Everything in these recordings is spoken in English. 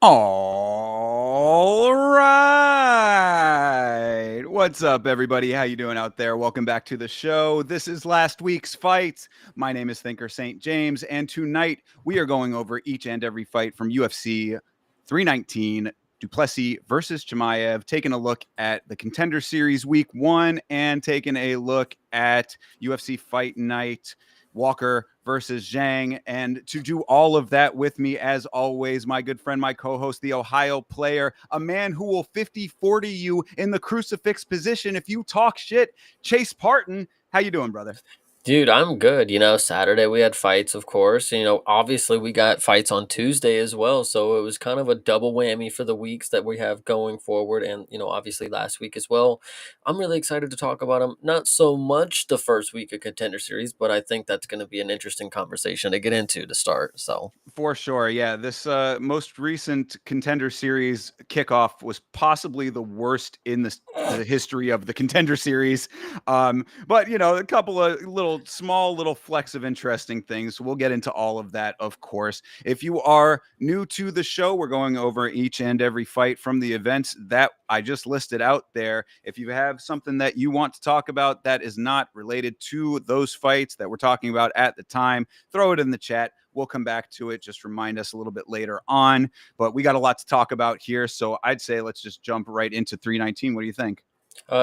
All right. What's up, everybody? How you doing out there? Welcome back to the show. This is last week's fight. My name is Thinker St. James, and tonight we are going over each and every fight from UFC 319, Plessis versus Chimaev, taking a look at the Contender Series Week 1 and taking a look at UFC Fight Night, Walker versus Zhang. And to do all of that with me, as always, my good friend, my co-host, the Ohio player, a man who will 50-40 you in the crucifix position if you talk shit, Chase Parton. How you doing, brother? Dude, I'm good. Saturday we had fights, of course. Obviously we got fights on Tuesday as well. So it was kind of a double whammy for the weeks that we have going forward. And, obviously last week as well. I'm really excited to talk about them. Not so much the first week of Contender Series, but I think that's going to be an interesting conversation to get into to start. So For sure. Yeah. This most recent Contender Series kickoff was possibly the worst in the history of the Contender Series. But, a couple of little flecks of interesting things. So we'll get into all of that, of course. If you are new to the show, we're going over each and every fight from the events that I just listed out there. If you have something that you want to talk about that is not related to those fights that we're talking about at the time, throw it in the chat. We'll come back to it. Just remind us a little bit later on. But we got a lot to talk about here. So I'd say let's just jump right into 319. What do you think?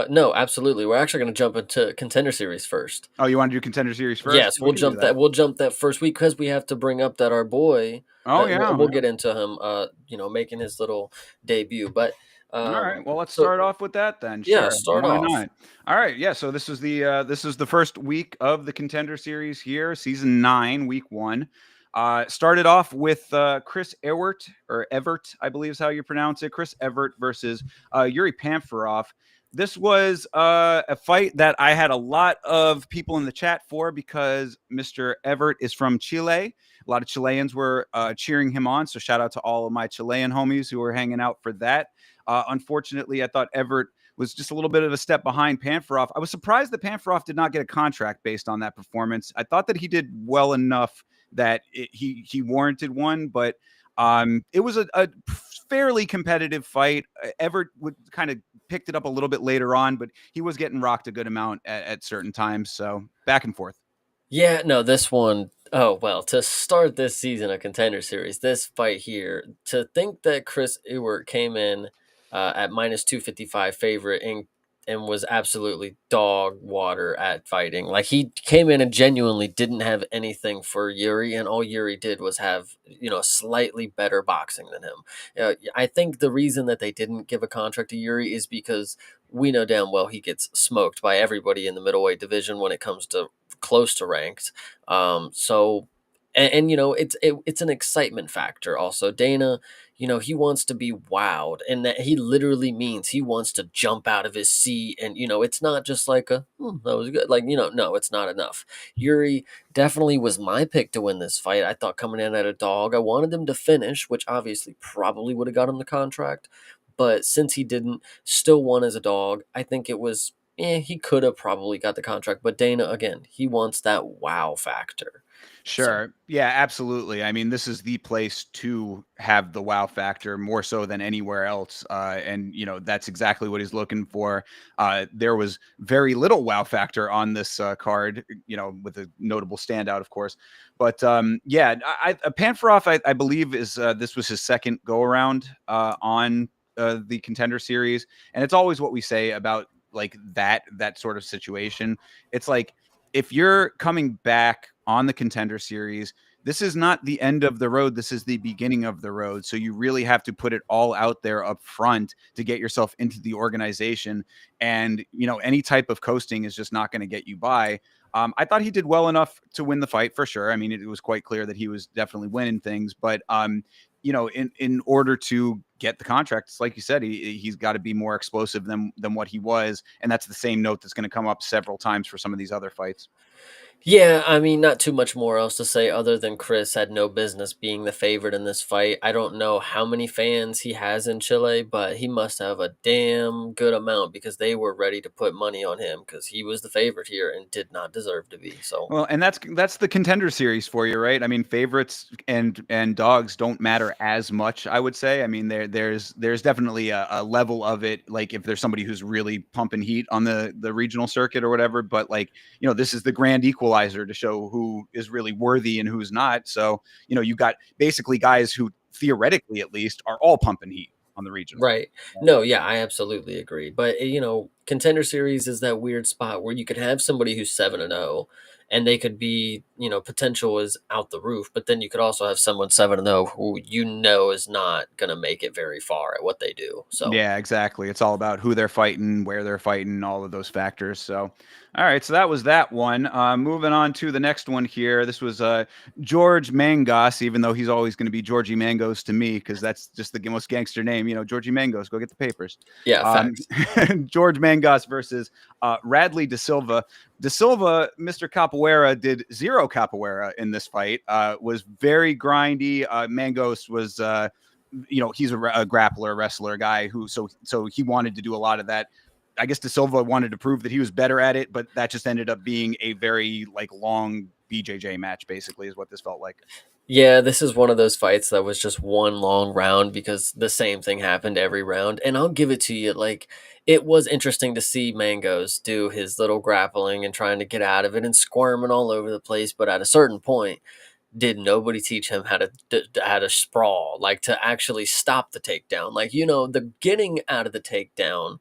no, absolutely. We're actually going to jump into Contender Series first. Oh, you want to do Contender Series first? Yes, we'll jump that. We'll jump that first week because we have to bring up that our boy. Oh, yeah. We'll get into him. Making his little debut. But all right. Well, let's start off with that then. Yeah, sure. start Why off. not? All right. Yeah. So this is the first week of the Contender Series here, season 9, week 1. Started off with Chris Evert, I believe is how you pronounce it. Chris Evert versus Yuri Pamfarov. This was a fight that I had a lot of people in the chat for because Mr. Evert is from Chile. A lot of Chileans were cheering him on. So shout out to all of my Chilean homies who were hanging out for that. Unfortunately, I thought Evert was just a little bit of a step behind Pamfarov. I was surprised that Pamfarov did not get a contract based on that performance. I thought that he did well enough that he warranted one, but it was a fairly competitive fight. Evert would kind of picked it up a little bit later on, but he was getting rocked a good amount at certain times. So back and forth. Yeah, no, this one. Oh, well, to start this season of Contender Series, this fight here, to think that Chris Ewert came in at minus 255 favorite and was absolutely dog water at fighting. Like, he came in and genuinely didn't have anything for Yuri, and all Yuri did was have, slightly better boxing than him. I think the reason that they didn't give a contract to Yuri is because we know damn well he gets smoked by everybody in the middleweight division when it comes to close to ranked. It's an excitement factor also. Dana, he wants to be wowed, and that he literally means he wants to jump out of his seat. And it's not just like that was good. Like, no, it's not enough. Yuri definitely was my pick to win this fight. I thought coming in at a dog, I wanted him to finish, which obviously probably would have got him the contract. But since he didn't, still won as a dog. I think it was he could have probably got the contract, but Dana, again, he wants that wow factor. So Sure. Yeah, absolutely. I mean, this is the place to have the wow factor more so than anywhere else. And, that's exactly what he's looking for. There was very little wow factor on this card, with a notable standout, of course. But yeah, Panfarov, I believe, is this was his second go around on the Contender Series. And it's always what we say about like that sort of situation. It's like, if you're coming back on the Contender Series, this is not the end of the road. This is the beginning of the road. So you really have to put it all out there up front to get yourself into the organization. And, any type of coasting is just not going to get you by. I thought he did well enough to win the fight for sure. I mean, it was quite clear that he was definitely winning things, but in order to get the contract, it's like you said, he's got to be more explosive than what he was, and that's the same note that's going to come up several times for some of these other fights. yeah, I mean, not too much more else to say other than Chris had no business being the favorite in this fight. I don't know how many fans he has in Chile, but he must have a damn good amount because they were ready to put money on him because he was the favorite here and did not deserve to be. So, Well, and that's the Contender Series for you, right? I mean, favorites and dogs don't matter as much, I would say. I mean, there's definitely a level of it, like if there's somebody who's really pumping heat on the regional circuit or whatever. But like, this is the grand equalizer to show who is really worthy and who's not. So, you got basically guys who theoretically at least are all pumping heat on the regional. right. No, yeah, I absolutely agree. But, Contender Series is that weird spot where you could have somebody who's 7-0 and they could be, potential is out the roof, but then you could also have someone 7-0 who is not going to make it very far at what they do. So, Yeah, exactly. It's all about who they're fighting, where they're fighting, all of those factors. So, all right. So that was that one. Moving on to the next one here. This was George Mangos, even though he's always going to be Georgie Mangos to me because that's just the most gangster name. Georgie Mangos, go get the papers. yeah, Um, facts. George Mangos versus Radley De Silva. De Silva, Mr. Capoeira, did zero capoeira in this fight. Was very grindy. Mangos was. He's a grappler, wrestler guy so he wanted to do a lot of that. I guess De Silva wanted to prove that he was better at it, but that just ended up being a very like long BJJ match, basically, is what this felt like. Yeah, this is one of those fights that was just one long round because the same thing happened every round. And I'll give it to you, like it was interesting to see Mangos do his little grappling and trying to get out of it and squirming all over the place. But at a certain point, did nobody teach him how to sprawl, like to actually stop the takedown? Like the getting out of the takedown.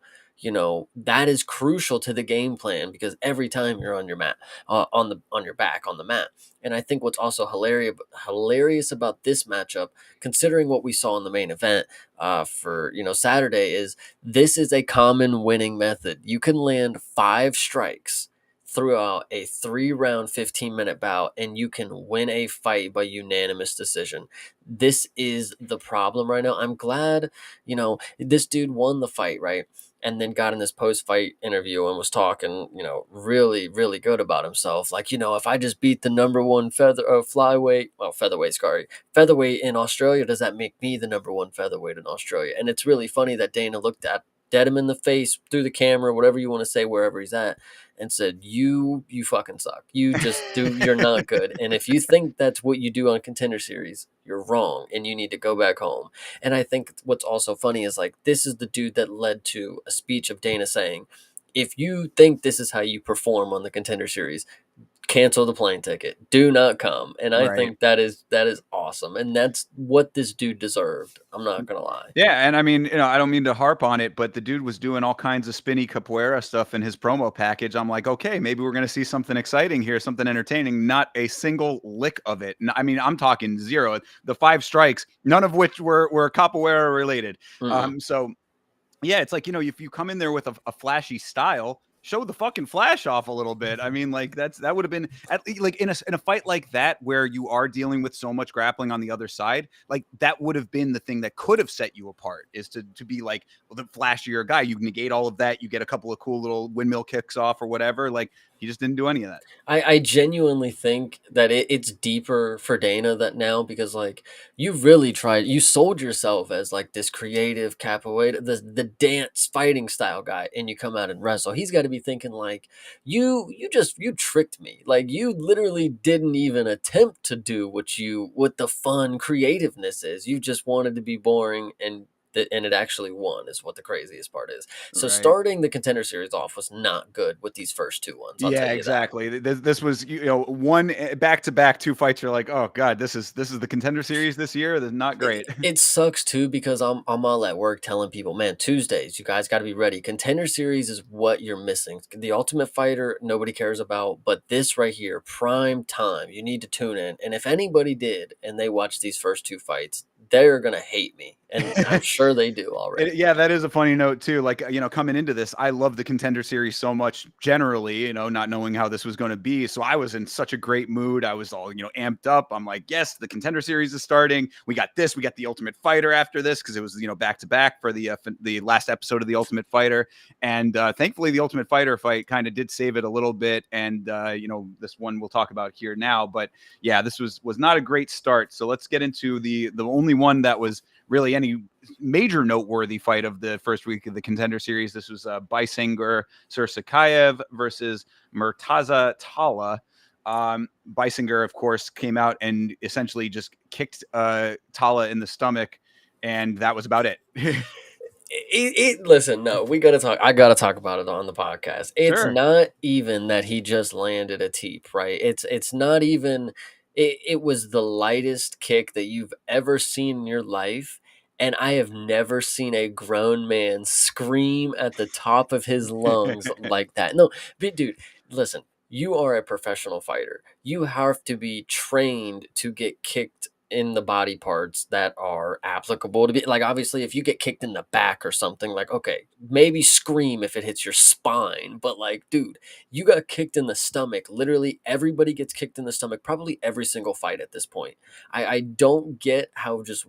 That is crucial to the game plan because every time you're on your mat, on your back on the mat. And I think what's also hilarious about this matchup, considering what we saw in the main event for Saturday, is this is a common winning method. You can land 5 strikes throughout a 3-round 15-minute bout and you can win a fight by unanimous decision. This is the problem right now. I'm glad, this dude won the fight, right? And then got in this post-fight interview and was talking, really, really good about himself. Like, if I just beat the number one featherweight in Australia, does that make me the number one featherweight in Australia? And it's really funny that Dana looked at dead him in the face through the camera, whatever you want to say, wherever he's at, and said, "You fucking suck. You're not good. And if you think that's what you do on Contender Series, you're wrong, and you need to go back home." And I think what's also funny is like this is the dude that led to a speech of Dana saying, "If you think this is how you perform on the Contender Series, cancel the plane ticket. Do not come." And I Right. think that is awesome, and that's what this dude deserved. I'm not gonna lie. Yeah, and I mean, I don't mean to harp on it, but the dude was doing all kinds of spinny capoeira stuff in his promo package. I'm like, okay, maybe we're going to see something exciting here, something entertaining. Not a single lick of it. I mean, I'm talking zero. The 5 strikes, none of which were capoeira related. Mm-mm. So yeah, it's like, if you come in there with a flashy style, show the fucking flash off a little bit. I mean, like that would have been at least like in a fight like that where you are dealing with so much grappling on the other side, like that would have been the thing that could have set you apart, is to be like, well, the flashier guy. You negate all of that, you get a couple of cool little windmill kicks off or whatever. Like he just didn't do any of that. I genuinely think that it's deeper for Dana that now because like you sold yourself as like this creative capoeira, the dance fighting style guy, and you come out and wrestle. He's got to be thinking like, you tricked me. Like you literally didn't even attempt to do what the fun creativeness is. You just wanted to be boring, and it actually won is what the craziest part is. So Right. starting the Contender Series off was not good with these first two ones. I'll tell Yeah, you that. exactly. This was one back to back two fights. You're like, oh god, this is the Contender Series this year. That's not great. It sucks too because I'm all at work telling people, man, Tuesdays, you guys got to be ready. Contender Series is what you're missing. The Ultimate Fighter, nobody cares about, but this right here, prime time, you need to tune in. And if anybody did and they watched these first two fights, they're gonna hate me, and I'm sure they do already. Yeah, that is a funny note too. Like, coming into this, I love the Contender Series so much generally, not knowing how this was going to be. So I was in such a great mood. I was all, amped up. I'm like, yes, the Contender Series is starting. We got this. We got the Ultimate Fighter after this because it was, back to back for the last episode of the Ultimate Fighter. And thankfully, the Ultimate Fighter fight kind of did save it a little bit. And this one we'll talk about here now. But yeah, this was not a great start. So let's get into the only one that was really any major noteworthy fight of the first week of the Contender Series. This was Biesinger Chimaev versus Murtaza Talla. Biesinger, of course, came out and essentially just kicked Talla in the stomach, and that was about it. Listen, no, we gotta talk. I gotta talk about it on the podcast. It's Sure. not even that he just landed a teep, right? It's not even. It was the lightest kick that you've ever seen in your life, and I have never seen a grown man scream at the top of his lungs like that. No, but dude, listen. You are a professional fighter. You have to be trained to get kicked in the body parts that are applicable to be like obviously if you get kicked in the back or something like okay maybe scream if it hits your spine but like dude you got kicked in the stomach literally everybody gets kicked in the stomach probably every single fight at this point. I don't get how just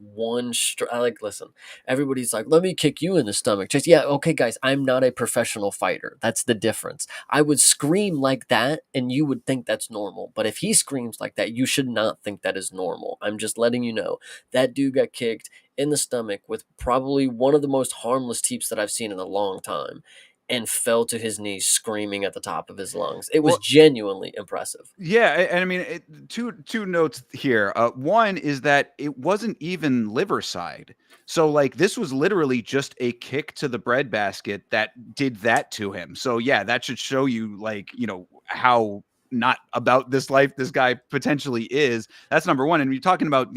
like listen everybody's like let me kick you in the stomach just yeah okay guys I'm not a professional fighter that's the difference. I would scream like that and you would think that's normal. But if he screams like that, you should not think that is normal. I'm just letting you know that dude got kicked in the stomach with probably one of the most harmless teeps that I've seen in a long time and fell to his knees screaming at the top of his lungs. It was Well, genuinely impressive. yeah, and I mean, two notes here. One is that it wasn't even liver side, so like this was literally just a kick to the breadbasket that did that to him. So yeah, that should show you like how not about this life this guy potentially is. That's number one. And you're talking about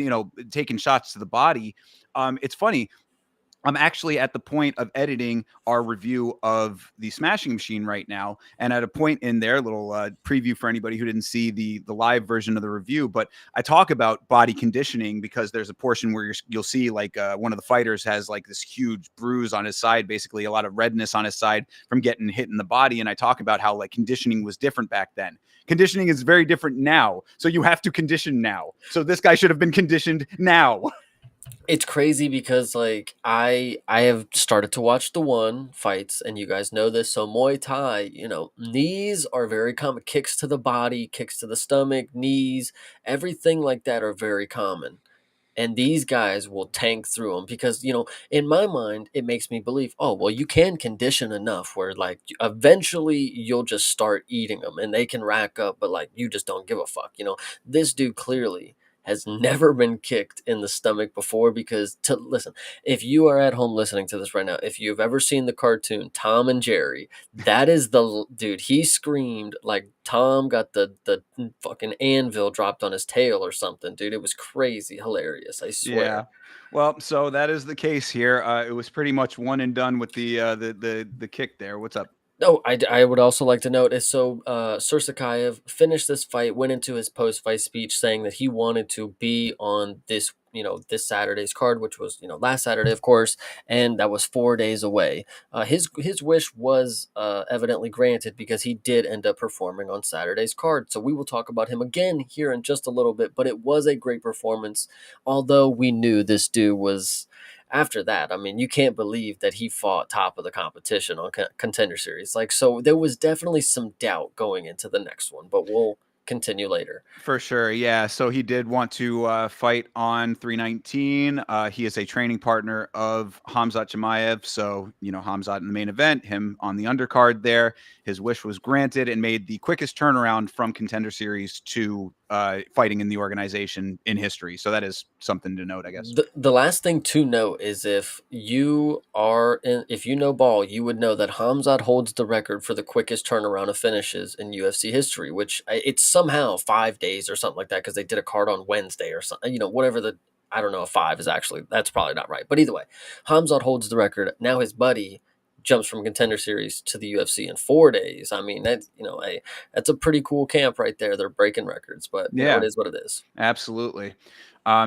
taking shots to the body. It's funny. I'm actually at the point of editing our review of the Smashing Machine right now, and at a point in there, little preview for anybody who didn't see the live version of the review. But I talk about body conditioning because there's a portion where you'll see like one of the fighters has like this huge bruise on his side, basically a lot of redness on his side from getting hit in the body. And I talk about how like conditioning was different back then. Conditioning is very different now, so you have to condition now. So this guy should have been conditioned now. It's crazy because like I have started to watch the one fights and you guys know this so Muay Thai knees are very common kicks to the body kicks to the stomach knees everything like that are very common and these guys will tank through them because in my mind it makes me believe oh well you can condition enough where like eventually you'll just start eating them and they can rack up but like you just don't give a fuck this dude clearly has never been kicked in the stomach before because to listen if you are at home listening to this right now if you've ever seen the cartoon Tom and Jerry that is the dude he screamed like Tom got the fucking anvil dropped on his tail or something dude it was crazy hilarious I Yeah. swear. Well, so that is the case here. It was pretty much one and done with the kick there. What's up? No, I would also like to note is so Sursakayev finished this fight, went into his post fight speech saying that he wanted to be on this this Saturday's card, which was last Saturday, of course, and that was 4 days away. His wish was evidently granted because he did end up performing on Saturday's card. So we will talk about him again here in just a little bit, but it was a great performance. Although we knew this dude was after that, I mean, you can't believe that he fought top of the competition on Contender Series. Like, so there was definitely some doubt going into the next one, but we'll continue later. For sure, yeah. So he did want to fight on 319. He is a training partner of Khamzat Chimaev. So, Khamzat in the main event, him on the undercard there. His wish was granted and made the quickest turnaround from Contender Series to fighting in the organization in history. So that is something to note, I guess. The last thing to note is if you know ball, you would know that Hamzat holds the record for the quickest turnaround of finishes in UFC history, which it's somehow 5 days or something like that because they did a card on Wednesday or something. Whatever I don't know if five is actually, that's probably not right. But either way, Hamzat holds the record. Now his buddy jumps from Contender Series to the UFC in 4 days. I mean, that's a pretty cool camp right there. They're breaking records, but Yeah. it is what it is. Absolutely.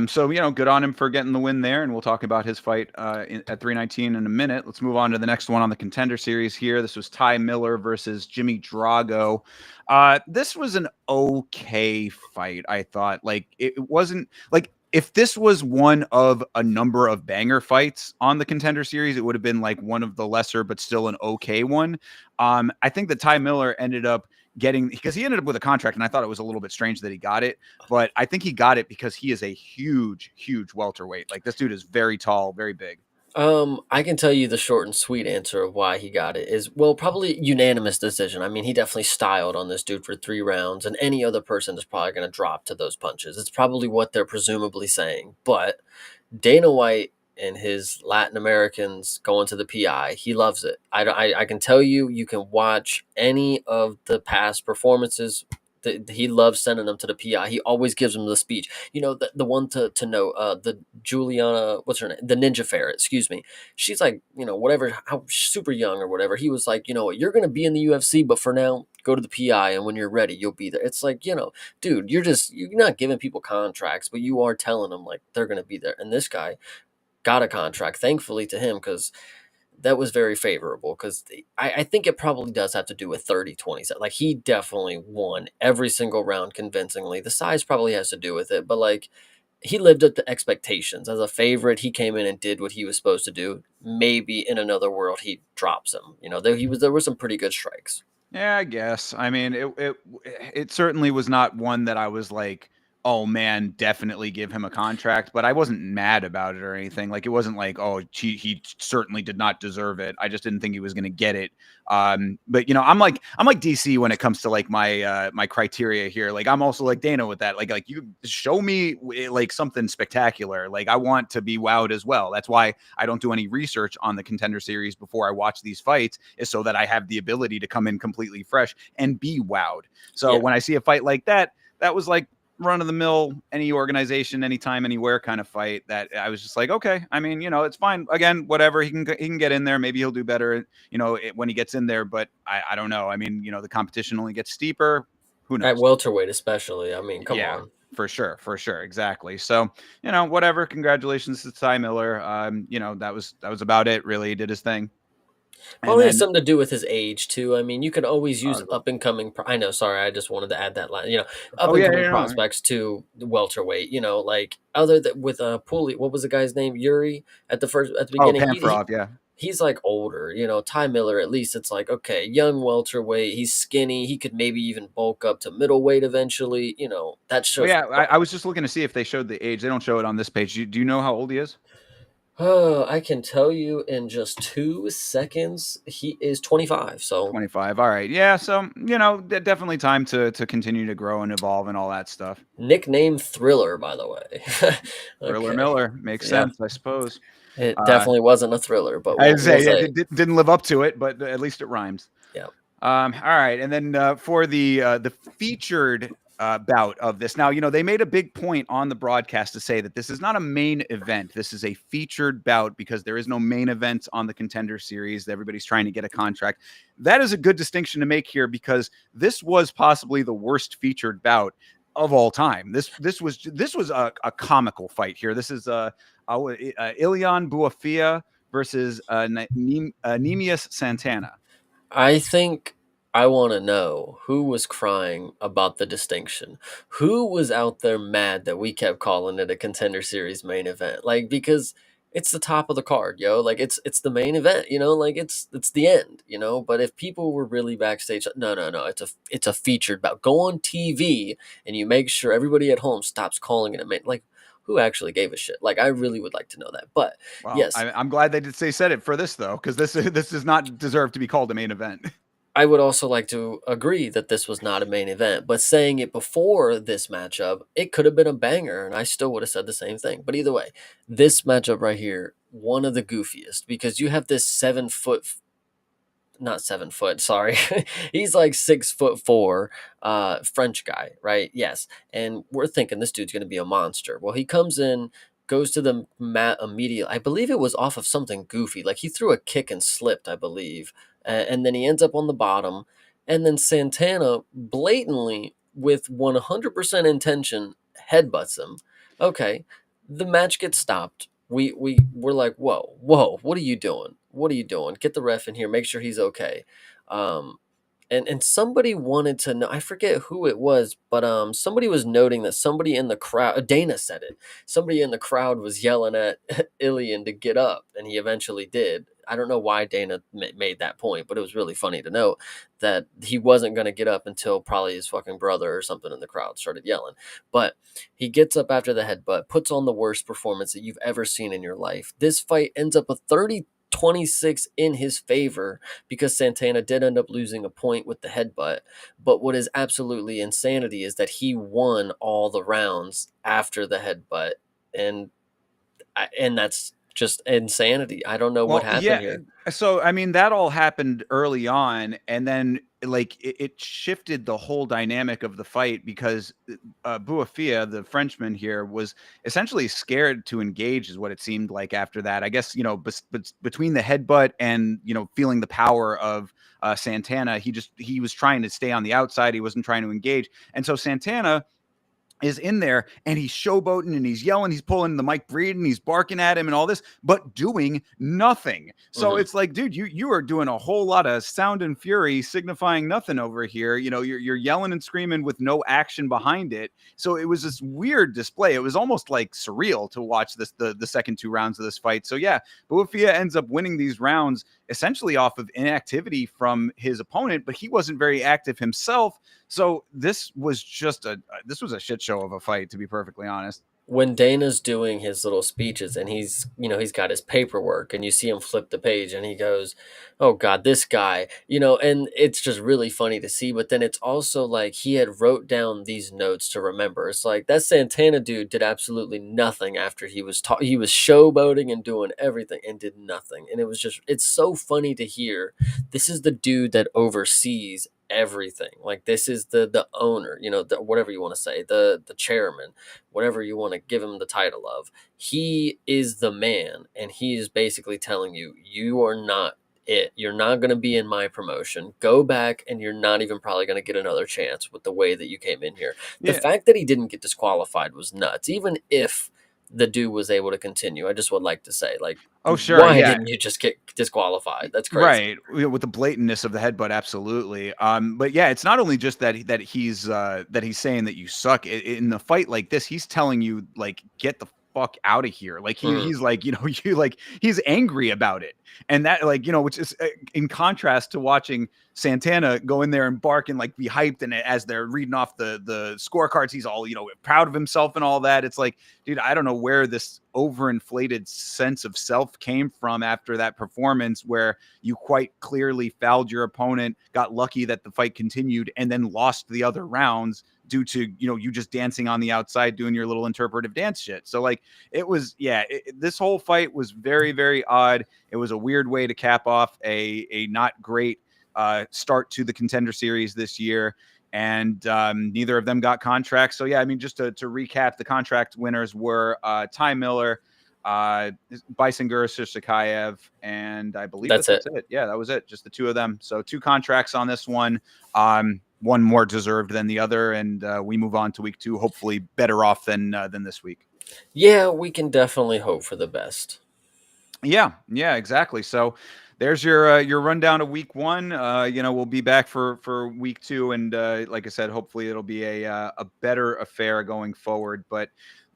So, good on him for getting the win there, and we'll talk about his fight at 319 in a minute. Let's move on to the next one on the Contender Series here. This was Ty Miller versus Jimmy Drago. This was an okay fight, I thought. Like, it wasn't like if this was one of a number of banger fights on the Contender Series, it would have been like one of the lesser, but still an okay one. I think that Ty Miller ended up because he ended up with a contract, and I thought it was a little bit strange that he got it, but I think he got it because he is a huge, huge welterweight. Like, this dude is very tall, very big. I can tell you the short and sweet answer of why he got it is, well, probably unanimous decision. I mean, he definitely styled on this dude for 3 rounds, and any other person is probably going to drop to those punches. It's probably what they're presumably saying. But Dana White and his Latin Americans going to the PI, he loves it. I can tell you, you can watch any of the past performances. He loves sending them to the PI. He always gives them the speech. The one to know, the Juliana, what's her name? The Ninja Ferret, excuse me. She's like, whatever, how super young or whatever. He was like, what, you're going to be in the UFC, but for now, go to the PI, and when you're ready, you'll be there. It's like, dude, you're not giving people contracts, but you are telling them like they're going to be there. And this guy got a contract, thankfully to him, because that was very favorable, because I think it probably does have to do with 30-20. Like, he definitely won every single round convincingly. The size probably has to do with it, but like, he lived up to expectations. As a favorite, he came in and did what he was supposed to do. Maybe in another world, he drops him. There were some pretty good strikes. Yeah, I guess. I mean, it certainly was not one that I was like, oh man, definitely give him a contract. But I wasn't mad about it or anything. Like, it wasn't like, oh, he certainly did not deserve it. I just didn't think he was going to get it. But I'm like DC when it comes to like my criteria here. Like, I'm also like Dana with that. Like you show me like something spectacular. Like, I want to be wowed as well. That's why I don't do any research on the Contender Series before I watch these fights, is so that I have the ability to come in completely fresh and be wowed. So Yeah. when I see a fight like that, that was like run of the mill, any organization, anytime, anywhere kind of fight that I was just like, okay, I mean, it's fine. Again, whatever, he can get in there. Maybe he'll do better, when he gets in there. But I don't know. I mean, the competition only gets steeper. Who At knows? welterweight, especially. I mean, come Yeah, on. for sure, exactly. So, whatever. Congratulations to Ty Miller. That was about it. Really, he did his thing, and Probably has then something to do with his age too. I mean, you can always use uh, up and coming. I know. Sorry, I just wanted to add that line. Up oh and yeah, coming yeah, no, prospects to welterweight. Like other than with Pooley, what was the guy's name? Yuri at the oh beginning. Panfrov, yeah. He's like older. Ty Miller, at least it's like, okay, young welterweight. He's skinny. He could maybe even bulk up to middleweight eventually. That Oh shows. yeah, I was just looking to see if they showed the age. They don't show it on this page. Do you know how old he is? Oh, I can tell you in just 2 seconds. He is 25. So 25. All right. Yeah. So, definitely time to continue to grow and evolve and all that stuff. nickname Thriller, by the way. Thriller Okay. Miller makes Yeah, sense, I suppose. it Uh, definitely wasn't a thriller, but I'd we'll say say, didn't live up to it, but at least it rhymes. yeah. All right, and then for the featured bout of this, now they made a big point on the broadcast to say that this is not a main event. This is a featured bout because there is no main event on the Contender Series. Everybody's trying to get a contract. That is a good distinction to make here because this was possibly the worst featured bout of all time. This was a comical fight here. This is Ilian Buafia versus Nemius Santana. I think I want to know who was crying about the distinction. Who was out there mad that we kept calling it a Contender Series main event? Like, because it's the top of the card, yo. Like it's the main event, you know. Like it's the end, you know. But if people were really backstage, no, no, no. It's a featured bout. Go on TV and you make sure everybody at home stops calling it a main. Like who actually gave a shit? Like I really would like to know that. But Well, yes, I'm glad they said it for this though, because this does not deserve to be called a main event. I would also like to agree that this was not a main event, but saying it before this matchup, it could have been a banger, and I still would have said the same thing. But either way, this matchup right here, one of the goofiest, because you have this 7 foot, not 7 foot, sorry, he's like 6'4", French guy, right? Yes, and we're thinking this dude's going to be a monster. Well, he comes in, goes to the mat immediately. I believe it was off of something goofy, like he threw a kick and slipped, I believe, and then he ends up on the bottom, and then Santana blatantly with 100% intention headbutts him. Okay, the match gets stopped. We're like, whoa, whoa, what are you doing? What are you doing? Get the ref in here, make sure he's okay. Um, and somebody wanted to know, I forget who it was, but somebody was noting that somebody in the crowd, Dana said it, somebody in the crowd was yelling at Ilian to get up, and he eventually did. I don't know why Dana made that point, but it was really funny to note that he wasn't going to get up until probably his fucking brother or something in the crowd started yelling. But he gets up after the headbutt, puts on the worst performance that you've ever seen in your life. This fight ends up a 30-26 in his favor because Santana did end up losing a point with the headbutt. But what is absolutely insanity is that he won all the rounds after the headbutt, and and that's just insanity. I don't know what Well, happened yeah. here. So, I mean, that all happened early on, and then like it shifted the whole dynamic of the fight because Buafia, the Frenchman here, was essentially scared to engage, is what it seemed like after that. I guess between the headbutt and feeling the power of Santana, he was trying to stay on the outside. He wasn't trying to engage, and so Santana is in there and he's showboating and he's yelling, he's pulling the Mike Breed and he's barking at him and all this, but doing nothing. So Hmm. it's like, dude, you are doing a whole lot of sound and fury signifying nothing over here. You're yelling and screaming with no action behind it. So it was this weird display. It was almost like surreal to watch the second 2 rounds of this fight. So yeah, Buafia ends up winning these rounds essentially off of inactivity from his opponent, but he wasn't very active himself. So this was just a shit show of a fight, to be perfectly honest. When Dana's doing his little speeches and he's got his paperwork and you see him flip the page and he goes, "Oh God, this guy," and it's just really funny to see. But then it's also like he had wrote down these notes to remember. It's like that Santana dude did absolutely nothing after he was showboating and doing everything and did nothing. And it's so funny to hear. This is the dude that oversees everything. Like this is the owner, whatever you want to say, the chairman, whatever you want to give him the title of. He is the man, and he is basically telling you, you are not it. You're not going to be in my promotion. Go back, and you're not even probably going to get another chance with the way that you came in here. The Yeah. fact that he didn't get disqualified was nuts. Even if the dude was able to continue, I just would like to say, like, Oh, sure. why Yeah. didn't you just get disqualified? That's crazy. Right, with the blatantness of the headbutt, absolutely. But yeah, it's not only just that he's saying that you suck in the fight like this. He's telling you like get the fuck out of here. Like Mhm. he's like you like he's angry about it, and that like which is in contrast to watching Santana go in there and bark and like be hyped, and as they're reading off the scorecards, he's all proud of himself and all that. It's like, dude, I don't know where this overinflated sense of self came from after that performance where you quite clearly fouled your opponent, got lucky that the fight continued, and then lost the other rounds due to you just dancing on the outside doing your little interpretive dance shit. So like it was, yeah, this whole fight was very, very odd. It was a weird way to cap off a not great start to the Contender Series this year. And neither of them got contracts. So yeah, I mean, just to recap, the contract winners were Ty Miller, Bison Chimaev, and I believe That's that's it. it. Yeah, that was it. Just the two of them. So 2 contracts on this one. One more deserved than the other, and we move on to week 2. Hopefully, better off than this week. Yeah, we can definitely hope for the best. Yeah, exactly. So there's your rundown of week 1. We'll be back for week 2, and like I said, hopefully it'll be a better affair going forward. But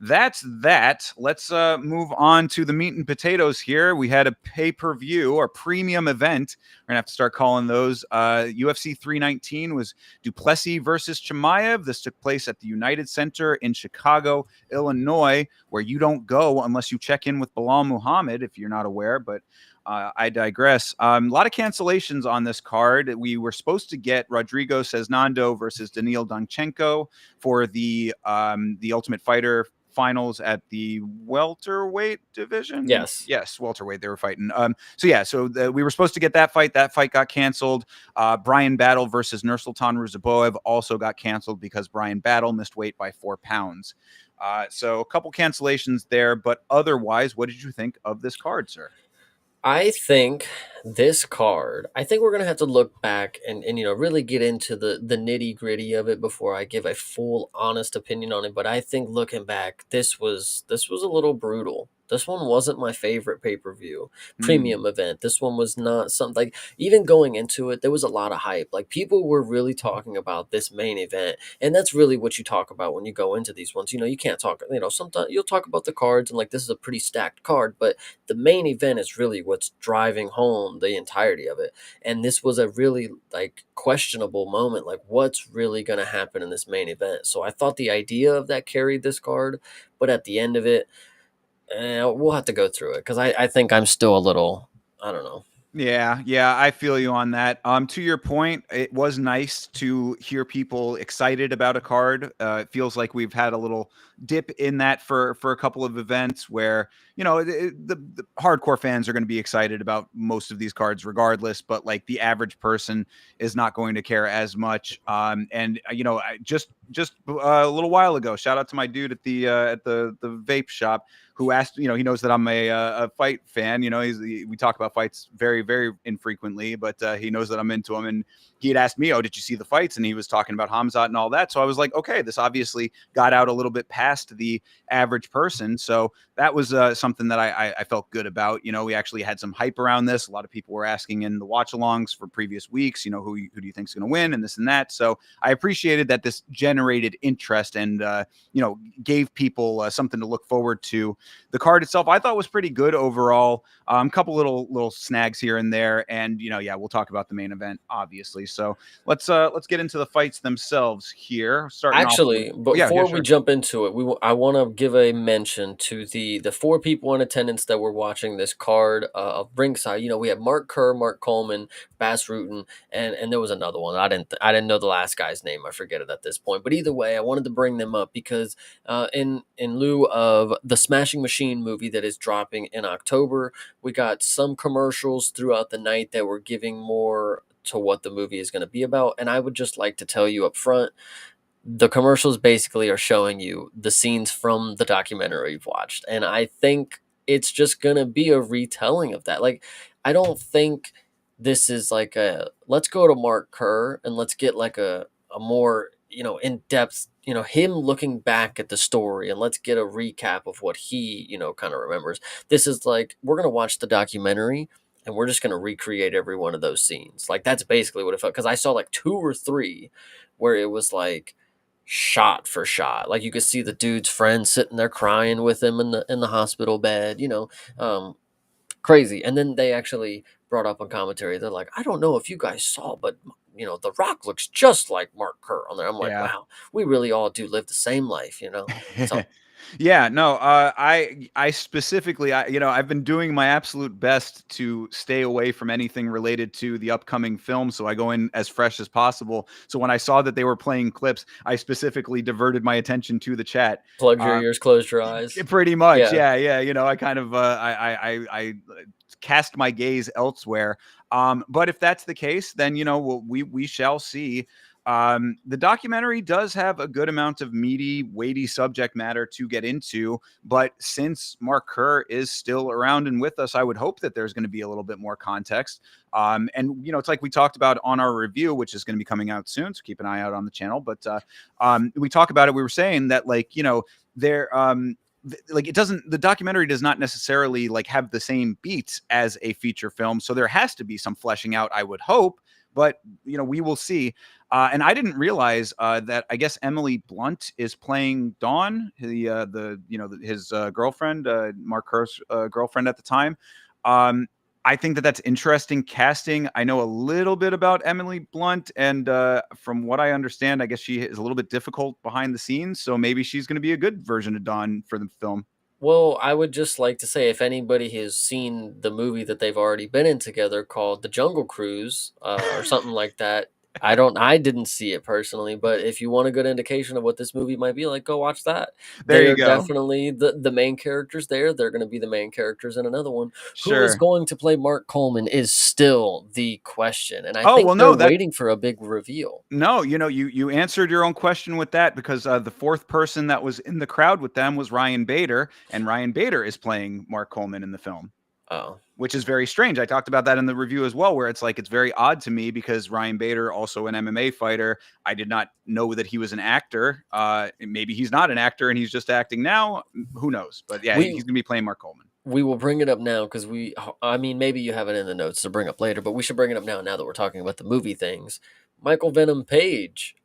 that's that. Let's move on to the meat and potatoes here. We had a pay-per-view or premium event. We're gonna have to start calling those. UFC 319 was Duplessis versus Chimaev. This took place at the United Center in Chicago, Illinois, where you don't go unless you check in with Bilal Muhammad, if you're not aware. But I digress. A lot of cancellations on this card. We were supposed to get Rodrigo Ceznando versus Daniil Danchenko for the Ultimate Fighter finals at the welterweight division. Yes. Yes, welterweight they were fighting. We were supposed to get that fight. That fight got canceled. Brian Battle versus Nursultan Ruziboev also got canceled because Brian Battle missed weight by 4 pounds. So a couple cancellations there, but otherwise, what did you think of this card, sir? I think this card, I think we're going to have to look back and really get into the nitty gritty of it before I give a full honest opinion on it. But I think looking back, this was a little brutal. This one wasn't my favorite pay-per-view premium event. This one was not something like, even going into it, there was a lot of hype. Like, people were really talking about this main event. And that's really what you talk about when you go into these ones. You can't talk, sometimes you'll talk about the cards and like, this is a pretty stacked card, but the main event is really what's driving home the entirety of it. And this was a really like questionable moment. Like, what's really going to happen in this main event? So I thought the idea of that carried this card, but at the end of it, we'll have to go through it because I think I'm still a little, I don't know. Yeah, I feel you on that. To your point, it was nice to hear people excited about a card. It feels like we've had a little dip in that for a couple of events where the hardcore fans are going to be excited about most of these cards regardless, but like the average person is not going to care as much. Just a little while ago, shout out to my dude at the vape shop who asked, he knows that I'm a fight fan. We talk about fights very, very infrequently, but he knows that I'm into them. And he had asked me, "Oh, did you see the fights?" And he was talking about Hamzat and all that. So I was like, okay, this obviously got out a little bit past the average person. So that was something that I felt good about. We actually had some hype around this. A lot of people were asking in the watch-alongs for previous weeks, who do you think is going to win and this and that. So I appreciated that this generated interest and, gave people something to look forward to. The card itself, I thought was pretty good overall. A couple little snags here and there, and we'll talk about the main event, obviously. So let's get into the fights themselves here. Actually, before we jump into it, I want to give a mention to the 4 people in attendance that were watching this card of ringside. We have Mark Kerr, Mark Coleman, Bass Rutten, and there was another one. I didn't know the last guy's name. I forget it at this point. But either way, I wanted to bring them up because in lieu of the Smashing Machine movie that is dropping in October, we got some commercials throughout the night that were giving more to what the movie is going to be about. And I would just like to tell you up front, the commercials basically are showing you the scenes from the documentary you've watched. And I think it's just going to be a retelling of that. Like, I don't think this is like let's go to Mark Kerr and let's get like a more, in-depth, him looking back at the story, and let's get a recap of what he, kind of remembers. This is like, we're going to watch the documentary and we're just going to recreate every one of those scenes. Like, that's basically what it felt. Because I saw like 2 or 3 where it was like shot for shot. Like, you could see the dude's friend sitting there crying with him in the hospital bed, crazy. And then they actually brought up on commentary, they're like, I don't know if you guys saw, but The Rock looks just like Mark Kerr on there. I'm like, wow, we really all do live the same life, So Yeah, no, I specifically, I've been doing my absolute best to stay away from anything related to the upcoming film, so I go in as fresh as possible. So when I saw that they were playing clips, I specifically diverted my attention to the chat. Plug your ears, close your eyes. Pretty much, yeah. I kind of, I cast my gaze elsewhere. But if that's the case, then we shall see. The documentary does have a good amount of meaty, weighty subject matter to get into, but since Mark Kerr is still around and with us, I would hope that there's going to be a little bit more context. And it's like we talked about on our review, which is going to be coming out soon, so keep an eye out on the channel. But we talk about it. We were saying that, there, the documentary does not necessarily have the same beats as a feature film, so there has to be some fleshing out, I would hope. but we will see. And I didn't realize that I guess Emily Blunt is playing Dawn, his girlfriend, Mark Kerr's girlfriend at the time. I think that that's interesting casting. I know a little bit about Emily Blunt, and from what I understand, I guess she is a little bit difficult behind the scenes. So maybe she's going to be a good version of Dawn for the film. Well, I would just like to say if anybody has seen the movie that they've already been in together called The Jungle Cruise, or something like that. I didn't see it personally, but if you want a good indication of what this movie might be like, go watch that. There They you are go. definitely the main characters there. They're going to be the main characters in another one. Who is Sure. going to play Mark Coleman is still the question, and I Oh think well, they're no, that waiting for a big reveal. no, you answered your own question with that because the fourth person that was in the crowd with them was Ryan Bader, and Ryan Bader is playing Mark Coleman in the film, Oh, which is very strange. I talked about that in the review as well, where it's like it's very odd to me because Ryan Bader, also an MMA fighter, I did not know that he was an actor. Maybe he's not an actor and he's just acting now. Who knows? But yeah, we he's gonna be playing Mark Coleman. we will bring it up now because I mean, maybe you have it in the notes to bring up later, but we should bring it up now that we're talking about the movie things. Michael Venom Page.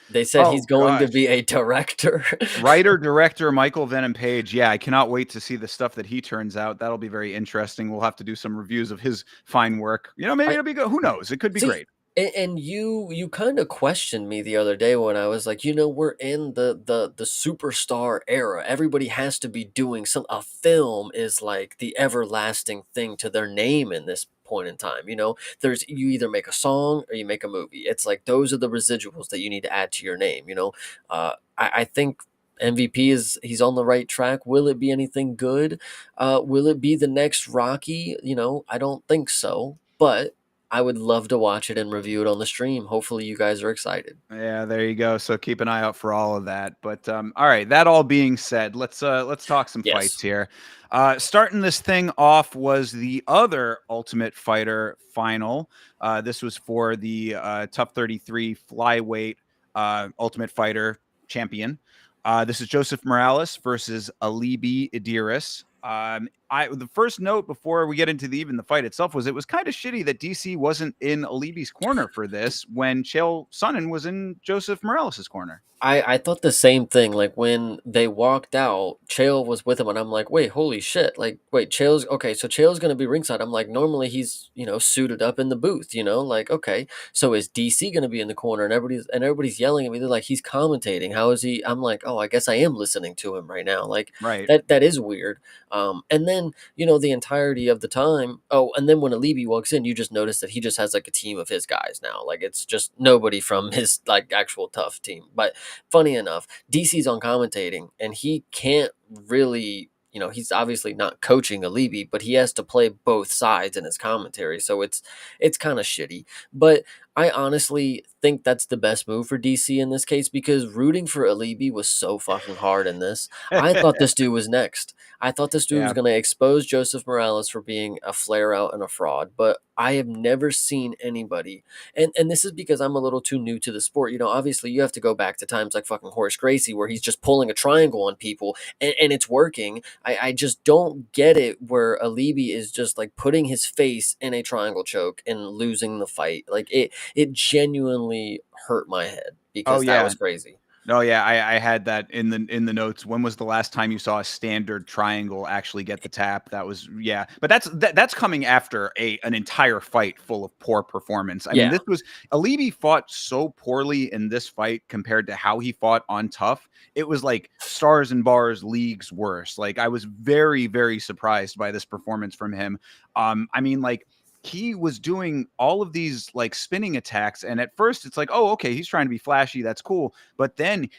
They said he's Oh going to gosh. be a director. Writer director Michael Venom Page. Yeah, I cannot wait to see the stuff that he turns out. That'll be very interesting. We'll have to do some reviews of his fine work. Maybe I it'll be good. Who knows? It could be see, great. and you kind of questioned me the other day when I was like, we're in the superstar era. Everybody has to be doing some. A film is like the everlasting thing to their name in this point in time. There's you either make a song or you make a movie. It's like those are the residuals that you need to add to your name. I think MVP he's on the right track. Will it be anything good? Will it be the next Rocky? I don't think so, but I would love to watch it and review it on the stream. Hopefully, you guys are excited. Yeah, there you go. So keep an eye out for all of that. But all right, that all being said, let's talk some fights Yes. here. Starting this thing off was the other Ultimate Fighter final. This was for the Tough 33 flyweight Ultimate Fighter champion. This is Joseph Morales versus Alibi Idris. The first note before we get into even the fight itself was it was kind of shitty that DC wasn't in Alibi's corner for this when Chael Sonnen was in Joseph Morales' corner. I thought the same thing. Like when they walked out, Chael was with him, and I'm like, wait, holy shit! Like, wait, Chael's okay. So Chael's gonna be ringside. I'm like, normally he's suited up in the booth. Like okay, so is DC gonna be in the corner? And everybody's yelling at me. They're like, he's commentating. How is he? I'm like, oh, I guess I am listening to him right now. Like Right. that is weird. And then the entirety of the time. Oh, and then when Alibi walks in, you just notice that he just has like a team of his guys now. Like it's just nobody from his like actual tough team, but funny enough, DC's on commentating and he can't really, he's obviously not coaching Alibi, but he has to play both sides in his commentary. So it's kind of shitty. But I honestly think that's the best move for DC in this case because rooting for Alibi was so fucking hard in this. I thought this dude was next. I thought this dude was Yeah. going to expose Joseph Morales for being a flare out and a fraud, but I have never seen anybody, and this is because I'm a little too new to the sport. Obviously you have to go back to times like fucking Horace Gracie where he's just pulling a triangle on people and it's working. I just don't get it where Alibi is just like putting his face in a triangle choke and losing the fight. Like it genuinely hurt my head Oh because that yeah. was crazy. Oh yeah, I had that in the notes. When was the last time you saw a standard triangle actually get the tap? That was yeah, but that's coming after an entire fight full of poor performance. I mean, Yeah. this was Alibi fought so poorly in this fight compared to how he fought on Tough. It was like stars and bars leagues worse. Like I was very surprised by this performance from him. I mean, like he was doing all of these like spinning attacks, and at first it's like, oh, okay, he's trying to be flashy, that's cool, but then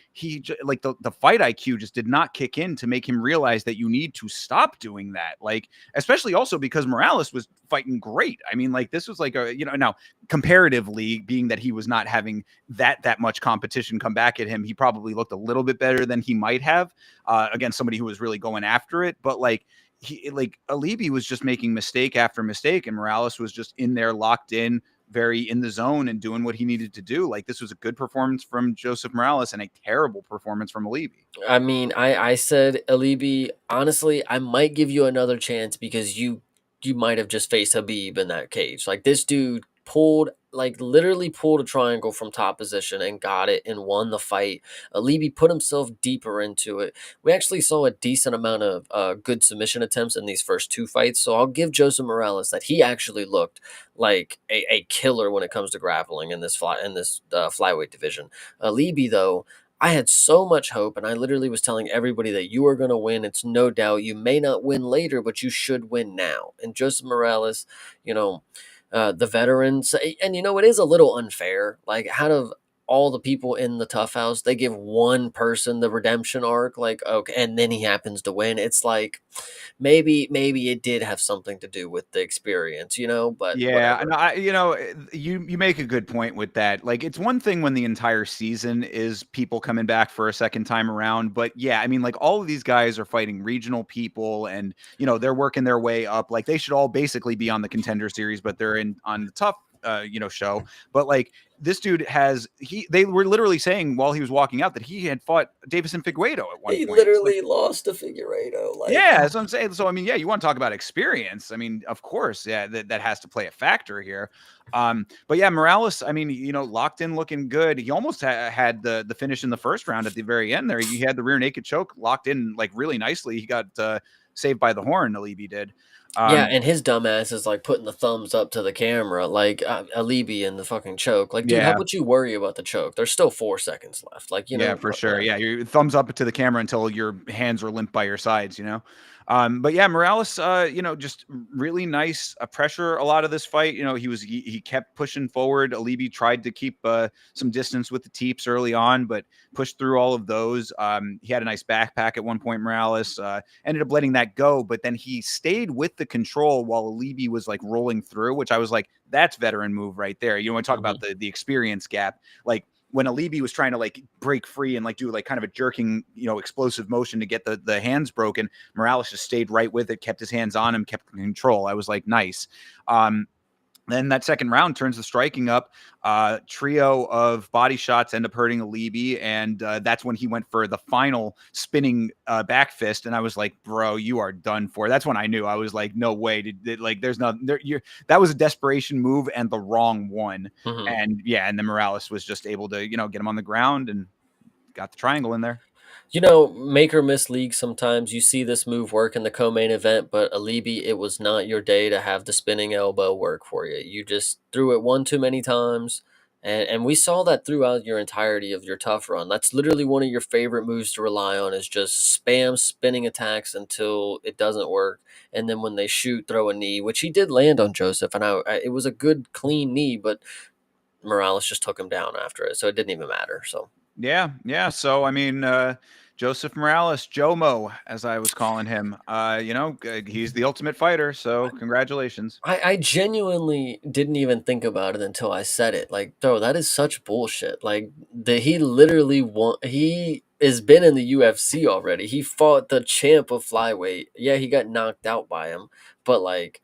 like the fight IQ just did not kick in to make him realize that you need to stop doing that, like especially also because Morales was fighting great. I mean, like this was like a now comparatively, being that he was not having that much competition come back at him, he probably looked a little bit better than he might have against somebody who was really going after it, but like Alibi was just making mistake after mistake, and Morales was just in there locked in, very in the zone and doing what he needed to do. Like this was a good performance from Joseph Morales and a terrible performance from Alibi. I mean, I said Alibi. Honestly, I might give you another chance because you might have just faced Habib in that cage. Like this dude literally pulled a triangle from top position and got it and won the fight. Alibi put himself deeper into it. We actually saw a decent amount of good submission attempts in these first two fights, so I'll give Joseph Morales that he actually looked like a killer when it comes to grappling in this flyweight division. Alibi, though, I had so much hope, and I literally was telling everybody that you are going to win. It's no doubt. You may not win later, but you should win now. And Joseph Morales, you know, the veterans, and it is a little unfair. Like, out of all the people in the Tough House, they give one person the redemption arc, like, okay, and then he happens to win. It's like maybe it did have something to do with the experience, but Yeah, and whatever. you make a good point with that. Like, it's one thing when the entire season is people coming back for a second time around, but yeah, I mean, like all of these guys are fighting regional people, and they're working their way up. Like, they should all basically be on the Contender series, but they're in on the tough show. But like this dude they were literally saying while he was walking out that he had fought Davison Figueiredo at one He point. It's like, literally lost to Figueiredo. Like, yeah, that's what I'm saying. So I mean, yeah, you want to talk about experience. I mean, of course, yeah, that has to play a factor here. But yeah, Morales, I mean, locked in, looking good. He almost had the finish in the first round at the very end there. He had the rear naked choke locked in like really nicely. He got saved by the horn, Alibi did. yeah, Um, and his dumbass is like putting the thumbs up to the camera, like Alibi in the fucking choke. Like, dude, how yeah, about you worry about the choke? There's still 4 seconds left. Like, yeah, for sure. Yeah, your thumbs up to the camera until your hands are limp by your sides. But yeah, Morales, just really nice pressure a lot of this fight. He kept pushing forward. Alibi tried to keep some distance with the teeps early on, but pushed through all of those. He had a nice backpack at one point. Morales ended up letting that go, but then he stayed with the control while Alibi was like rolling through, which I was like, that's veteran move right there. You want to talk about Mhm. the experience gap, like when Alibi was trying to like break free and like do like kind of a jerking, explosive motion to get the hands broken, Morales just stayed right with it, kept his hands on him, kept control. I was like, nice. Then that second round turns the striking up. Trio of body shots end up hurting Alibi, and that's when he went for the final spinning back fist. And I was like, "Bro, you are done for." That's when I knew. I was like, "No way!" Like, there's nothing there. That was a desperation move and the wrong one. Mhm. And yeah, and then Morales was just able to get him on the ground and got the triangle in there. Make or miss league sometimes. You see this move work in the co-main event, but Alibi, it was not your day to have the spinning elbow work for you. You just threw it one too many times. And we saw that throughout your entirety of your tough run. That's literally one of your favorite moves to rely on is just spam spinning attacks until it doesn't work. And then when they shoot, throw a knee, which he did land on Joseph. And it was a good, clean knee, but Morales just took him down after it. So it didn't even matter. So Yeah, yeah. So I mean, Joseph Morales, Jomo, as I was calling him, he's the ultimate fighter. So congratulations. I genuinely didn't even think about it until I said it. Like, bro, that is such bullshit. Like, he literally he has been in the UFC already. He fought the champ of flyweight. Yeah, he got knocked out by him, but like,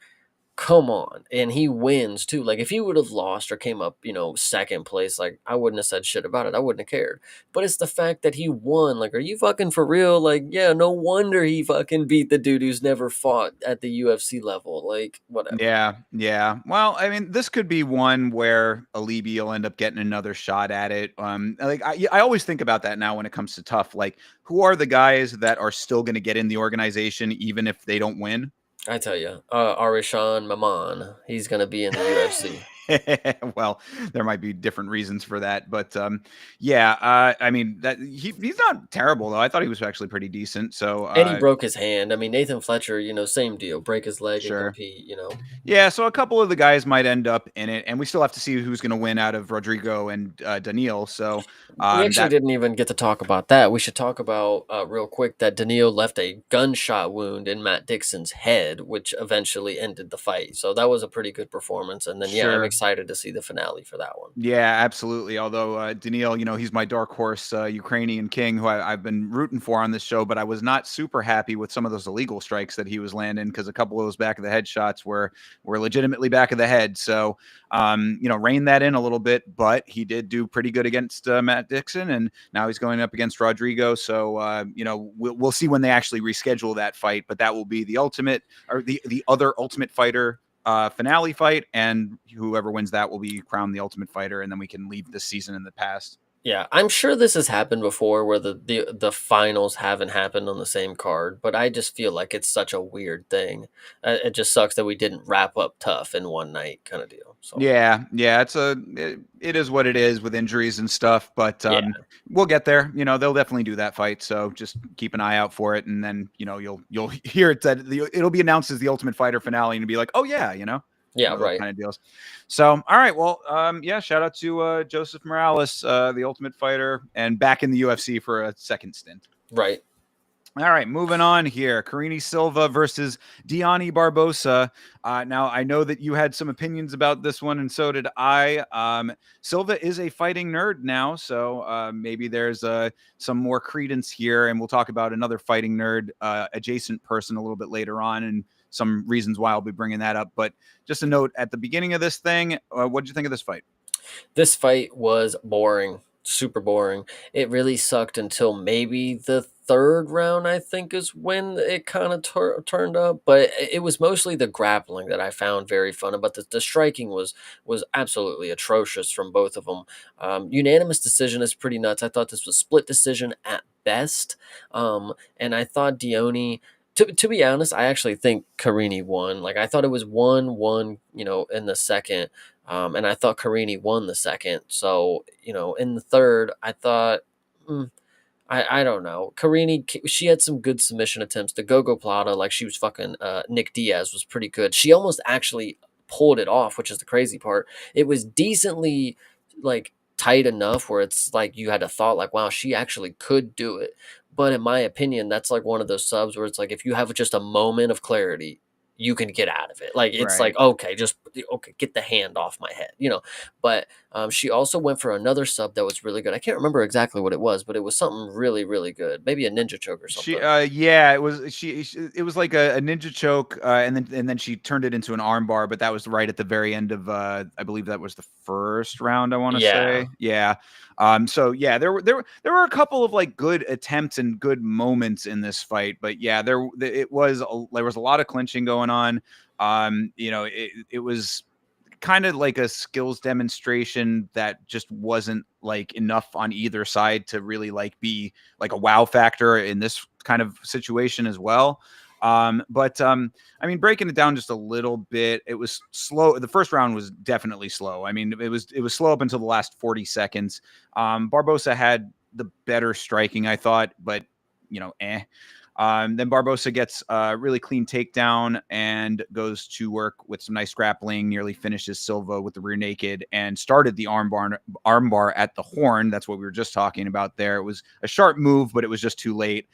come on. And he wins too. Like, if he would have lost or came up, second place, like, I wouldn't have said shit about it. I wouldn't have cared. But it's the fact that he won. Like, are you fucking for real? Like, yeah, no wonder he fucking beat the dude who's never fought at the UFC level. Like, whatever. Yeah, yeah. Well, I mean, this could be one where Alibi will end up getting another shot at it. Like I always think about that now when it comes to tough. Like, who are the guys that are still going to get in the organization even if they don't win? I tell you, Arishan Maman, he's gonna be in the UFC, Well, there might be different reasons for that, but yeah. I mean, that he's not terrible though. I thought he was actually pretty decent. So and he broke his hand. I mean, Nathan Fletcher, same deal, break his leg and sure. compete. Yeah, so a couple of the guys might end up in it, and we still have to see who's going to win out of Rodrigo and Daniil. So We actually that didn't even get to talk about that. We should talk about real quick that Daniil left a gunshot wound in Matt Dixon's head, which eventually ended the fight. So that was a pretty good performance. And then, yeah, I'm sure. excited to see the finale for that one. Yeah, absolutely. Although Daniil, he's my dark horse Ukrainian king who I've been rooting for on this show, but I was not super happy with some of those illegal strikes that he was landing because a couple of those back of the head shots were legitimately back of the head. So, rein that in a little bit, but he did do pretty good against Matt Dixon, and now he's going up against Rodrigo. So, we'll see when they actually reschedule that fight, but that will be the ultimate or the other ultimate fighter finale fight, and whoever wins that will be crowned the Ultimate Fighter, and then we can leave this season in the past. Yeah, I'm sure this has happened before where the finals haven't happened on the same card, but I just feel like it's such a weird thing. It just sucks that we didn't wrap up tough in one night kind of deal. So, Yeah, it is what it is with injuries and stuff, but yeah. we'll get there. They'll definitely do that fight, so just keep an eye out for it, and then you'll hear it that it'll be announced as the Ultimate Fighter finale, and be like, oh yeah, Yeah, one of those right. kind of deals. So, all right, well, yeah, shout out to Joseph Morales, the Ultimate Fighter, and back in the UFC for a second stint. Right. All right, moving on here. Karine Silva versus Diani Barbosa. Now, I know that you had some opinions about this one, and so did I. Silva is a fighting nerd now, so maybe there's some more credence here, and we'll talk about another fighting nerd adjacent person a little bit later on, and some reasons why I'll be bringing that up. But just a note at the beginning of this thing, what did you think of this fight? This fight was boring, super boring. It really sucked until maybe the third round, I think, is when it kind of turned up. But it was mostly the grappling that I found very fun. But the striking was absolutely atrocious from both of them. Unanimous decision is pretty nuts. I thought this was split decision at best, and I thought Dione. To be honest, I actually think Carini won. Like I thought it was 1-1, in the second. And I thought Carini won the second. So, in the third, I thought, I don't know. Carini, she had some good submission attempts. The Gogo Plata, like she was fucking Nick Diaz, was pretty good. She almost actually pulled it off, which is the crazy part. It was decently, like, tight enough where it's like you had a thought, like, wow, she actually could do it. But in my opinion, that's like one of those subs where it's like if you have just a moment of clarity, you can get out of it. Like it's Right. like okay, just okay, get the hand off my head. But she also went for another sub that was really good. I can't remember exactly what it was, but it was something really, really good. Maybe a ninja choke or She, something. yeah, it was like a ninja choke, and then she turned it into an arm bar, but that was right at the very end of, I believe that was the first round. I want to Yeah, say, yeah. So yeah, there were a couple of like good attempts and good moments in this fight, but yeah, there was a lot of clinching going on. It was kind of like a skills demonstration that just wasn't like enough on either side to really like be like a wow factor in this kind of situation as well. But I mean, breaking it down just a little bit, it was slow. The first round was definitely slow. I mean, it was slow up until the last 40 seconds. Barbosa had the better striking, I thought, but eh. Then Barbosa gets a really clean takedown and goes to work with some nice grappling, nearly finishes Silva with the rear naked and started the armbar at the horn. That's what we were just talking about there. It was a sharp move, but it was just too late.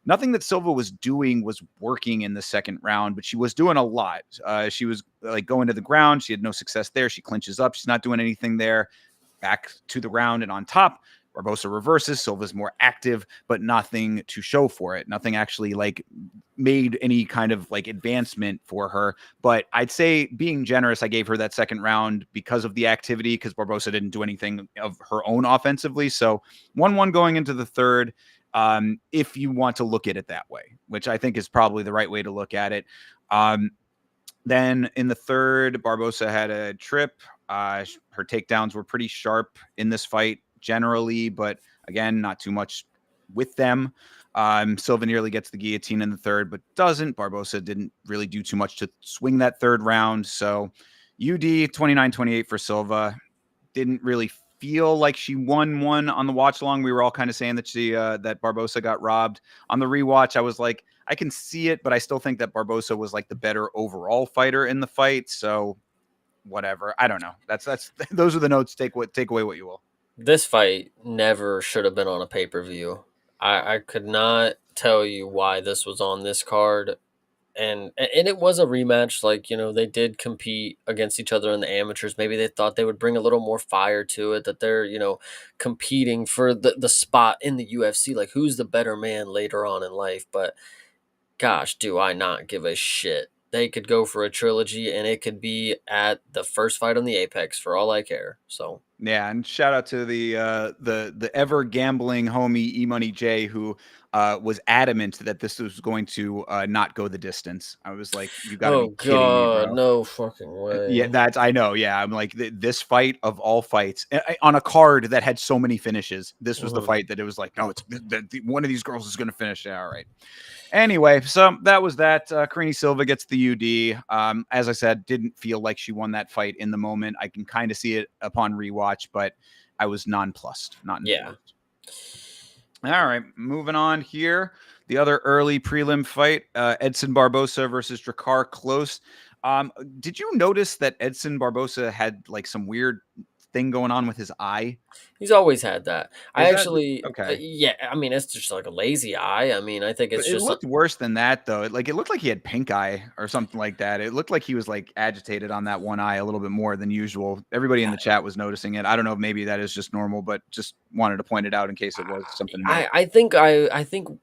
Nothing that Silva was doing was working in the second round, but she was doing a lot. She was like going to the ground. She had no success there. She clinches up. She's not doing anything there. Back to the round and on top. Barbosa reverses. Silva's more active, but nothing to show for it. Nothing actually like made any kind of like advancement for her. But I'd say being generous, I gave her that second round because of the activity, because Barbosa didn't do anything of her own offensively. So 1-1 going into the third. If you want to look at it that way, which I think is probably the right way to look at it. Then in the third, Barbosa had a trip. Her takedowns were pretty sharp in this fight generally, but again, not too much with them. Silva nearly gets the guillotine in the third, but doesn't. Barbosa didn't really do too much to swing that third round. So UD 29-28 for Silva. Didn't really feel like she won one on the watch along. We were all kind of saying that that Barbosa got robbed. On the rewatch, I was like, I can see it, but I still think that Barbosa was like the better overall fighter in the fight. So whatever. I don't know. That's those are the notes. Take away what you will. this fight never should have been on a pay per view. I could not tell you why this was on this card. And it was a rematch. Like they did compete against each other in the amateurs. Maybe they thought they would bring a little more fire to it, that they're competing for the spot in the UFC, like who's the better man later on in life. But gosh, do I not give a shit. They could go for a trilogy and it could be at the first fight on the Apex for all I care. So Yeah, and shout out to the ever gambling homie E Money J, who was adamant that this was going to not go the distance. I was like, you got to Oh be kidding me, God, bro. no fucking Yeah, way. I know. Yeah, I'm like this fight of all fights on a card that had so many finishes. This was the Mhm. fight that it was like, no, it's one of these girls is going to finish. Yeah, all right. Anyway, so that was that. Karine Silva gets the UD. As I said, didn't feel like she won that fight in the moment. I can kind of see it upon rewatch, but I was nonplussed, not Yeah. enthused. All right, moving on here. The other early prelim fight, Edson Barbosa versus Drakkar Klose. Did you notice that Edson Barbosa had like some weird thing going on with his eye? He's always had that. I Is that actually, okay? yeah. I mean, it's just like a lazy eye. I mean, I think But it's it just looked worse than that, though. It looked like he had pink eye or something like that. It looked like he was like agitated on that one eye a little bit more than usual. Everybody in the chat was noticing it. I don't know if maybe that is just normal, but just wanted to point it out in case it was something more. I think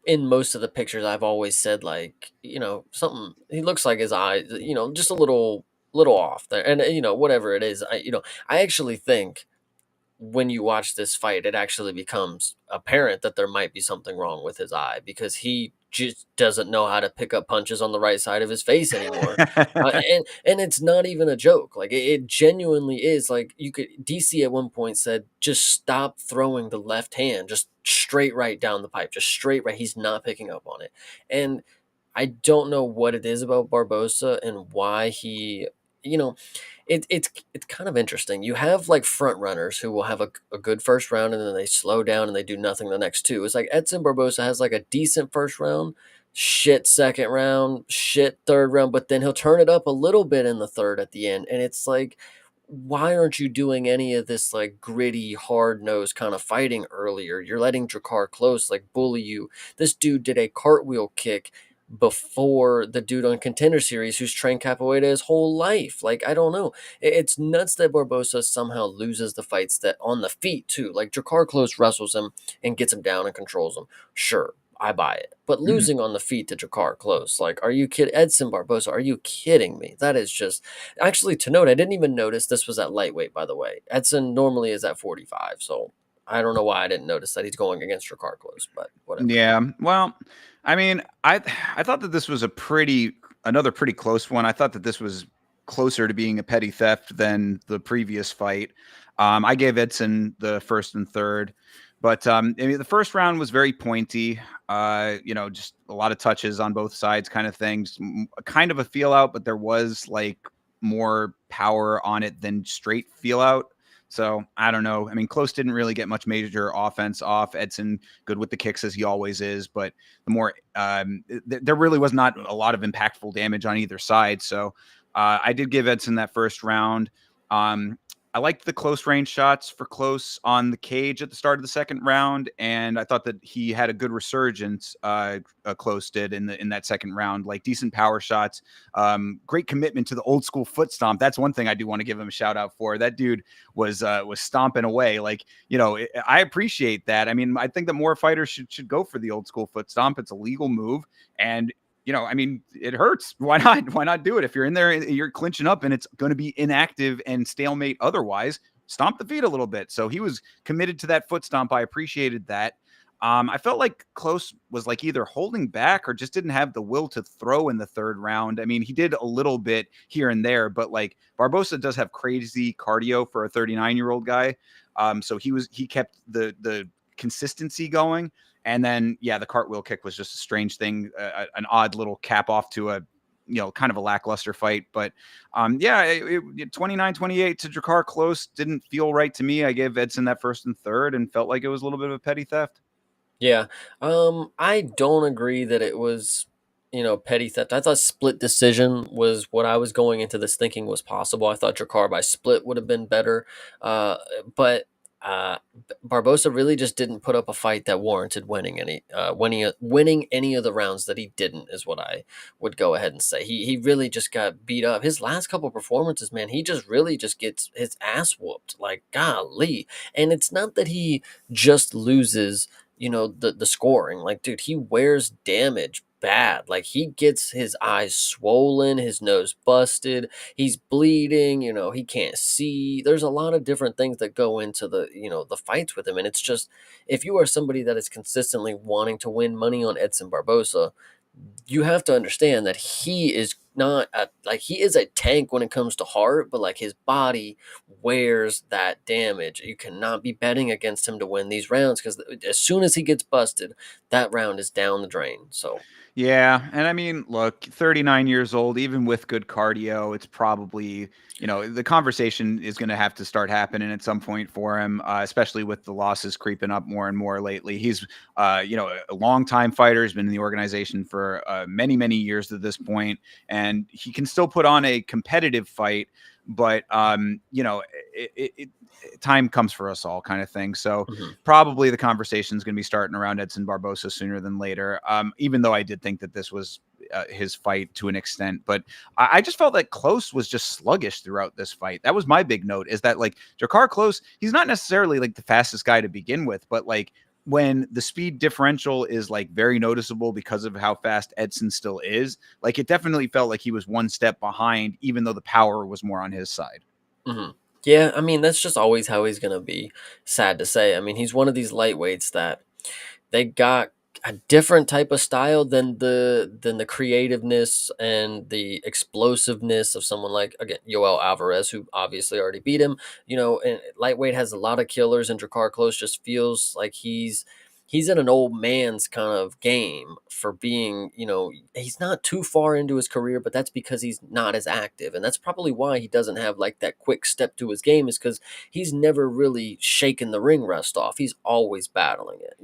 in most of the pictures I've always said like something he looks like his eyes just a little off there and whatever it is I actually think when you watch this fight it actually becomes apparent that there might be something wrong with his eye because he just doesn't know how to pick up punches on the right side of his face anymore. And it's not even a joke. Like it genuinely is. Like you could DC at one point said, just stop throwing the left hand, just straight right down the pipe, just straight right. He's not picking up on it. And I don't know what it is about Barbosa and why he, you know, it's kind of interesting. You have like front runners who will have a good first round and then they slow down and they do nothing the next two. It's like Edson Barbosa has like a decent first round, shit second round, shit third round, but then he'll turn it up a little bit in the third at the end. And it's like, why aren't you doing any of this like gritty, hard nosed kind of fighting earlier? You're letting Drakkar Close like bully you. This dude did a cartwheel kick before the dude on Contender Series who's trained capoeira his whole life. Like, I don't know. It's nuts that Barbosa somehow loses the fights that on the feet too. Like Drakkar Close wrestles him and gets him down and controls him. Sure, I buy it. But Mhm. losing on the feet to Drakkar Close, like, are you kidding? Edson Barbosa, are you kidding me? That is just actually to note. I didn't even notice this was at lightweight, by the way. Edson normally is at 45, so I don't know why I didn't notice that he's going against Drakkar Close, but whatever. Yeah. Well, I mean, I thought that this was another pretty close one. I thought that this was closer to being a petty theft than the previous fight. I gave Edson the first and third, but I mean, the first round was very pointy. Just a lot of touches on both sides, kind of thing. Just kind of a feel out, but there was like more power on it than straight feel out. So I don't know. I mean, Close didn't really get much major offense off. Edson good with the kicks as he always is, but the more there really was not a lot of impactful damage on either side. So I did give Edson that first round. I liked the close range shots for Close on the cage at the start of the second round, and I thought that he had a good resurgence. Close did in that second round, like decent power shots, great commitment to the old school foot stomp. That's one thing I do want to give him a shout out for. That dude was stomping away. Like I appreciate that. I mean, I think that more fighters should go for the old school foot stomp. It's a legal move, and I mean, it hurts. Why not? Why not do it? If you're in there, you're clinching up and it's going to be inactive and stalemate otherwise, stomp the feet a little bit. So he was committed to that foot stomp. I appreciated that. I felt like Close was like either holding back or just didn't have the will to throw in the third round. I mean, he did a little bit here and there, but like Barbosa does have crazy cardio for a 39-year-old guy. So he kept the consistency going. And then, yeah, the cartwheel kick was just a strange thing, an odd little cap off to a, kind of a lackluster fight. But yeah, 29-28 to Drakkar Close didn't feel right to me. I gave Edson that first and third and felt like it was a little bit of a petty theft. Yeah. I don't agree that it was, petty theft. I thought split decision was what I was going into this thinking was possible. I thought Drakkar by split would have been better. But Barbosa really just didn't put up a fight that warranted winning any of the rounds that he didn't is what I would go ahead and say. He really just got beat up. His last couple performances, man, he just really just gets his ass whooped. Like golly. And it's not that he just loses the scoring. Like, dude, he wears damage bad. Like, he gets his eyes swollen, his nose busted, he's bleeding, he can't see. There's a lot of different things that go into the fights with him. And it's just, if you are somebody that is consistently wanting to win money on Edson Barbosa, you have to understand that he is not he is a tank when it comes to heart, but like his body wears that damage. You cannot be betting against him to win these rounds, because as soon as he gets busted, that round is down the drain. So Yeah, and I mean, look, 39 years old, even with good cardio, it's probably, the conversation is going to have to start happening at some point for him, especially with the losses creeping up more and more lately. He's, a long-time fighter, has been in the organization for many, many years at this point, and he can still put on a competitive fight, but, time comes for us all, kind of thing. So mhm. probably the conversation is going to be starting around Edson Barbosa sooner than later. Even though I did think that this was his fight to an extent, but I just felt that Close was just sluggish throughout this fight. That was my big note, is that like Jakar Close, he's not necessarily like the fastest guy to begin with, but like when the speed differential is like very noticeable because of how fast Edson still is, like it definitely felt like he was one step behind, even though the power was more on his side. Mhm. Yeah, I mean, that's just always how he's gonna be. Sad to say. I mean, he's one of these lightweights that they got a different type of style than the creativeness and the explosiveness of someone like, again, Yoel Alvarez, who obviously already beat him. And lightweight has a lot of killers, and Drakkar Close just feels like he's in an old man's kind of game for being, he's not too far into his career, but that's because he's not as active. And that's probably why he doesn't have like that quick step to his game, is because he's never really shaken the ring rust off. He's always battling it,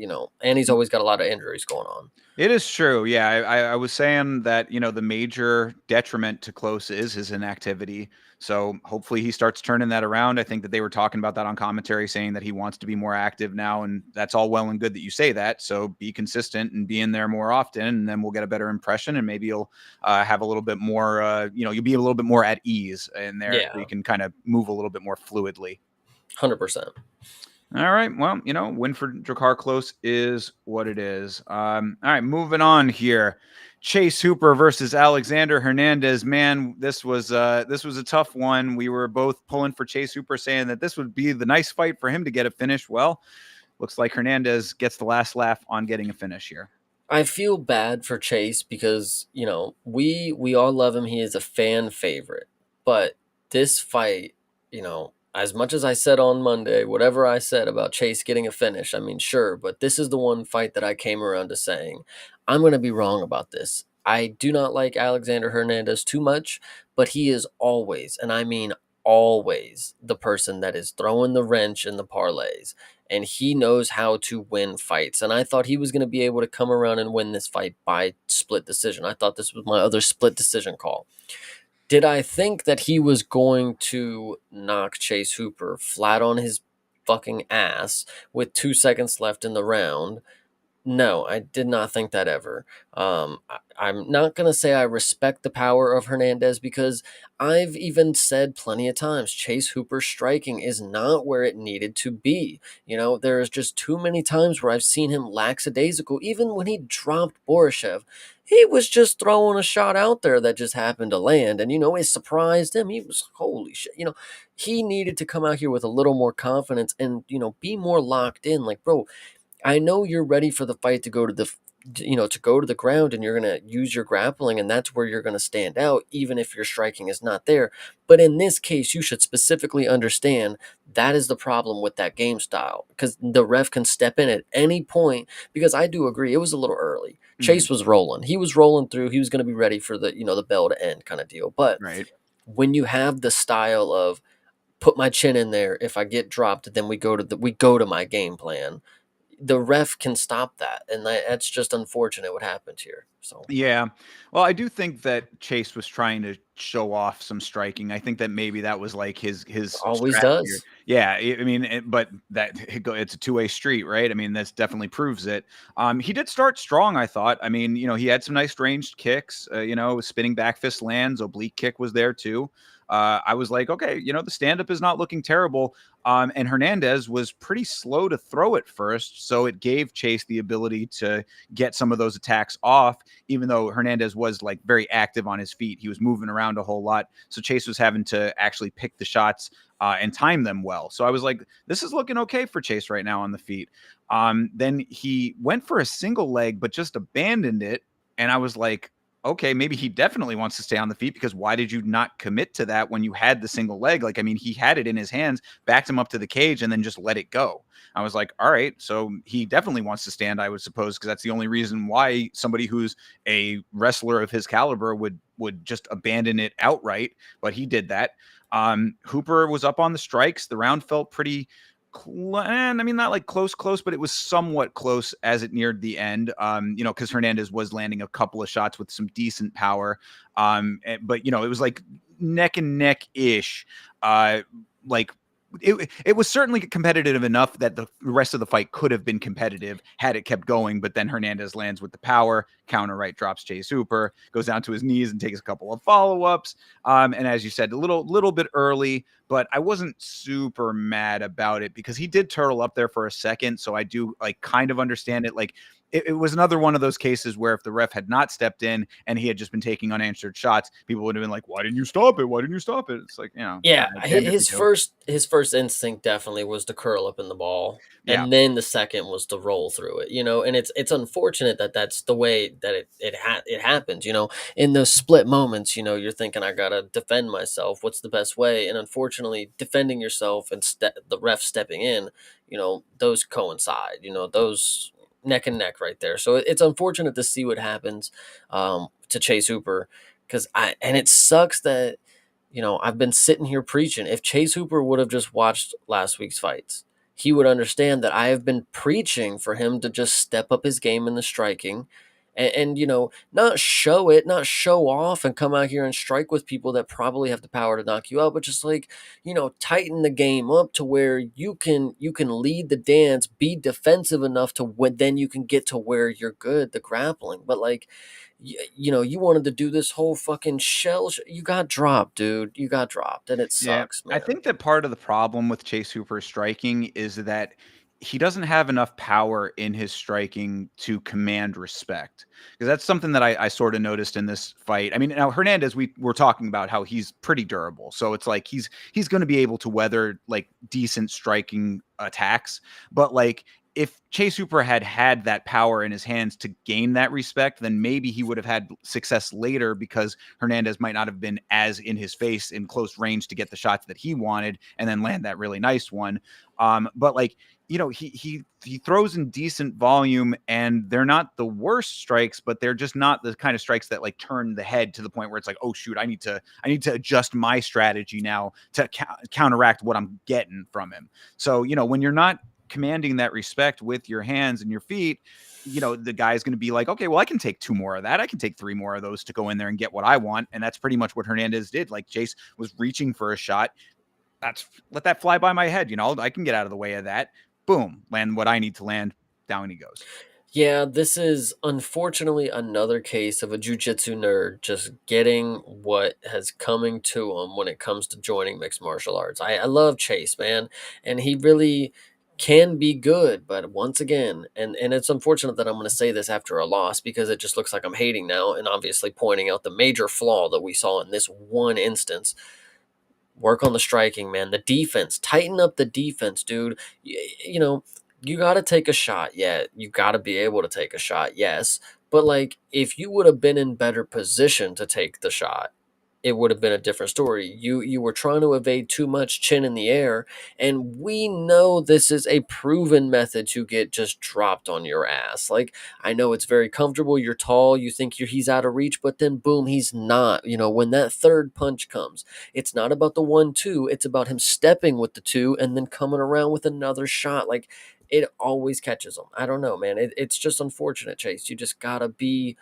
and he's always got a lot of injuries going on. It is true. Yeah, I was saying that the major detriment to Close is his inactivity. So hopefully he starts turning that around. I think that they were talking about that on commentary, saying that he wants to be more active now, and that's all well and good that you say that. So be consistent and be in there more often, and then we'll get a better impression, and maybe you'll have a little bit more. You'll be a little bit more at ease in there, so Yeah, you can kind of move a little bit more fluidly. 100%. All right. Well, win for Drakkar Close is what it is. All right, moving on here. Chase Hooper versus Alexander Hernandez. Man, this was a tough one. We were both pulling for Chase Hooper, saying that this would be the nice fight for him to get a finish. Well, looks like Hernandez gets the last laugh on getting a finish here. I feel bad for Chase because, we all love him. He is a fan favorite. But this fight, as much as I said on Monday, whatever I said about Chase getting a finish, I mean, sure, but this is the one fight that I came around to saying, I'm going to be wrong about this. I do not like Alexander Hernandez too much, but he is always, and I mean always, the person that is throwing the wrench in the parlays, and he knows how to win fights. And I thought he was going to be able to come around and win this fight by split decision. I thought this was my other split decision call. Did I think that he was going to knock Chase Hooper flat on his fucking ass with 2 seconds left in the round? No, I did not think that ever. I'm not going to say I respect the power of Hernandez, because I've even said plenty of times Chase Hooper's striking is not where it needed to be. There's just too many times where I've seen him lackadaisical. Even when he dropped Borishev, he was just throwing a shot out there that just happened to land. And, it surprised him. He was, holy shit. He needed to come out here with a little more confidence and, be more locked in. Like, bro, I know you're ready for the fight to go to the ground, and you're going to use your grappling, and that's where you're going to stand out, even if your striking is not there. But in this case, you should specifically understand that is the problem with that game style, because the ref can step in at any point. Because I do agree, it was a little early. Mhm. Chase was rolling. He was rolling through. He was going to be ready for the bell to end kind of deal. But Right. when you have the style of put my chin in there, if I get dropped, then we go to my game plan, the ref can stop that, and that's just unfortunate what happened here. So Yeah. Well, I do think that Chase was trying to show off some striking. I think that maybe that was like his always strategy. does. Yeah, I mean, but it's a two-way street, right? I mean, this definitely proves it. He did start strong, I thought. I mean, he had some nice ranged kicks. Spinning back fist lands, oblique kick was there too. I was like, okay, the stand up is not looking terrible. And Hernandez was pretty slow to throw at first, so it gave Chase the ability to get some of those attacks off, even though Hernandez was like very active on his feet. He was moving around a whole lot, so Chase was having to actually pick the shots and time them well. So I was like, this is looking okay for Chase right now on the feet. Then he went for a single leg, but just abandoned it. And I was like, okay, maybe he definitely wants to stay on the feet, because why did you not commit to that when you had the single leg? Like, I mean, he had it in his hands, backed him up to the cage, and then just let it go. I was like, all right, so he definitely wants to stand, I would suppose, because that's the only reason why somebody who's a wrestler of his caliber would just abandon it outright. But he did that. Hooper was up on the strikes. The round felt pretty and I mean, not like close, but it was somewhat close as it neared the end. Because Hernandez was landing a couple of shots with some decent power. But it was like neck and neck ish. Like it was certainly competitive enough that the rest of the fight could have been competitive had it kept going. But then Hernandez lands with the power, counter right, drops Chase Hooper, goes down to his knees and takes a couple of follow-ups. And as you said, a little bit early, but I wasn't super mad about it because he did turtle up there for a second. So I do like kind of understand it. Like it was another one of those cases where if the ref had not stepped in and he had just been taking unanswered shots, people would have been like, why didn't you stop it? Why didn't you stop it? It's like, Yeah, damned if we his do. first instinct definitely was to curl up in the ball, Yeah. and then the second was to roll through it. And it's unfortunate that that's the way that it happens. In those split moments, you're thinking, I gotta defend myself. What's the best way? And unfortunately, defending yourself and the ref stepping in, those coincide. Those neck and neck right there. So it's unfortunate to see what happens to Chase Hooper, and it sucks that. I've been sitting here preaching. If Chase Hooper would have just watched last week's fights, he would understand that I have been preaching for him to just step up his game in the striking and not show it, not show off and come out here and strike with people that probably have the power to knock you out, but just like, tighten the game up to where you can lead the dance, be defensive enough to when then you can get to where you're good, the grappling. But like, you wanted to do this whole fucking you got dropped, dude. You got dropped, and it Yeah, sucks, I man. think that part of the problem with Chase Hooper's striking is that he doesn't have enough power in his striking to command respect. Because that's something that I sort of noticed in this fight. I mean, now Hernandez, we were talking about how he's pretty durable, so it's like he's going to be able to weather like decent striking attacks. But like if Chase Hooper had that power in his hands to gain that respect, then maybe he would have had success later because Hernandez might not have been as in his face in close range to get the shots that he wanted and then land that really nice one. But like, he throws in decent volume and they're not the worst strikes, but they're just not the kind of strikes that like turn the head to the point where it's like, oh shoot, I need to adjust my strategy now to counteract what I'm getting from him. So, when you're not commanding that respect with your hands and your feet, the guy's going to be like, okay, well, I can take two more of that. I can take three more of those to go in there and get what I want. And that's pretty much what Hernandez did. Like Chase was reaching for a shot. Let that fly by my head. I can get out of the way of that. Boom, land what I need to land. Down he goes. Yeah, this is unfortunately another case of a jujitsu nerd just getting what has coming to him when it comes to joining mixed martial arts. I love Chase, man, and he really can be good, but once again, and it's unfortunate that I'm going to say this after a loss because it just looks like I'm hating now and obviously pointing out the major flaw that we saw in this one instance. Work on the striking, man. The defense, tighten up the defense, dude. You got to take a shot. Yeah, you got to be able to take a shot. Yes. But like if you would have been in better position to take the shot, it would have been a different story. You were trying to evade too much chin in the air, and we know this is a proven method to get just dropped on your ass. Like I know it's very comfortable. You're tall. You think he's out of reach, but then boom, he's not. When that third punch comes, it's not about the 1-2. It's about him stepping with the two and then coming around with another shot. Like it always catches him. I don't know, man. It's just unfortunate, Chase. You gotta be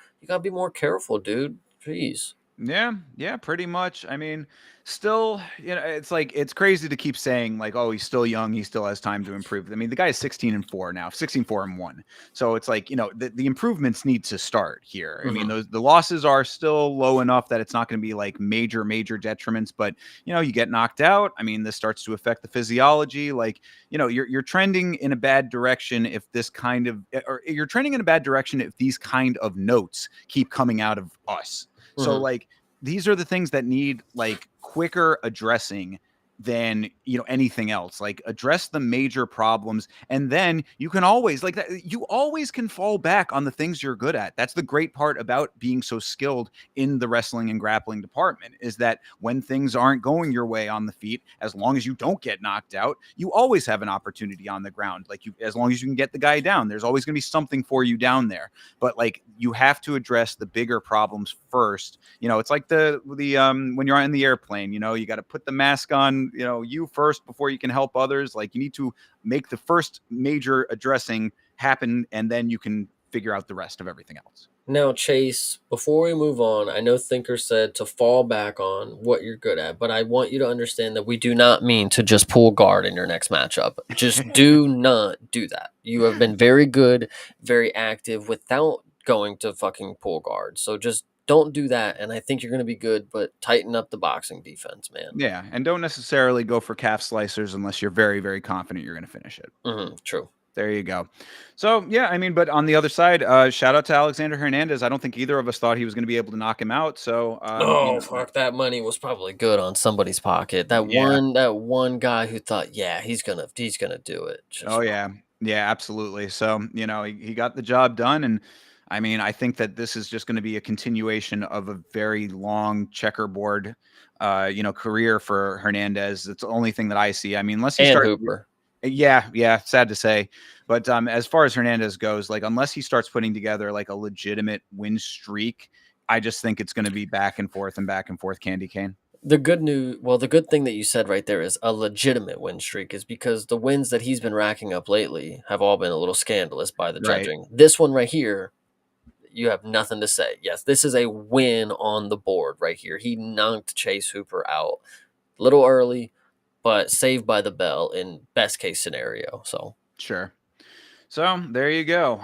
more careful, dude. Jeez. Yeah, pretty much. I mean, still, it's like it's crazy to keep saying like, oh, he's still young, he still has time to improve. I mean, the guy is 16-4 now, 16-4-1. So it's like, the improvements need to start here. I mean, Hmm. the losses are still low enough that it's not going to be like major detriments, but you get knocked out. I mean, this starts to affect the physiology. Like, you're trending in a bad direction if this kind of or you're trending in a bad direction if these kind of notes keep coming out of us. So Hmm. like these are the things that need like quicker addressing than anything else. Like address the major problems, and then you can always like that, you always can fall back on the things you're good at. That's the great part about being so skilled in the wrestling and grappling department, is that when things aren't going your way on the feet, as long as you don't get knocked out, you always have an opportunity on the ground. Like as long as you can get the guy down, there's always going to be something for you down there. But like you have to address the bigger problems first. It's like the when you're in the airplane, you got to put the mask on, you first before you can help others. Like you need to make the first major addressing happen, and then you can figure out the rest of everything else. Now, Chase, before we move on, I know Thinker said to fall back on what you're good at, but I want you to understand that we do not mean to just pull guard in your next matchup. Just do not do that. You have been very good, very active without going to fucking pull guard. So just don't do that. And I think you're going to be good, but tighten up the boxing defense, man. Yeah, and don't necessarily go for calf slicers unless you're very confident you're going to finish it. True. There you go. So yeah, I mean, but on the other side, shout out to Alexander Hernandez. I don't think either of us thought he was going to be able to knock him out. So Oh fuck! That money was probably good on somebody's pocket. yeah. That one guy who thought, yeah, he's gonna do it. Oh Just yeah. Yeah, absolutely. So, he got the job done. And I mean, I think that this is just going to be a continuation of a very long checkerboard career for Hernandez. It's the only thing that I see. I mean, unless he and starts Hooper. yeah, sad to say. But as far as Hernandez goes, like unless he starts putting together like a legitimate win streak, I just think it's going to be back and forth candy cane. The good thing that you said right there is a legitimate win streak is because the wins that he's been racking up lately have all been a little scandalous by the Right. judging. This one right here, you have nothing to say. Yes, this is a win on the board right here. He knocked Chase Hooper out a little early, but saved by the bell in best case scenario. So Sure. So there you go.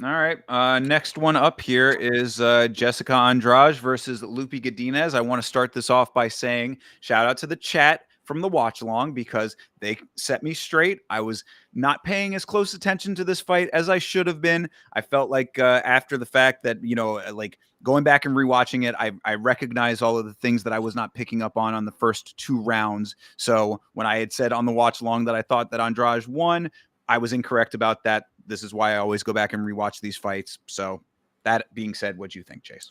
All right. Next one up here is Jessica Andrade versus Lupi Godinez. I want to start this off by saying shout out to the chat from the watch along, because they set me straight. I was not paying as close attention to this fight as I should have been. I felt like after the fact that, like going back and rewatching it, I recognize all of the things that I was not picking up on the first two rounds. So when I had said on the watch along that I thought that Andrade won, I was incorrect about that. This is why I always go back and rewatch these fights. So that being said, what do you think, Chase?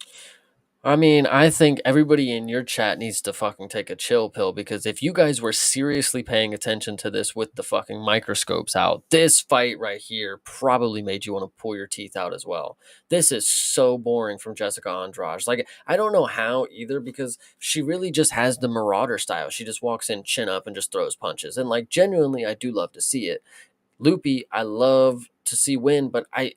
I mean, I think everybody in your chat needs to fucking take a chill pill because if you guys were seriously paying attention to this with the fucking microscopes out, this fight right here probably made you want to pull your teeth out as well. This is so boring from Jessica Andrade. Like, I don't know how either because she really just has the marauder style. She just walks in chin up and just throws punches. And like, genuinely, I do love to see it. Loopy, I love to see win, but I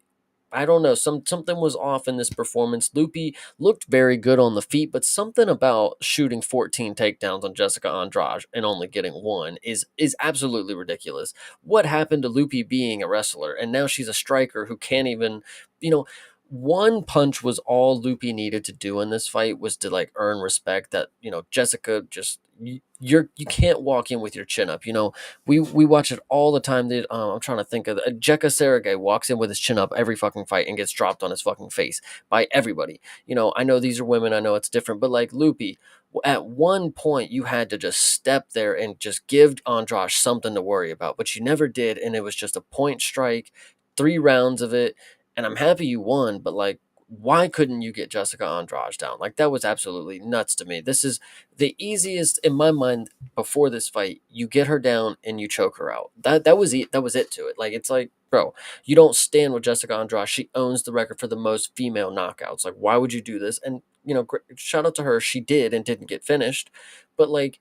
don't know. Something was off in this performance. Loopy looked very good on the feet, but something about shooting 14 takedowns on Jessica Andrade and only getting one is absolutely ridiculous. What happened to Loopy being a wrestler and now she's a striker who can't even, you know, one punch was all Loopy needed to do in this fight was to like earn respect that, Jessica just you can't walk in with your chin up. We watch it all the time. I'm trying to think of Jekka Sergey walks in with his chin up every fucking fight and gets dropped on his fucking face by everybody. I know these are women. I know it's different, but like Loopy, at one point you had to just step there and just give Andrade something to worry about, but you never did, and it was just a point strike, 3 rounds of it, and I'm happy you won, but like. Why couldn't you get Jessica Andrade down? Like that was absolutely nuts to me. This is the easiest in my mind before this fight. You get her down and you choke her out. That was it. That was it to it. Like it's like, bro, you don't stand with Jessica Andrade. She owns the record for the most female knockouts. Like, why would you do this? And shout out to her. She did and didn't get finished. But like,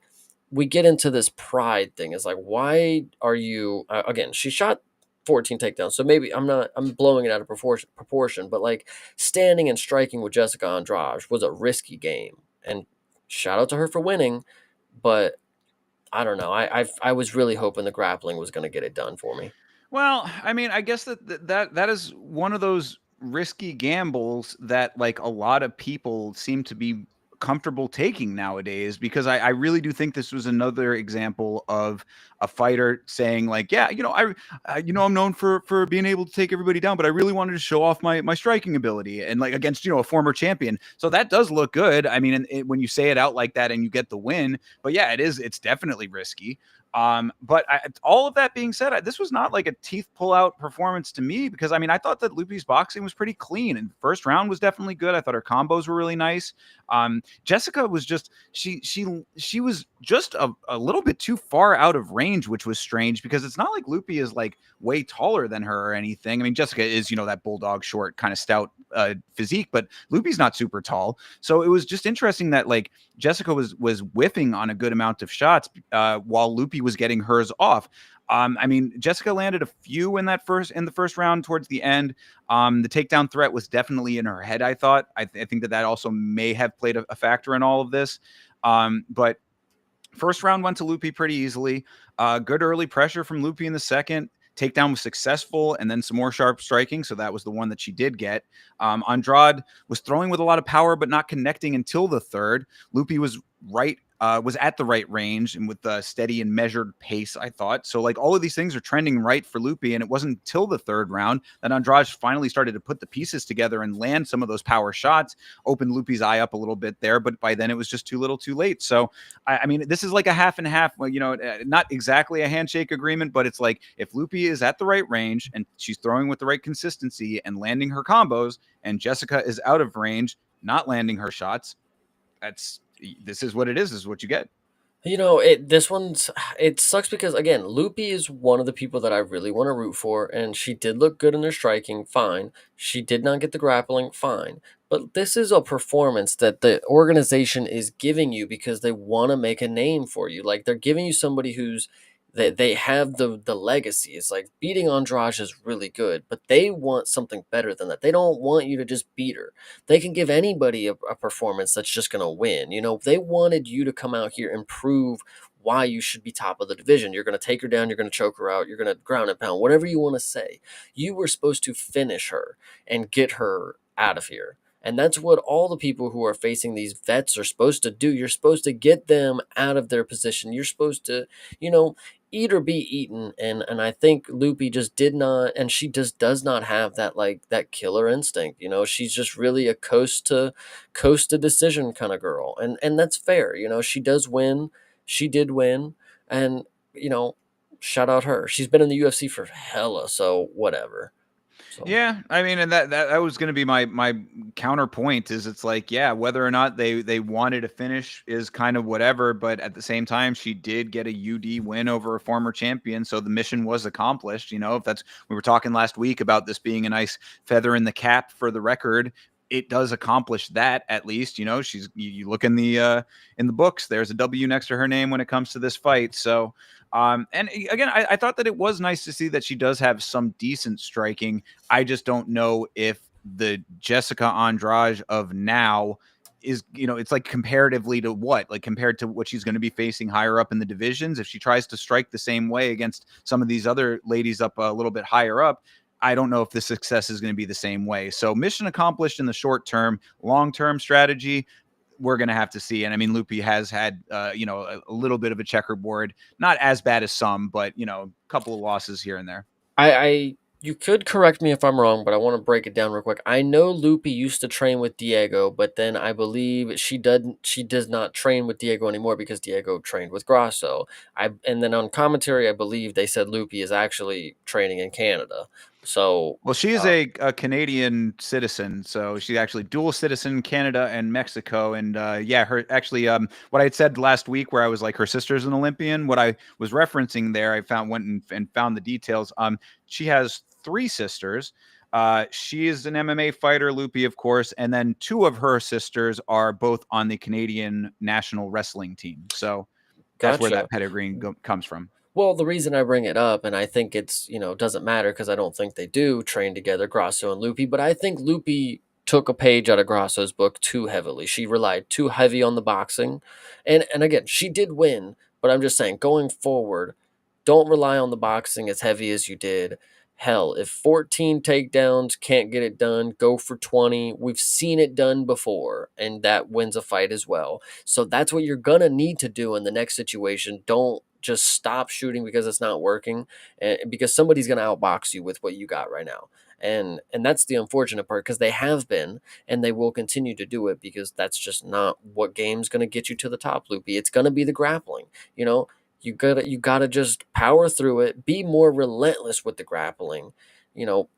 we get into this pride thing. It's like, why are you? Again, she shot 14 takedowns. So maybe I'm blowing it out of proportion, but like standing and striking with Jessica Andrade was a risky game. and shout out to her for winning. But I don't know. I was really hoping the grappling was going to get it done for me. Well, I mean, I guess that is one of those risky gambles that like a lot of people seem to be comfortable taking nowadays, because I really do think this was another example of a fighter saying like, yeah, I'm known for being able to take everybody down, but I really wanted to show off my striking ability, and like against a former champion. So that does look good. I mean, when you say it out like that and you get the win, but yeah, it's definitely risky. But all of that being said, this was not like a teeth pull out performance to me, because I mean, I thought that Lupi's boxing was pretty clean, and the first round was definitely good. I thought her combos were really nice. Jessica was just she was just a little bit too far out of range, which was strange, because it's not like Lupi is like way taller than her or anything. I mean, Jessica is that bulldog short kind of stout physique, but Lupi's not super tall. So it was just interesting that like Jessica was whiffing on a good amount of shots, while Lupi was getting hers off. I mean, Jessica landed a few in the first round towards the end. The takedown threat was definitely in her head, I thought. I think that also may have played a factor in all of this. But first round went to Lupi pretty easily. Good early pressure from Lupi in the second. Takedown was successful, and then some more sharp striking. So that was the one that she did get. Andrade was throwing with a lot of power, but not connecting until the third. Lupi was at the right range and with a steady and measured pace, I thought. So like all of these things are trending right for Lupi, and it wasn't until the third round that Andrade finally started to put the pieces together and land some of those power shots, opened Lupi's eye up a little bit there, but by then it was just too little too late. So I mean, this is like a half and half, not exactly a handshake agreement, but it's like if Lupi is at the right range and she's throwing with the right consistency and landing her combos, and Jessica is out of range, not landing her shots, this is what it is. This is what you get. It sucks because again, Loopy is one of the people that I really want to root for, and she did look good in her striking, fine. She did not get the grappling, fine. But this is a performance that the organization is giving you because they want to make a name for you. Like they're giving you somebody who's they have the legacy. It's like beating Andrade is really good, but they want something better than that. They don't want you to just beat her. They can give anybody a performance that's just going to win. They wanted you to come out here and prove why you should be top of the division. You're going to take her down, you're going to choke her out, you're going to ground and pound, whatever you want to say. You were supposed to finish her and get her out of here. And that's what all the people who are facing these vets are supposed to do. You're supposed to get them out of their position. You're supposed to, eat or be eaten. And I think Loopy just did not, and she just does not have that killer instinct. She's just really a coast to decision kind of girl. And that's fair. She does win. She did win. And, shout out her. She's been in the UFC for hella, so whatever. So Yeah, I mean, and that was going to be my counterpoint. Is it's like, yeah, whether or not they wanted to finish is kind of whatever, but at the same time, she did get a UD win over a former champion, so the mission was accomplished. If that's, we were talking last week about this being a nice feather in the cap for the record. It does accomplish that, at least. You look in the books, there's a W next to her name when it comes to this fight. So and again, I thought that it was nice to see that she does have some decent striking. I just don't know if the Jessica Andrade of now is, it's like comparatively to what, like compared to what she's going to be facing higher up in the divisions. If she tries to strike the same way against some of these other ladies up a little bit higher up, I don't know if the success is going to be the same way. So mission accomplished in the short term. Long-term strategy, we're going to have to see. And I mean, Lupi has had, a little bit of a checkerboard, not as bad as some, but, a couple of losses here and there. I you could correct me if I'm wrong, but I want to break it down real quick. I know Loopy used to train with Diego, but then I believe she does not train with Diego anymore because Diego trained with Grasso. And then on commentary, I believe they said Loopy is actually training in Canada. So Well, she is a Canadian citizen, so she's actually dual citizen, Canada and Mexico. And yeah, her actually, what I had said last week, where I was like, her sister's an Olympian. What I was referencing there, I went and found the details. She has three sisters. She is an MMA fighter, Loopy, of course, and then two of her sisters are both on the Canadian national wrestling team. So that's where gotcha. that pedigree comes from. Well, the reason I bring it up, and I think it's, doesn't matter because I don't think they do train together, Grasso and Loopy, but I think Loopy took a page out of Grasso's book too heavily. She relied too heavy on the boxing. And again, she did win, but I'm just saying going forward, don't rely on the boxing as heavy as you did. Hell, if 14 takedowns can't get it done, go for 20. We've seen it done before, and that wins a fight as well. So that's what you're going to need to do in the next situation. Don't just stop shooting because it's not working, and because somebody's going to outbox you with what you got right now. And that's the unfortunate part, because they have been, and they will continue to do it, because that's just not what game's going to get you to the top, Loopy. It's going to be the grappling. You know, you gotta just power through it. Be more relentless with the grappling.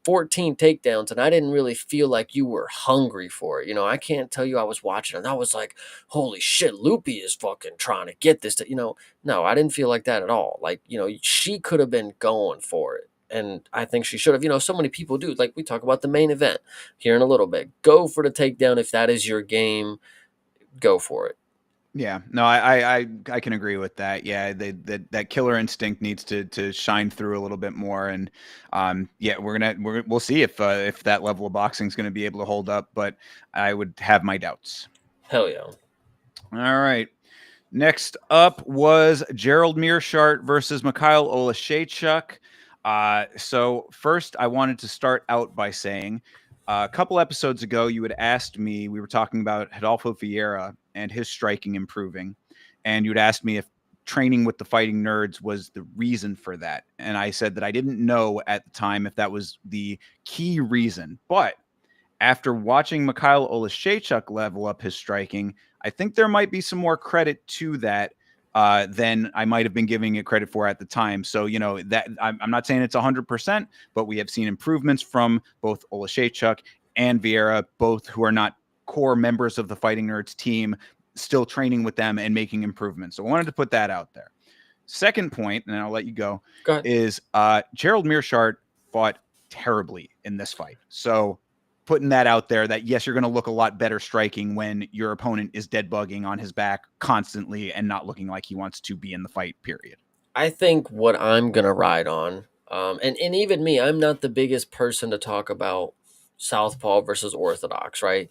14 takedowns, and I didn't really feel like you were hungry for it. I can't tell you I was watching and I was like, holy shit, Loopy is fucking trying to get this. No, I didn't feel like that at all. Like, she could have been going for it. And I think she should have. So many people do. Like, we talk about the main event here in a little bit. Go for the takedown if that is your game. Go for it. Yeah, no, I can agree with that. Yeah, that killer instinct needs to shine through a little bit more, and yeah, we'll see if that level of boxing is gonna be able to hold up, but I would have my doubts. Hell yeah. All right. Next up was Gerald Mearshart versus Mikhail Olashechuk. So first, I wanted to start out by saying a couple episodes ago, you had asked me, we were talking about Rodolfo Vieira and his striking improving. And you'd asked me if training with the Fighting Nerds was the reason for that. And I said that I didn't know at the time if that was the key reason. But after watching Mikhail Olashechuk level up his striking, I think there might be some more credit to that than I might have been giving it credit for at the time. So, that I'm not saying it's 100%, but we have seen improvements from both Olashechuk and Vieira, both who are not core members of the Fighting Nerds team, still training with them and making improvements. So I wanted to put that out there. Second point, and I'll let you go is Gerald Mearshart fought terribly in this fight. So putting that out there, that yes, you're going to look a lot better striking when your opponent is dead bugging on his back constantly and not looking like he wants to be in the fight, period. I think what I'm going to ride on, and even me, I'm not the biggest person to talk about Southpaw versus Orthodox, right?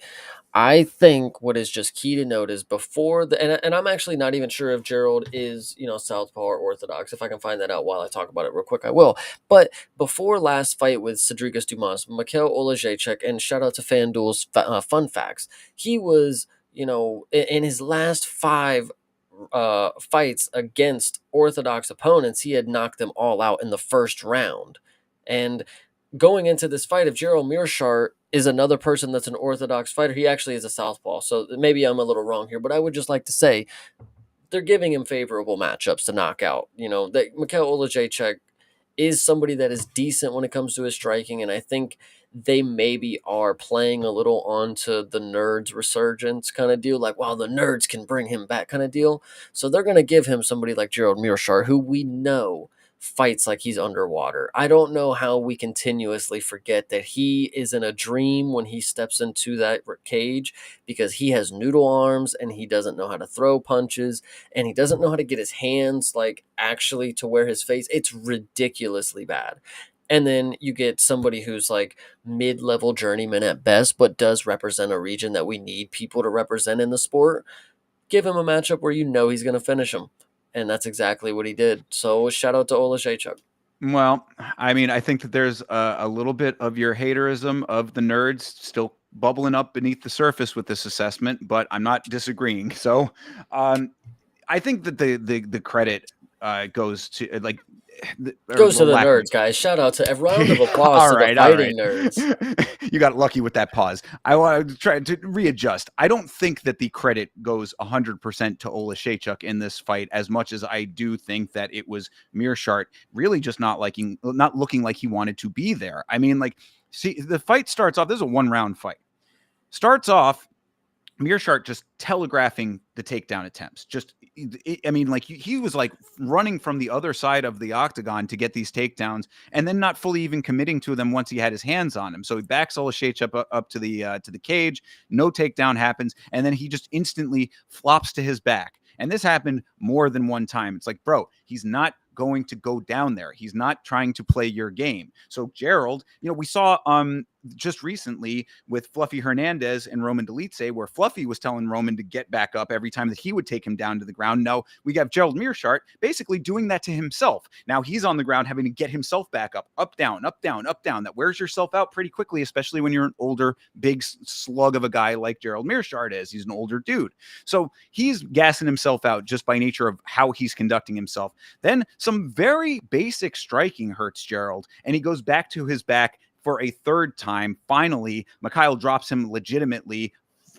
I think what is just key to note is before and I'm actually not even sure if Gerald is, Southpaw or Orthodox. If I can find that out while I talk about it real quick, I will. But before last fight with Cedric Dumas, Mikhail Olashechuk, and shout out to FanDuel's Fun Facts, he was, in his last 5 fights against Orthodox opponents, he had knocked them all out in the first round. And going into this fight, if Gerald Mearshart is another person that's an Orthodox fighter, he actually is a southpaw. So maybe I'm a little wrong here, but I would just like to say they're giving him favorable matchups to knock out. That Mikhail Olashechuk is somebody that is decent when it comes to his striking, and I think they maybe are playing a little onto the Nerds resurgence kind of deal, like, wow, the Nerds can bring him back kind of deal. So they're going to give him somebody like Gerald Mearshart, who we know fights like he's underwater. I don't know how we continuously forget that he is in a dream when he steps into that cage, because he has noodle arms and he doesn't know how to throw punches and he doesn't know how to get his hands like actually to where his face. It's ridiculously bad. And then you get somebody who's like mid-level journeyman at best, but does represent a region that we need people to represent in the sport. Give him a matchup where he's going to finish him. And that's exactly what he did. So shout out to Olashechuk. Well, I mean, I think that there's a little bit of your haterism of the Nerds still bubbling up beneath the surface with this assessment, but I'm not disagreeing. So I think that the credit goes to goes to the Nerds, guys. Shout out to a round of applause to the Fighting Nerds. You got lucky with that pause. I want to try to readjust. I don't think that the credit goes 100% to Olashechuk in this fight, as much as I do think that it was Mearshart really just not looking like he wanted to be there. I mean, see, the fight starts off. This is a 1-round fight. Starts off Mearshart just telegraphing the takedown attempts. He was like running from the other side of the octagon to get these takedowns, and then not fully even committing to them once he had his hands on him. So he backs Olashechuk up to the cage. No takedown happens, and then he just instantly flops to his back. And this happened more than one time. It's like, bro, he's not going to go down there. He's not trying to play your game. So Gerald, we saw just recently with Fluffy Hernandez and Roman Dolidze, where Fluffy was telling Roman to get back up every time that he would take him down to the ground. No, we got Gerald Meerschaert basically doing that to himself. Now he's on the ground having to get himself back up, down, up, down, up, down. That wears yourself out pretty quickly, especially when you're an older, big slug of a guy like Gerald Meerschaert is. He's an older dude. So he's gassing himself out just by nature of how he's conducting himself. Then some very basic striking hurts Gerald, and he goes back to his back for a third time. Finally, Mikhail drops him legitimately,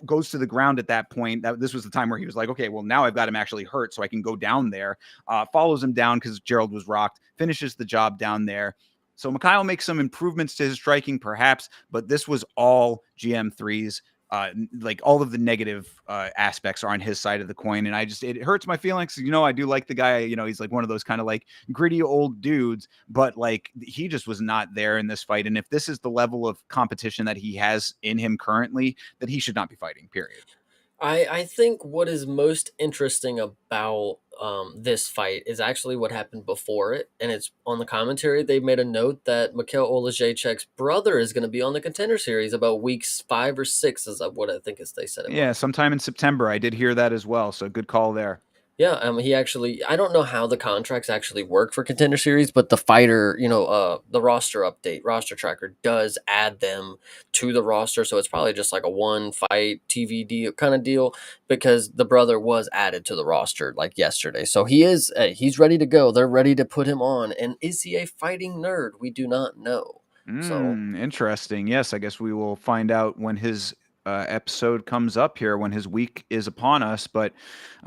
goes to the ground at that point. This was the time where he was like, okay, well, now I've got him actually hurt, so I can go down there. Follows him down because Gerald was rocked, finishes the job down there. So Mikhail makes some improvements to his striking, perhaps, but this was all GM3's. Like all of the negative aspects are on his side of the coin. And it hurts my feelings. I do like the guy, he's like one of those kind of like gritty old dudes, but like he just was not there in this fight. And if this is the level of competition that he has in him currently, that he should not be fighting, period. I think what is most interesting about this fight is actually what happened before it, and it's on the commentary. They made a note that Mikhail Olajaychuk's brother is going to be on the Contender Series about weeks 5 or 6, is what I think they said it Yeah, was. sometime in September. I did hear that as well. So good call there. Yeah, he actually, I don't know how the contracts actually work for Contender Series, but the fighter, the roster update, roster tracker does add them to the roster. So it's probably just like a one fight TV deal kind of deal, because the brother was added to the roster like yesterday. So he's ready to go. They're ready to put him on. And is he a fighting nerd? We do not know. So Interesting. Yes, I guess we will find out when his episode comes up here, when his week is upon us. But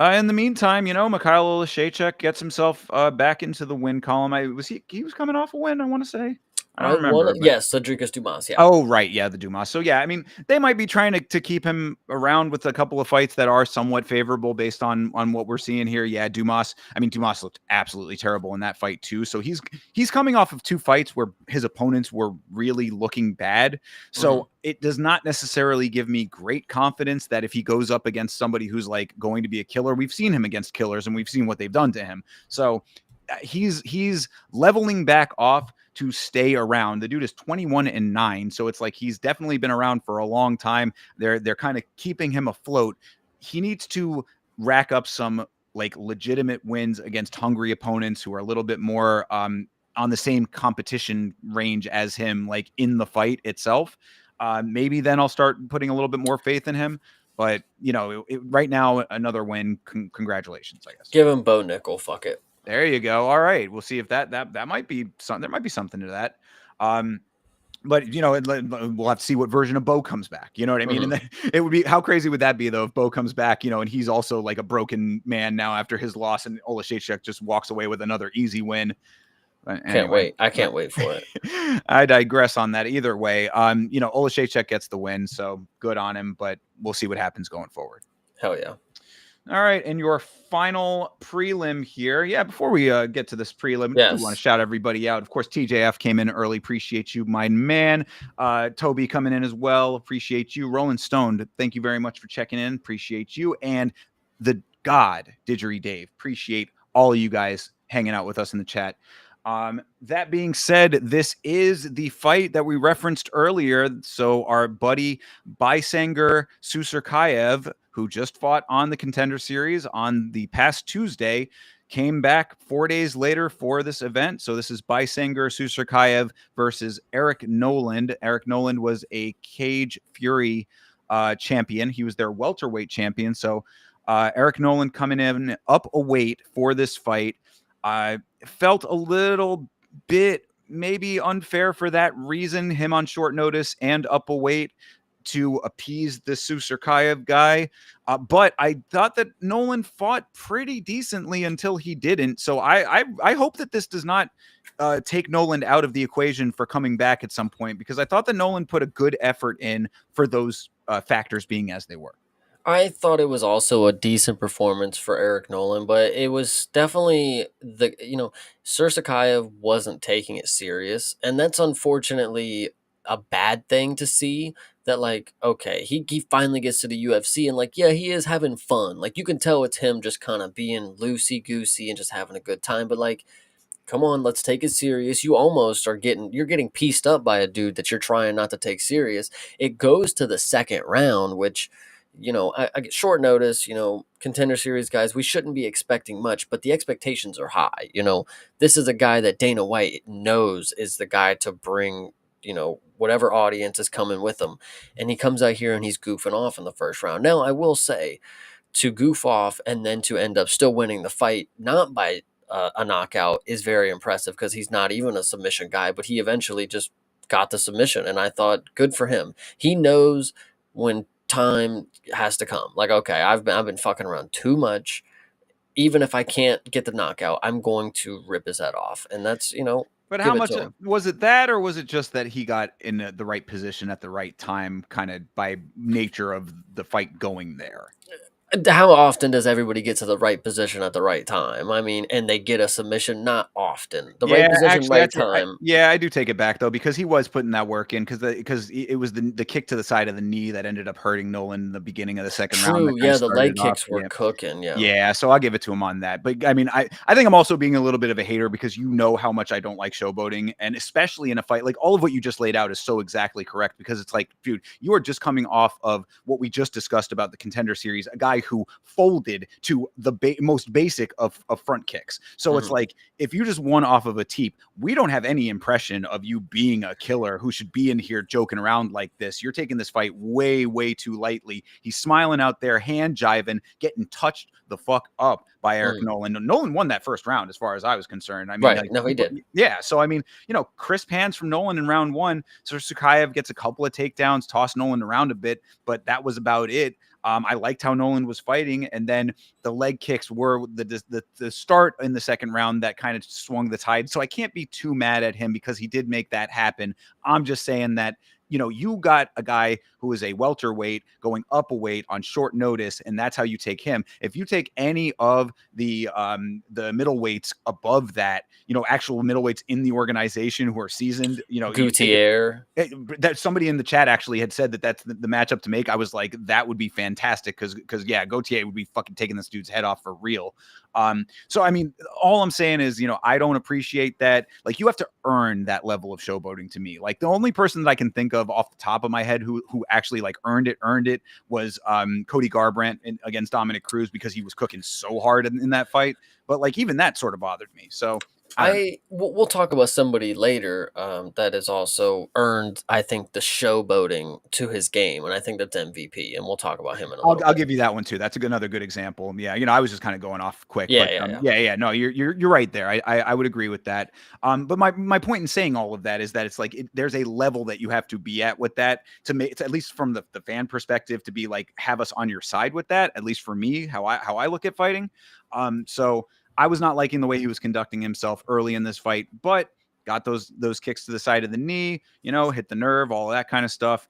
in the meantime, Mikhail Olashechuk gets himself back into the win column. He was coming off a win, I want to say. I don't remember, but yes, Cedricus Dumas. Yeah. oh, right. Yeah, the Dumas. So, yeah, I mean, they might be trying to keep him around with a couple of fights that are somewhat favorable based on what we're seeing here. Yeah, Dumas. I mean, Dumas looked absolutely terrible in that fight, too. So he's coming off of 2 fights where his opponents were really looking bad. So it does not necessarily give me great confidence that if he goes up against somebody who's like going to be a killer, we've seen him against killers and we've seen what they've done to him. So he's leveling back off to stay around. The dude is 21-9, so it's like he's definitely been around for a long time. They're kind of keeping him afloat. He needs to rack up some like legitimate wins against hungry opponents who are a little bit more on the same competition range as him, like in the fight itself. Maybe then I'll start putting a little bit more faith in him. But right now, another win. Congratulations, I guess. Give him Bo Nickel. Fuck it. There you go. All right. We'll see if that might be something. There might be something to that. But we'll have to see what version of Bo comes back. You know what I mean? And then it would be, how crazy would that be though if Bo comes back, and he's also like a broken man now after his loss, and Olashechuk just walks away with another easy win. Anyway, can't wait. I can't wait for it. I digress on that. Either way, Olashechuk gets the win, so good on him. But we'll see what happens going forward. Hell yeah. All right, and your final prelim here. Yeah, before we get to this prelim, yes. I want to shout everybody out. Of course, TJF came in early. Appreciate you, my man. Toby coming in as well. Appreciate you. Rolling Stone, thank you very much for checking in. Appreciate you. And the God, Didgery Dave. Appreciate all of you guys hanging out with us in the chat. That being said, this is the fight that we referenced earlier. So our buddy Bisanger Susurkayev, who just fought on the Contender Series on the past Tuesday, came back 4 days later for this event. So this is Bisanger Susurkayev versus Eric Noland. Eric Noland was a Cage Fury champion. He was their welterweight champion. So Eric Noland coming in up a weight for this fight. Felt a little bit maybe unfair for that reason, him on short notice and up a weight to appease the Susurkayev guy. But I thought that Nolan fought pretty decently until he didn't. So I hope that this does not take Nolan out of the equation for coming back at some point, because I thought that Nolan put a good effort in for those factors being as they were. I thought it was also a decent performance for Eric Nolan, but it was definitely Susurkayev wasn't taking it serious, and that's unfortunately a bad thing to see. That like, okay, he finally gets to the UFC, and like, yeah, he is having fun. Like you can tell it's him just kind of being loosey goosey and just having a good time, but like come on, let's take it serious. You're getting pieced up by a dude that you're trying not to take serious. It goes to the second round, which, I get short notice, Contender Series guys, we shouldn't be expecting much, but the expectations are high. This is a guy that Dana White knows is the guy to bring, whatever audience is coming with him. And he comes out here and he's goofing off in the first round. Now, I will say, to goof off and then to end up still winning the fight, not by a knockout, is very impressive because he's not even a submission guy, but he eventually just got the submission. And I thought, good for him. He knows when time has to come. Like, okay, I've been fucking around too much. Even if I can't get the knockout, I'm going to rip his head off. And that's, But how give it much to him. was it that, or was it just that he got in the right position at the right time, kind of by nature of the fight going there? How often does everybody get to the right position at the right time? I mean, and they get a submission? Not often. The right Yeah, position, actually, right that's time. yeah, I do take it back though because he was putting that work in because it was the kick to the side of the knee that ended up hurting Nolan in the beginning of the second round that True. kind of Yeah, the started leg it off. kicks were Yeah. cooking. Yeah. Yeah, so I'll give it to him on that. But I mean, I think I'm also being a little bit of a hater because you know how much I don't like showboating, and especially in a fight like all of what you just laid out is so exactly correct because it's like, dude, you are just coming off of what we just discussed about the Contender Series, a guy who folded to the most basic of front kicks. So it's Mhm. like if you just won off of a teep, we don't have any impression of you being a killer who should be in here joking around like this. You're taking this fight way, way too lightly. He's smiling out there, hand jiving, getting touched the fuck up by Eric Mm. Nolan. Nolan won that first round as far as I was concerned. I mean, Right. like, No, he did. yeah. So, I mean, crisp hands from Nolan in round one. So Sukayev gets a couple of takedowns, tossed Nolan around a bit, but that was about it. I liked how Nolan was fighting, and then the leg kicks were the start in the second round that kind of swung the tide. So I can't be too mad at him because he did make that happen. I'm just saying that you got a guy who is a welterweight going up a weight on short notice, and that's how you take him. If you take any of the middleweights above that, actual middleweights in the organization who are seasoned, you take it. Gutierrez. That somebody in the chat actually had said that that's the matchup to make. I was like, that would be fantastic because yeah, Gautier would be fucking taking this dude's head off for real. So I mean, all I'm saying is, I don't appreciate that. Like, you have to earn that level of showboating to me. Like, the only person that I can think of off the top of my head who actually like earned it was Cody Garbrandt against Dominic Cruz because he was cooking so hard in that fight. But like even that sort of bothered me. So I don't know. We'll talk about somebody later that has also earned, I think, the showboating to his game, and I think that's MVP, and we'll talk about him in a I'll little I'll bit. give you that one too. That's another good example. Yeah, I was just kind of going off quick, Yeah, but yeah, yeah. yeah, no, you're right there. I would agree with that. But my point in saying all of that is that it's like there's a level that you have to be at with that to make it's at least from the fan perspective to be like have us on your side with that. At least for me, how I look at fighting. So I was not liking the way he was conducting himself early in this fight, but got those kicks to the side of the knee, hit the nerve, all that kind of stuff.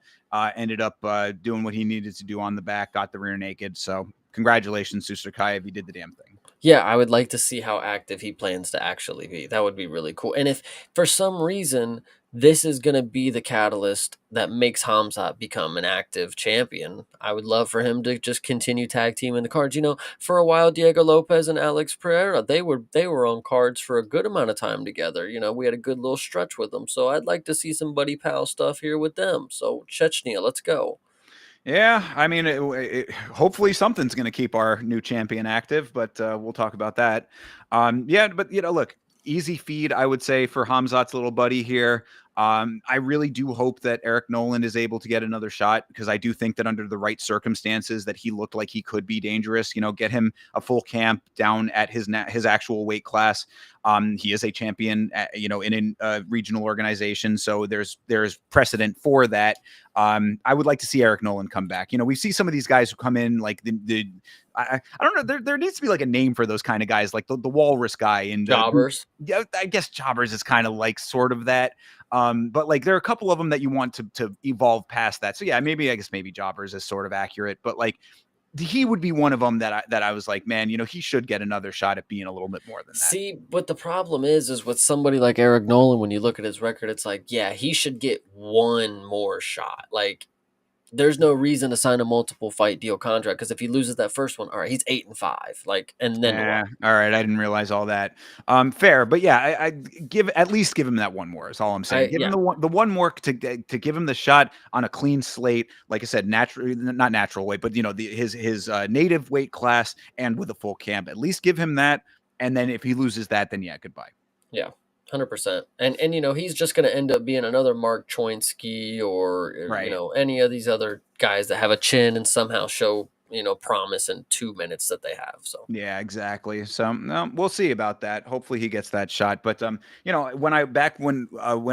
Ended up doing what he needed to do on the back, got the rear naked. So congratulations to Sukayev. He did the damn thing. Yeah, I would like to see how active he plans to actually be. That would be really cool. And if for some reason this is going to be the catalyst that makes Hamzat become an active champion, I would love for him to just continue tag team in the cards. For a while, Diego Lopez and Alex Pereira, they were on cards for a good amount of time together. We had a good little stretch with them. So I'd like to see some buddy pal stuff here with them. So Chechnya, let's go. Yeah, I mean, hopefully something's going to keep our new champion active, but we'll talk about that. Yeah, but look, easy feed, I would say, for Hamzat's little buddy here. I really do hope that Eric Nolan is able to get another shot because I do think that under the right circumstances that he looked like he could be dangerous. Get him a full camp down at his actual weight class. He is a champion, in a regional organization, so there's precedent for that. I would like to see Eric Nolan come back. We see some of these guys who come in like I don't know. There needs to be like a name for those kind of guys, like the walrus guy and Jobbers. yeah, I guess Jobbers is kind of like sort of that. But like there are a couple of them that you want to evolve past that. So yeah, I guess maybe Jobbers is sort of accurate, but like he would be one of them that I was like, man, he should get another shot at being a little bit more than that. See, but the problem is with somebody like Eric Nolan, when you look at his record, it's like, yeah, he should get one more shot. Like, there's no reason to sign a multiple fight deal contract, because if he loses that first one, all right, he's 8-5. Like, and then Yeah. what? All right. I didn't realize all that. Fair, but yeah, I give at least give him that one more. Is all I'm saying. Give him Yeah, the one more to give him the shot on a clean slate. Like I said, natural, not natural weight, but his native weight class and with a full camp. At least give him that, and then if he loses that, then yeah, goodbye. yeah, 100%. And he's just going to end up being another Mark Choinsky, or Right. any of these other guys that have a chin and somehow show promise in 2 minutes that they have. So Yeah, exactly. So we'll see about that. Hopefully he gets that shot. But when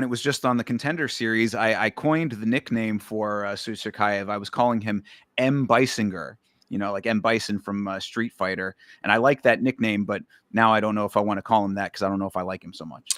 it was just on the Contender series, I coined the nickname for Susakayev. I was calling him M Bisinger. Like M Bison from Street Fighter, and I like that nickname. But now I don't know if I want to call him that because I don't know if I like him so much.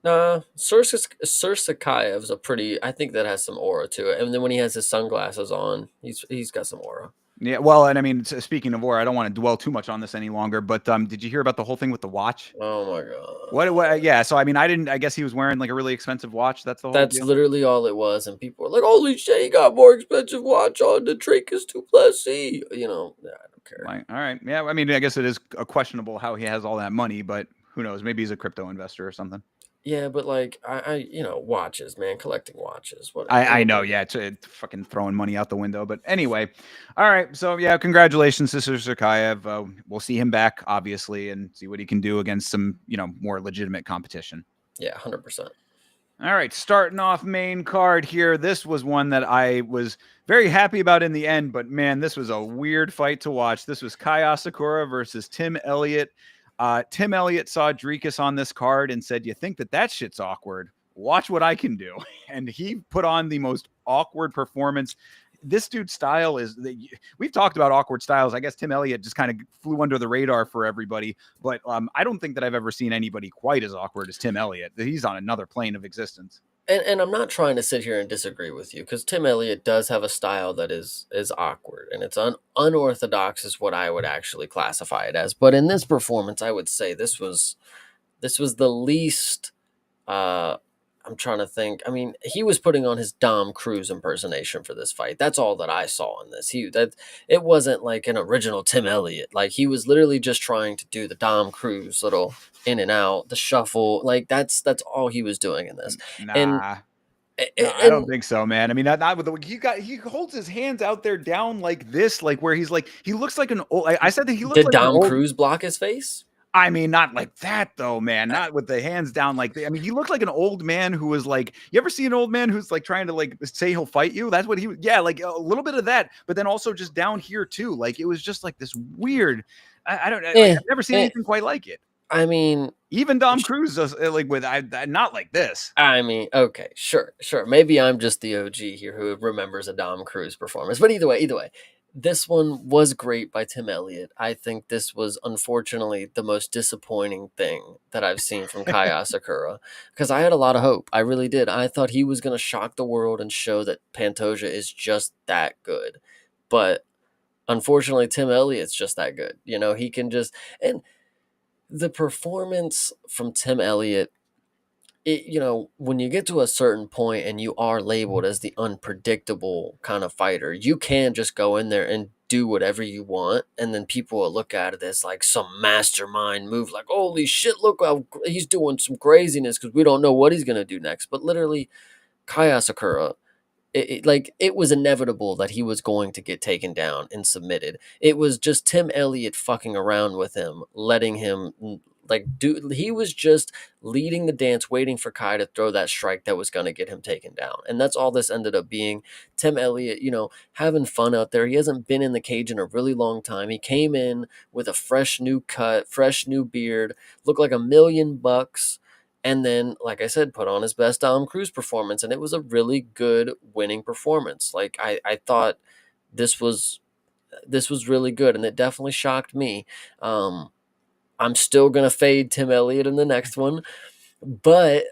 Sursakayev's a pretty. I think that has some aura to it. And then when he has his sunglasses on, he's got some aura. Yeah, well, and I mean, speaking of war, I don't want to dwell too much on this any longer. But did you hear about the whole thing with the watch? Oh my god. What? Yeah. So I mean, I didn't. I guess he was wearing like a really expensive watch. That's the whole That's deal. literally all it was, and people were like, "Holy shit, he got more expensive watch on the Trachis to Plessis." I don't care. Like, all right. Yeah. I mean, I guess it is questionable how he has all that money, but who knows? Maybe he's a crypto investor or something. Yeah, but like watches, man, collecting watches. What? I know. Yeah. It's fucking throwing money out the window. But anyway. All right. So, yeah, congratulations to Sarkayev. We'll see him back, obviously, and see what he can do against some, more legitimate competition. Yeah, 100%. All right, starting off main card here. This was one that I was very happy about in the end, but man, this was a weird fight to watch. This was Kai Asakura versus Tim Elliott. Tim Elliott saw Dricus on this card and said, "You think that shit's awkward? Watch what I can do." And he put on the most awkward performance. This dude's style is, we've talked about awkward styles. I guess Tim Elliott just kind of flew under the radar for everybody, but I don't think that I've ever seen anybody quite as awkward as Tim Elliott. He's on another plane of existence. And I'm not trying to sit here and disagree with you, because Tim Elliott does have a style that is awkward, and it's unorthodox is what I would actually classify it as. But in this performance, I would say this was the least. I'm trying to think. I mean, he was putting on his Dom Cruz impersonation for this fight. That's all that I saw in this. It wasn't like an original Tim Elliott. Like, he was literally just trying to do the Dom Cruz little in and out, the shuffle. Like, that's all he was doing in this. And Nah. No, I don't think so, man. I mean, not with he holds his hands out there down like this, like where he's like, he looks like an old. I said that he looks did like an Dom old. Cruz block his face? I mean, not like that though, man. Not with the hands down like I mean, he looked like an old man who was like, you ever see an old man who's like trying to like say he'll fight you? That's what he was. Yeah, like a little bit of that, but then also just down here too. Like it was just like this weird. I don't. Like, I've never seen anything quite like it. I mean, even Dom Cruz does like with not like this. I mean, okay, sure. Maybe I'm just the OG here who remembers a Dom Cruz performance. But either way, this one was great by Tim Elliott. I think this was unfortunately the most disappointing thing that I've seen from Kai Asakura, because I had a lot of hope. I really did. I thought he was going to shock the world and show that Pantoja is just that good. But unfortunately, Tim Elliott's just that good. He can just. And the performance from Tim Elliott, when you get to a certain point and you are labeled as the unpredictable kind of fighter, you can just go in there and do whatever you want, and then people will look at it as like some mastermind move, like, holy shit, look how he's doing some craziness, because we don't know what he's going to do next. But literally, Kai Asakura, it was inevitable that he was going to get taken down and submitted. It was just Tim Elliott fucking around with him, letting him he was just leading the dance, waiting for Kai to throw that strike that was going to get him taken down. And that's all this ended up being. Tim Elliott, having fun out there. He hasn't been in the cage in a really long time. He came in with a fresh new cut, fresh new beard, looked like $1,000,000. And then, like I said, put on his best Dom Cruz performance, and it was a really good winning performance. Like, I thought this was really good, and it definitely shocked me. I'm still gonna fade Tim Elliott in the next one, but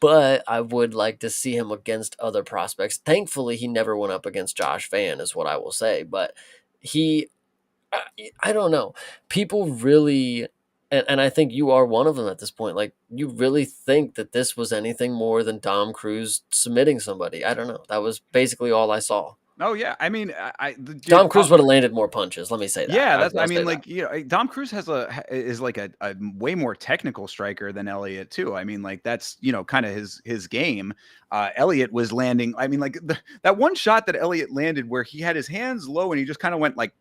I would like to see him against other prospects. Thankfully, he never went up against Josh Van, is what I will say. But I don't know. People really, and I think you are one of them at this point. Like, you really think that this was anything more than Dom Cruz submitting somebody? I don't know. That was basically all I saw. Oh yeah, I mean, dude, Dom Cruz would have landed more punches. Let me say that. yeah, I'll say that. like, Dom Cruz is like a way more technical striker than Elliott too. I mean, like that's kind of his game. Elliott was landing. I mean, like that one shot that Elliott landed where he had his hands low and he just kind of went like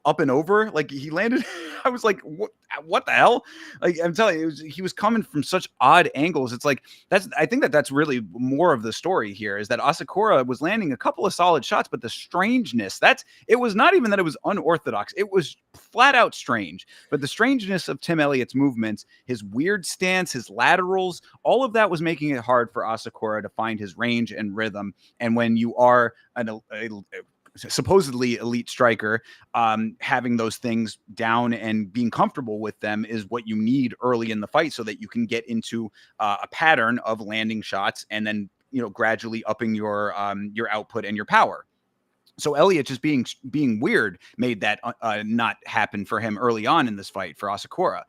up and over, like he landed. I was like, what the hell? Like I'm telling you, he was coming from such odd angles. It's like I think that's really more of the story here is that Asakura was landing a couple of solid shots, but the strangeness it was not even that it was unorthodox. It was flat out strange. But the strangeness of Tim Elliott's movements, his weird stance, his laterals, all of that was making it hard for Asakura to find his range and rhythm. And when you are a supposedly elite striker, having those things down and being comfortable with them is what you need early in the fight so that you can get into a pattern of landing shots and then gradually upping your output and your power. So Elliott just being weird made that not happen for him early on in this fight for Asakura.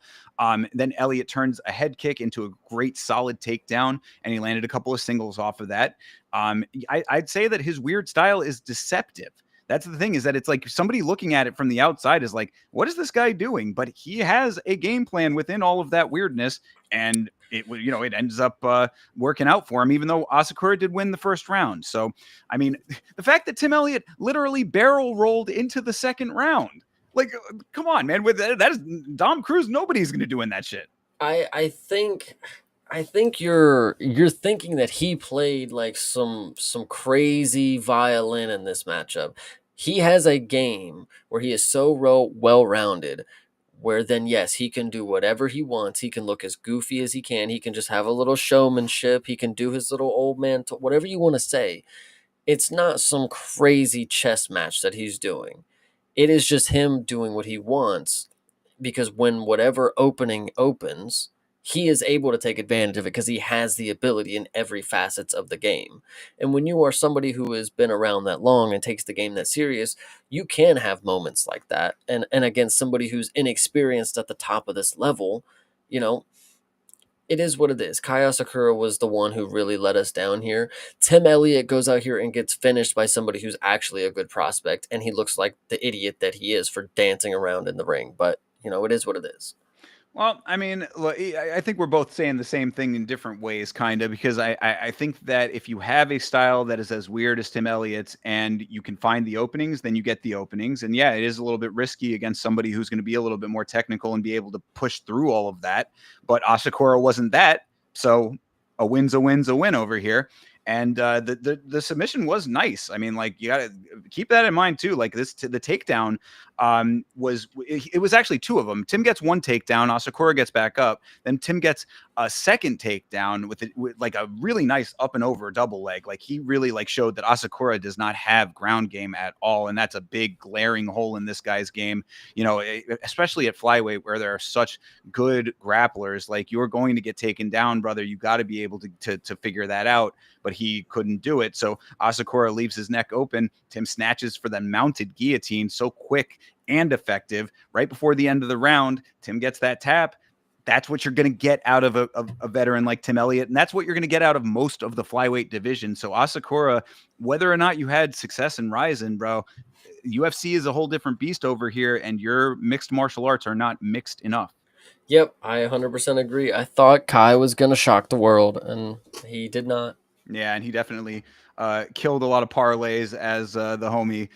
Then Elliott turns a head kick into a great solid takedown, and he landed a couple of singles off of that. I'd say that his weird style is deceptive. That's the thing, is that it's like somebody looking at it from the outside is like, what is this guy doing? But he has a game plan within all of that weirdness, and it ends up working out for him, even though Asakura did win the first round. So, I mean, the fact that Tim Elliott literally barrel rolled into the second round, like, come on, man, with that is Dom Cruz. Nobody's going to do in that shit. I think you're thinking that he played like some crazy violin in this matchup. He has a game where he is so well rounded, where then yes, he can do whatever he wants. He can look as goofy as he can. He can just have a little showmanship. He can do his little old man whatever you want to say. It's not some crazy chess match that he's doing. It is just him doing what he wants, because when whatever opening opens, he is able to take advantage of it because he has the ability in every facets of the game. And when you are somebody who has been around that long and takes the game that serious, you can have moments like that. And against somebody who's inexperienced at the top of this level, it is what it is. Kai Sakura was the one who really let us down here. Tim Elliott goes out here and gets finished by somebody who's actually a good prospect, and he looks like the idiot that he is for dancing around in the ring. But, it is what it is. Well, I mean, look, I think we're both saying the same thing in different ways, kind of, because I think that if you have a style that is as weird as Tim Elliott's and you can find the openings, then you get the openings. And yeah, it is a little bit risky against somebody who's going to be a little bit more technical and be able to push through all of that. But Asakura wasn't that. So a win's a win's a win over here. And the submission was nice. I mean, like, you got to keep that in mind too. Like the takedown was actually two of them. Tim gets one takedown, Asakura gets back up, then Tim gets a second takedown with like a really nice up and over double leg. Like he really showed that Asakura does not have ground game at all, and that's a big glaring hole in this guy's game. Especially at flyweight where there are such good grapplers. Like, you're going to get taken down, brother. You got to be able to figure that out. But he couldn't do it. So Asakura leaves his neck open. Tim snatches for the mounted guillotine, so quick and effective. Right before the end of the round, Tim gets that tap. That's what you're going to get out of a veteran like Tim Elliott, and that's what you're going to get out of most of the flyweight division. So Asakura, whether or not you had success in Ryzen, bro, UFC is a whole different beast over here, and your mixed martial arts are not mixed enough. Yep, I 100% agree. I thought Kai was going to shock the world, and he did not. Yeah, and he definitely killed a lot of parlays, as the homie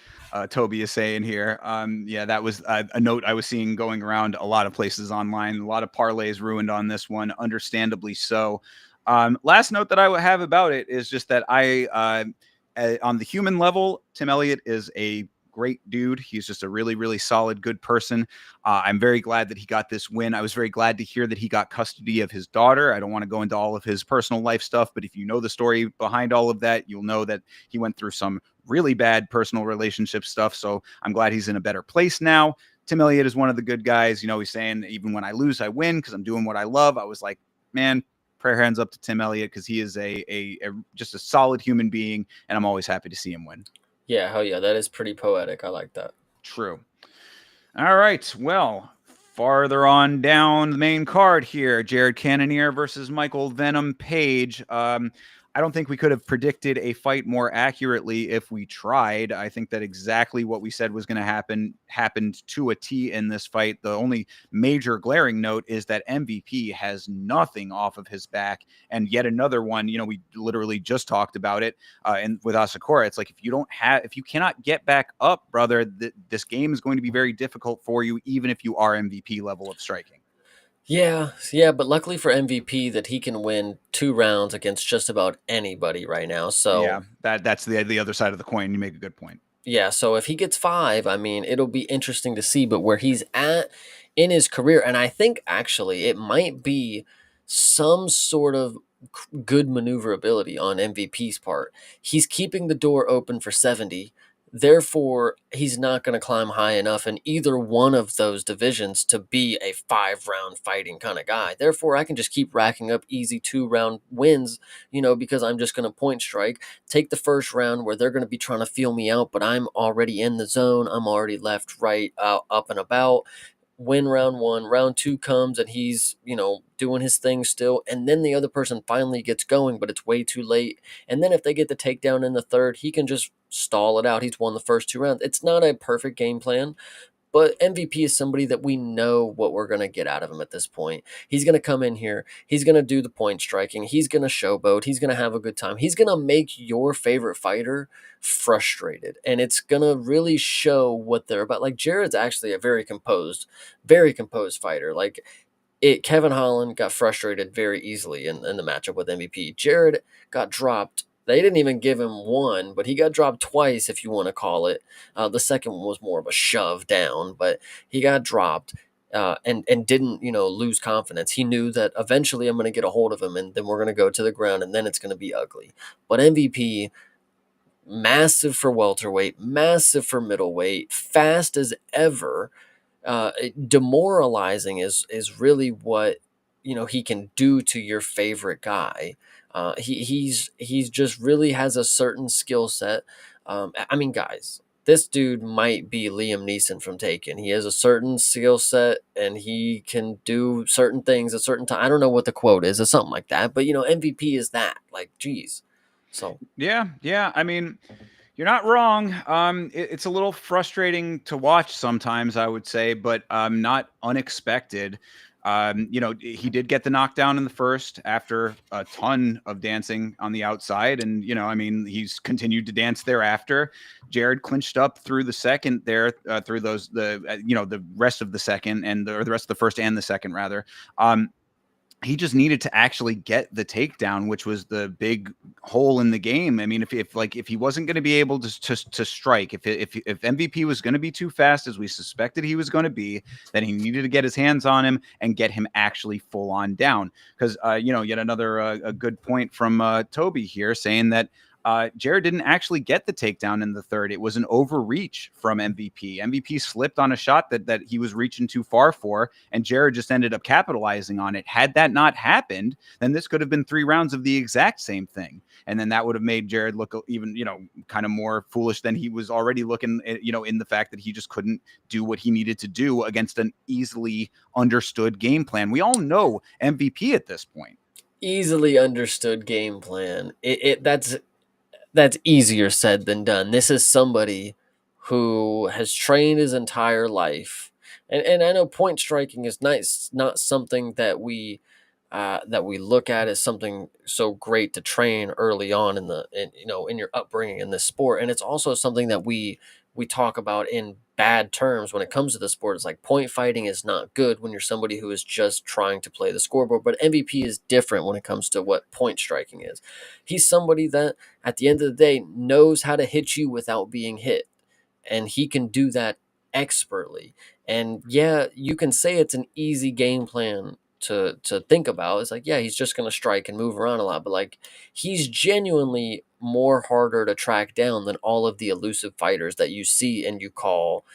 Toby is saying here. Yeah, that was a note I was seeing going around a lot of places online. A lot of parlays ruined on this one, understandably so. Last note that I would have about it is just that on the human level, Tim Elliott is a great dude. He's just a really, really solid, good person. I'm very glad that he got this win. I was very glad to hear that he got custody of his daughter. I don't want to go into all of his personal life stuff, but if you know the story behind all of that, you'll know that he went through some really bad personal relationship stuff. So I'm glad he's in a better place now. Tim Elliott is one of the good guys. He's saying, even when I lose, I win because I'm doing what I love. I was like, man, prayer hands up to Tim Elliott, because he is just a solid human being, and I'm always happy to see him win. Yeah, hell yeah, that is pretty poetic. I like that. True. All right. Well, farther on down the main card here, Jared Cannonier versus Michael Venom Page. I don't think we could have predicted a fight more accurately if we tried. I think that exactly what we said was going to happen happened to a T in this fight. The only major glaring note is that MVP has nothing off of his back. And yet another one, we literally just talked about it. And with Asakura, it's like if you cannot get back up, brother, this game is going to be very difficult for you, even if you are MVP level of striking. Yeah, but luckily for MVP that he can win 2 rounds against just about anybody right now. Yeah, So that's the other side of the coin. You make a good point. yeah, so if he gets 5, I mean, it'll be interesting to see. But where he's at in his career, and I think actually it might be some sort of good maneuverability on MVP's part. He's keeping the door open for 70. Therefore, he's not going to climb high enough in either one of those divisions to be a 5 round fighting kind of guy. Therefore, I can just keep racking up easy 2 round wins, because I'm just going to point strike, take the first round where they're going to be trying to feel me out, but I'm already in the zone. I'm already left, right, up and about. Win round 1, round 2 comes and he's, doing his thing still. And then the other person finally gets going, but it's way too late. And then if they get the takedown in the third, he can just stall it out. He's won the first 2 rounds. It's not a perfect game plan, but MVP is somebody that we know what we're going to get out of him at this point. He's going to come in here. He's going to do the point striking. He's going to showboat. He's going to have a good time. He's going to make your favorite fighter frustrated. And it's going to really show what they're about. Like Jared's actually a very composed fighter. Like Kevin Holland got frustrated very easily in the matchup with MVP. Jared got dropped. They didn't even give him one, but he got dropped twice, if you want to call it. The second one was more of a shove down, but he got dropped and didn't lose confidence. He knew that eventually I'm going to get a hold of him, and then we're going to go to the ground, and then it's going to be ugly. But MVP, massive for welterweight, massive for middleweight, fast as ever. Demoralizing is really what he can do to your favorite guy. He's just really has a certain skill set. I mean, guys, this dude might be Liam Neeson from Taken. He has a certain skill set and he can do certain things at certain time. I don't know what the quote is or something like that, but MVP is that. Like, geez. So Yeah. I mean, you're not wrong. It's a little frustrating to watch sometimes, I would say, but not unexpected. He did get the knockdown in the first after a ton of dancing on the outside, and I mean, he's continued to dance thereafter. Jared clinched up through the second there, through the rest of the second or the rest of the first and the second rather. He just needed to actually get the takedown, which was the big hole in the game. I mean, if he wasn't going to be able to strike, if MVP was going to be too fast as we suspected he was going to be, then he needed to get his hands on him and get him actually full on down. Because yet another a good point from Toby here saying that Jared didn't actually get the takedown in the third. It was an overreach from MVP. MVP slipped on a shot that he was reaching too far for, and Jared just ended up capitalizing on it. Had that not happened, then this could have been 3 rounds of the exact same thing. And then that would have made Jared look even, kind of more foolish than he was already looking, in the fact that he just couldn't do what he needed to do against an easily understood game plan. We all know MVP at this point. easily understood game plan. That's easier said than done. This is somebody who has trained his entire life, and I know point striking is nice, not something that we look at as something so great to train early on in your upbringing in this sport, and it's also something that we talk about in bad terms when it comes to the sport. It's like point fighting is not good when you're somebody who is just trying to play the scoreboard, but MVP is different when it comes to what point striking is. He's somebody that at the end of the day knows how to hit you without being hit, and he can do that expertly. And yeah, you can say it's an easy game plan to think about. It's like, yeah, he's just going to strike and move around a lot, but like, he's genuinely more harder to track down than all of the elusive fighters that you see and you call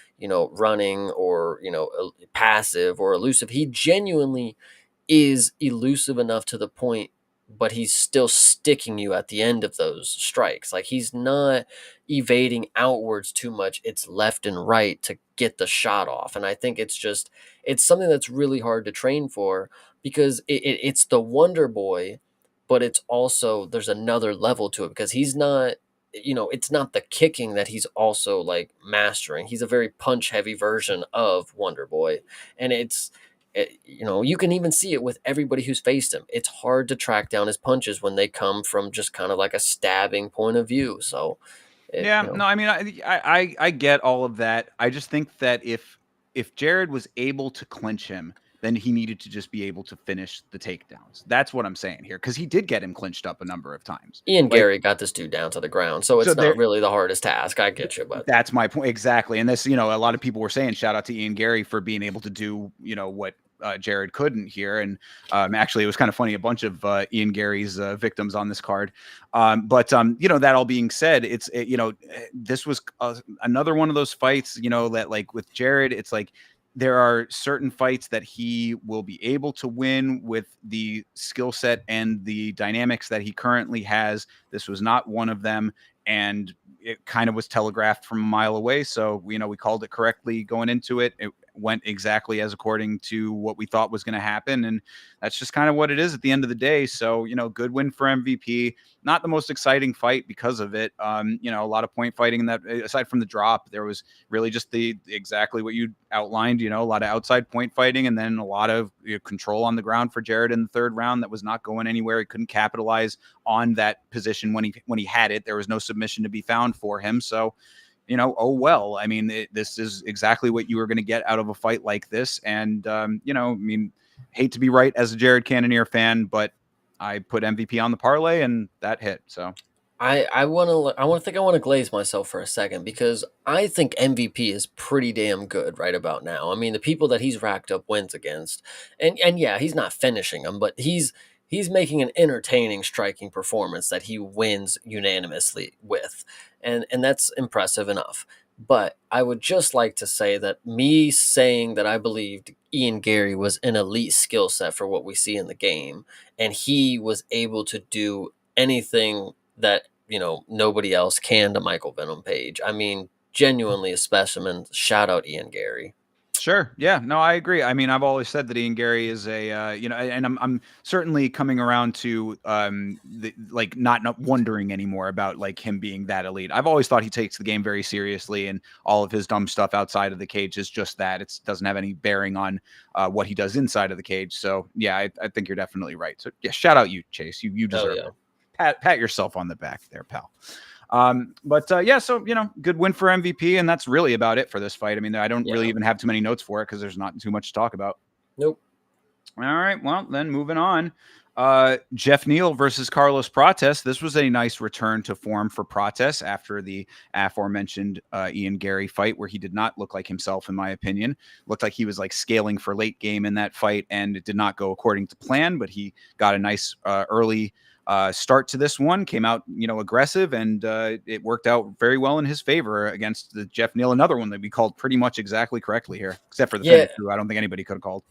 running or passive or elusive. He genuinely is elusive enough to the point, but he's still sticking you at the end of those strikes. Like, he's not evading outwards too much. It's left and right to get the shot off. And I think it's something that's really hard to train for, because it's the wonder boy but it's also there's another level to it because he's not, it's not the kicking that he's also like mastering. He's a very punch heavy version of Wonder Boy, and you can even see it with everybody who's faced him. It's hard to track down his punches when they come from just kind of like a stabbing point of view. So it, Yeah, you know, no, I mean, I get all of that. I just think that if Jared was able to clinch him, then he needed to just be able to finish the takedowns. That's what I'm saying here, because he did get him clinched up a number of times. Ian Like, Gary got this dude down to the ground, so so it's there, not really the hardest task. I get you, but that's my point exactly. And this, a lot of people were saying shout out to Ian Gary for being able to do, what Jared couldn't here. And actually, it was kind of funny. A bunch of Ian Gary's victims on this card. But that all being said, this was another one of those fights, that like with Jared, it's like there are certain fights that he will be able to win with the skill set and the dynamics that he currently has. This was not one of them. And it kind of was telegraphed from a mile away. So, we called it correctly going into it. It went exactly as according to what we thought was going to happen. And that's just kind of what it is at the end of the day. So, good win for MVP. Not the most exciting fight because of it. A lot of point fighting in that, aside from the drop, there was really just the exactly what you outlined, a lot of outside point fighting and then a lot of control on the ground for Jared in the third round that was not going anywhere. He couldn't capitalize on that position when he had it. There was no submission to be found for him. So, oh well. I mean, this is exactly what you were going to get out of a fight like this. And I mean, hate to be right as a Jared Cannonier fan, but I put MVP on the parlay and that hit. So I want to glaze myself for a second because I think MVP is pretty damn good right about now. I mean, the people that he's racked up wins against, and yeah, he's not finishing them, but he's making an entertaining striking performance that he wins unanimously with, and that's impressive enough. But I would just like to say that me saying that I believed Ian Gary was an elite skill set for what we see in the game, and he was able to do anything that nobody else can to Michael Venom Page. I mean, genuinely a specimen. Shout out Ian Gary. sure. Yeah. No, I agree. I mean, I've always said that Ian Gary is and I'm certainly coming around to like not wondering anymore about like him being that elite. I've always thought he takes the game very seriously, and all of his dumb stuff outside of the cage is just that. It doesn't have any bearing on what he does inside of the cage. So yeah, I think you're definitely right. So yeah, shout out you, Chase. You Hell deserve yeah. it. Pat yourself on the back there, pal. Yeah, so good win for MVP, and that's really about it for this fight. I mean, I don't really Yeah. even have too many notes for it because there's not too much to talk about. Nope. All right, well then moving on. Jeff Neal versus Carlos Prates. This was a nice return to form for Prates after the aforementioned Ian Gary fight, where he did not look like himself, in my opinion. Looked like he was like scaling for late game in that fight, and it did not go according to plan. But he got a nice early start to this one, came out aggressive, and it worked out very well in his favor against the Jeff Neal. Another one that we called pretty much exactly correctly here, except for the Yeah. finish, who I don't think anybody could have called.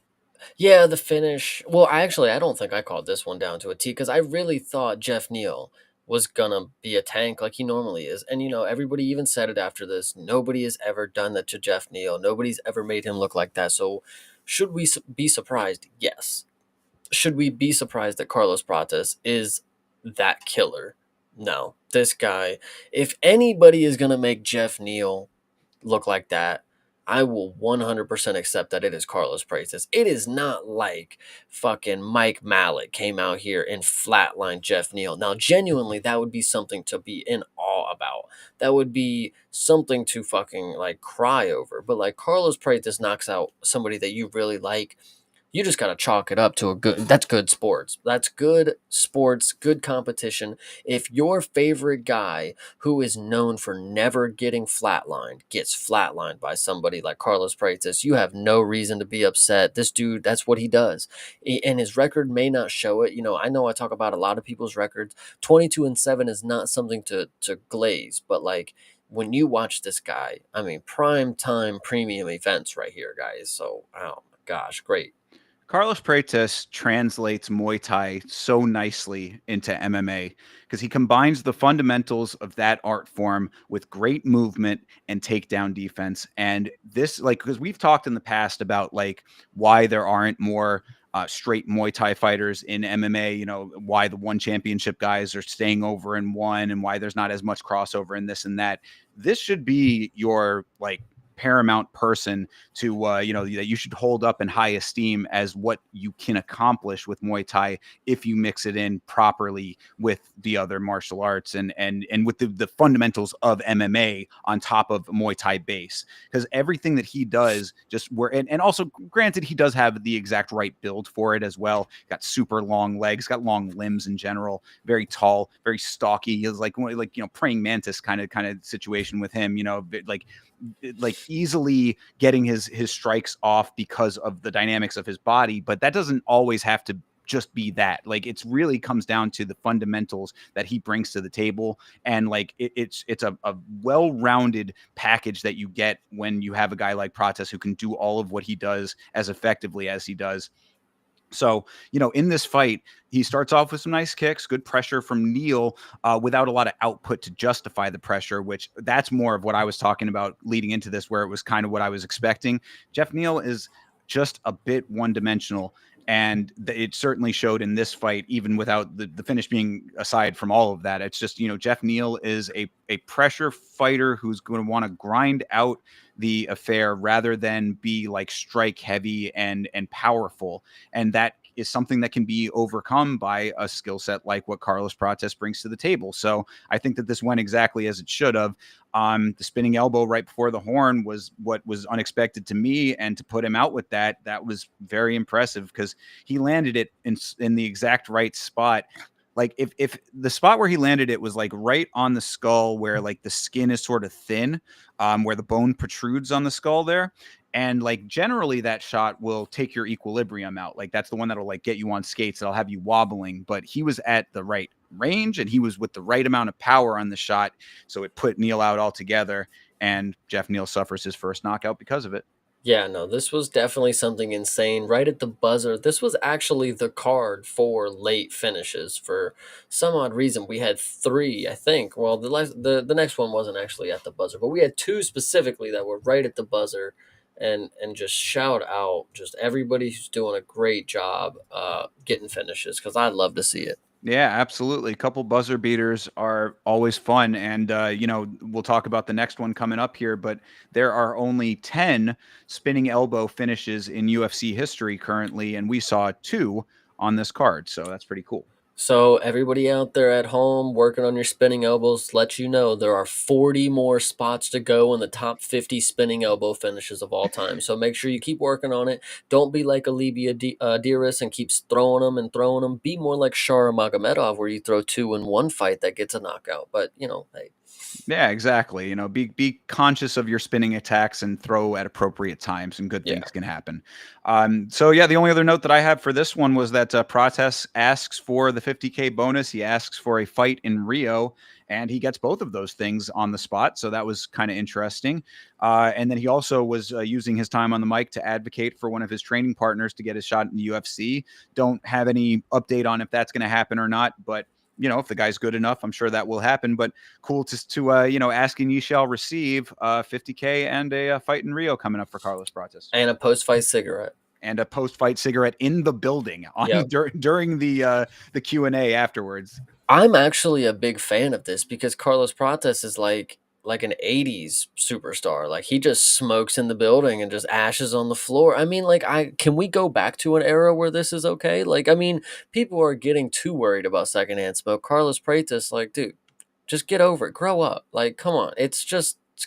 Yeah, the finish. Well, I don't think I called this one down to a T because I really thought Jeff Neal was gonna be a tank like he normally is. And everybody even said it after this. Nobody has ever done that to Jeff Neal. Nobody's ever made him look like that. So should we be surprised? Yes. Should we be surprised that Carlos Prates is that killer? No. This guy, if anybody is going to make Jeff Neal look like that, I will 100% accept that it is Carlos Prates. It is not like fucking Mike Mallet came out here and flatlined Jeff Neal. Now, genuinely, that would be something to be in awe about. That would be something to fucking like cry over. But like Carlos Prates knocks out somebody that you really like, you just got to chalk it up to that's good sports. That's good sports, good competition. If your favorite guy who is known for never getting flatlined gets flatlined by somebody like Carlos Prates, you have no reason to be upset. This dude, that's what he does. And his record may not show it. I know I talk about a lot of people's records. 22-7 is not something to glaze, but like when you watch this guy, I mean, prime time premium events right here, guys. So, oh my gosh, great. Carlos Prates translates Muay Thai so nicely into MMA because he combines the fundamentals of that art form with great movement and takedown defense. And this, like, because we've talked in the past about like why there aren't more straight Muay Thai fighters in MMA, you know, why the one championship guys are staying over in one and why there's not as much crossover in this and that. This should be your like paramount person to you know, that you should hold up in high esteem as what you can accomplish with Muay Thai if you mix it in properly with the other martial arts and with the fundamentals of MMA on top of Muay Thai base, because everything that he does just where and also granted he does have the exact right build for it as well. Got super long legs, got long limbs in general, very tall, very stocky. He's like you know, praying mantis kind of situation with him, you know, like easily getting his strikes off because of the dynamics of his body, but that doesn't always have to just be that. Like it's really comes down to the fundamentals that he brings to the table, and like it's a well-rounded package that you get when you have a guy like Prates who can do all of what he does as effectively as he does. So, you know, in this fight, he starts off with some nice kicks, good pressure from Neal, without a lot of output to justify the pressure, which that's more of what I was talking about leading into this, where it was kind of what I was expecting. Jeff Neal is just a bit one-dimensional, and it certainly showed in this fight, even without the finish being aside from all of that. It's just, you know, Jeff Neal is a pressure fighter who's going to want to grind out the affair rather than be like strike heavy and powerful, and that is something that can be overcome by a skill set like what Carlos Prates brings to the table. So I think that this went exactly as it should have. The spinning elbow right before the horn was what was unexpected to me, and to put him out with that was very impressive because he landed it in the exact right spot. Like if the spot where he landed it was like right on the skull where like the skin is sort of thin, where the bone protrudes on the skull there. And like generally that shot will take your equilibrium out. Like that's the one that'll like get you on skates. That'll have you wobbling, but he was at the right range and he was with the right amount of power on the shot. So it put Neal out altogether, and Jeff Neal suffers his first knockout because of it. Yeah, no, this was definitely something insane. Right at the buzzer, this was actually the card for late finishes. For some odd reason, we had three, I think. Well, the next one wasn't actually at the buzzer, but we had two specifically that were right at the buzzer, and just shout out just everybody who's doing a great job getting finishes, because I'd love to see it. Yeah, absolutely. A couple buzzer beaters are always fun. And, you know, we'll talk about the next one coming up here, but there are only 10 spinning elbow finishes in UFC history currently. And we saw two on this card. So that's pretty cool. So everybody out there at home working on your spinning elbows, let you know there are 40 more spots to go in the top 50 spinning elbow finishes of all time. So make sure you keep working on it. Don't be like Alibia Dearest and keeps throwing them and throwing them. Be more like Shara Magomedov, where you throw two in one fight that gets a knockout. But, you know, hey. Yeah, exactly. You know, be conscious of your spinning attacks and throw at appropriate times, and good Yeah. things can happen. So yeah, the only other note that I have for this one was that Prates asks for the 50K bonus. He asks for a fight in Rio, and he gets both of those things on the spot. So that was kind of interesting. And then he also was using his time on the mic to advocate for one of his training partners to get his shot in the UFC. Don't have any update on if that's going to happen or not, but you know, if the guy's good enough, I'm sure that will happen. But cool to you know, asking ye shall receive 50K and a fight in Rio coming up for Carlos Prates. And a post-fight cigarette. And a post-fight cigarette in the building on Yep. during the Q&A afterwards. I'm actually a big fan of this because Carlos Prates is like an 80s superstar. Like he just smokes in the building and just ashes on the floor. I mean, like can we go back to an era where this is okay? Like, I mean, people are getting too worried about secondhand smoke. Carlos Prates, like, dude, just get over it. Grow up. Like, come on.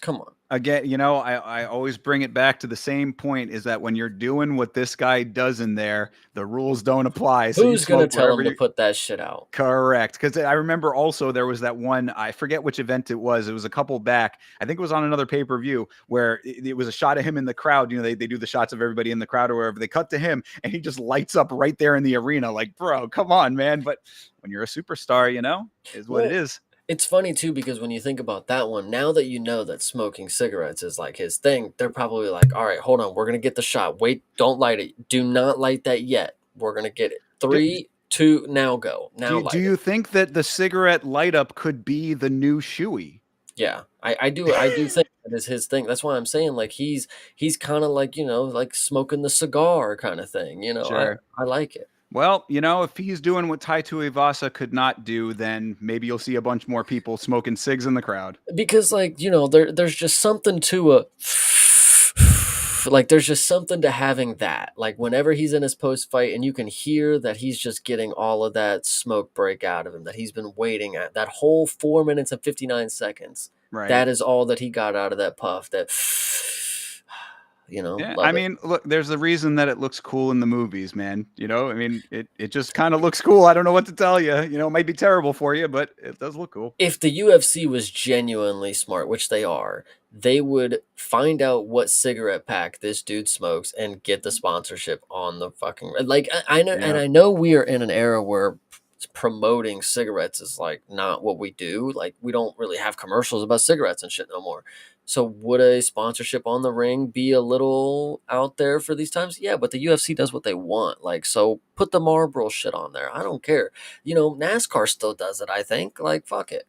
Come on. Again, you know, I always bring it back to the same point, is that when you're doing what this guy does in there, the rules don't apply. So Who's you going to smoke tell wherever him to you put that shit out? Correct. Because I remember also there was that one, I forget which event it was. It was a couple back. I think it was on another pay-per-view where it was a shot of him in the crowd. You know, they do the shots of everybody in the crowd or wherever. They cut to him and he just lights up right there in the arena. Like, bro, come on, man. But when you're a superstar, you know, is what it is. It's funny too because when you think about that one, now that you know that smoking cigarettes is like his thing, they're probably like, all right, hold on, we're gonna get the shot. Wait, don't light it. Do not light that yet. We're gonna get it. 3, 2, now go. Now light Do it. you think that the cigarette light up could be the new shoey? Yeah, I do think that is his thing. That's why I'm saying like he's kind of like like smoking the cigar kind of thing. Sure. I like it Well, if he's doing what Tai Tuivasa could not do, then maybe you'll see a bunch more people smoking cigs in the crowd. because like there's just something to a like there's just something to having that like whenever he's in his post fight and you can hear that he's just getting all of that smoke break out of him that he's been waiting at that whole 4 minutes and 59 seconds. Right. That is all that he got out of that puff. That Yeah, I love it. mean, look, there's a reason that it looks cool in the movies, man. I mean, it just kind of looks cool. I don't know what to tell you. It might be terrible for you, but it does look cool. If the UFC was genuinely smart, which they are, they would find out what cigarette pack this dude smokes and get the sponsorship on the fucking like I know, and Yeah. I know we are in an era where promoting cigarettes is like not what we do. Like we don't really have commercials about cigarettes and shit no more. So would a sponsorship on the ring be a little out there for these times? Yeah, but the UFC does what they want. Like so put the Marlboro shit on there. I don't care. NASCAR still does it, I think. Like fuck it.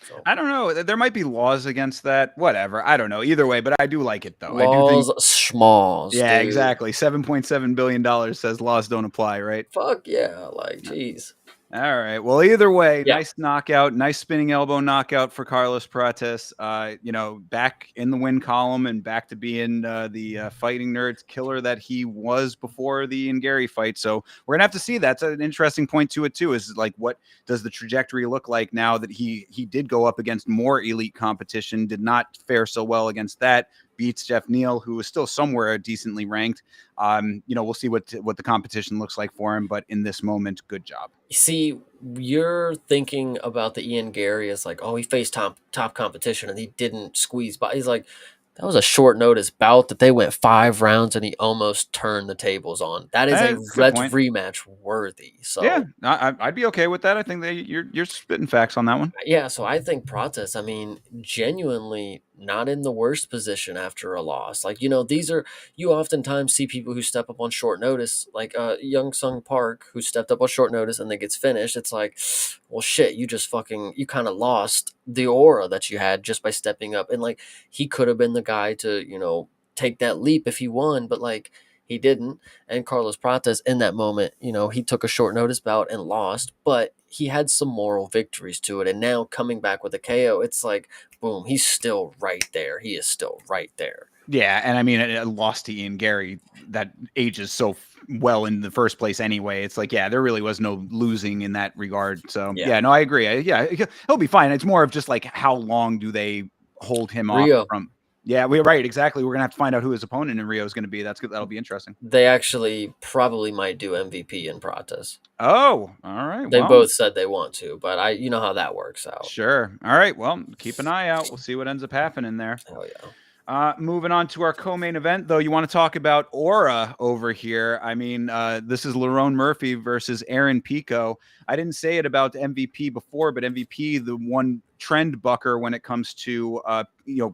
So I don't know. There might be laws against that. Whatever. I don't know. Either way, but I do like it though. I do think. laws schmalls, Yeah, dude. exactly. $7.7 billion says laws don't apply, right? Fuck yeah. Like jeez. All right. Well, either way, Yeah. nice knockout, nice spinning elbow knockout for Carlos Prates. Back in the win column and back to being the fighting nerds killer that he was before the Ian Gary fight. So we're gonna have to see. That's an interesting point to it too. Is like, what does the trajectory look like now that he did go up against more elite competition, did not fare so well against that, beats Jeff Neal, who is still somewhere decently ranked. We'll see what the competition looks like for him, but in this moment, good job. See, you're thinking about the Ian Gary as like, oh, he faced top competition and he didn't squeeze by. He's like, that was a short notice bout that they went 5 rounds and he almost turned the tables on. That's a good That's point. rematch worthy. Yeah, So I'd be okay with that. I think that you're spitting facts on that one. yeah, so I think Prates, I mean, genuinely not in the worst position after a loss. Like, you oftentimes see people who step up on short notice, like Young Sung Park, who stepped up on short notice and then gets finished. It's like, well, shit, you kind of lost the aura that you had just by stepping up. And like, he could have been the guy to, take that leap if he won, but like, he didn't. And Carlos Prates, in that moment, he took a short notice bout and lost, but he had some moral victories to it. And now coming back with a KO, it's like, boom, he's still right there. He is still right there. Yeah, and I mean, a loss to Ian Gary that ages so well in the first place anyway. It's like, yeah, there really was no losing in that regard. So Yeah. yeah, no, I agree. Yeah, he'll be fine. It's more of just like how long do they hold him off Rio. from? Yeah, we're right. Exactly. We're gonna have to find out who his opponent in Rio is going to be. That's good. That'll be interesting. They actually probably might do MVP in Prates. Oh, all right. They Well, both said they want to, but you know how that works out. sure. All right. Well, keep an eye out. We'll see what ends up happening there. Hell yeah. Moving on to our co-main event, though, you want to talk about aura over here. I mean, this is Lerone Murphy versus Aaron Pico. I didn't say it about MVP before, but MVP, the one trend bucker when it comes to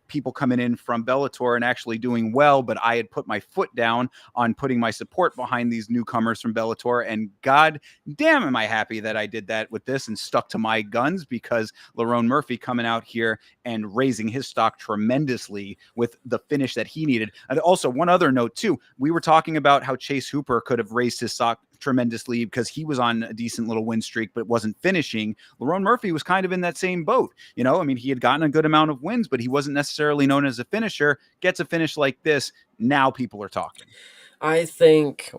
people coming in from Bellator and actually doing well, but I had put my foot down on putting my support behind these newcomers from Bellator, and god damn am I happy that I did that with this and stuck to my guns, because Lerone Murphy coming out here and raising his stock tremendously with the finish that he needed. And also, one other note too, we were talking about how Chase Hooper could have raised his stock tremendously because he was on a decent little win streak but wasn't finishing. Lerone Murphy was kind of in that same boat. I mean, he had gotten a good amount of wins, but he wasn't necessarily known as a finisher. Gets a finish like this, now people are talking. I think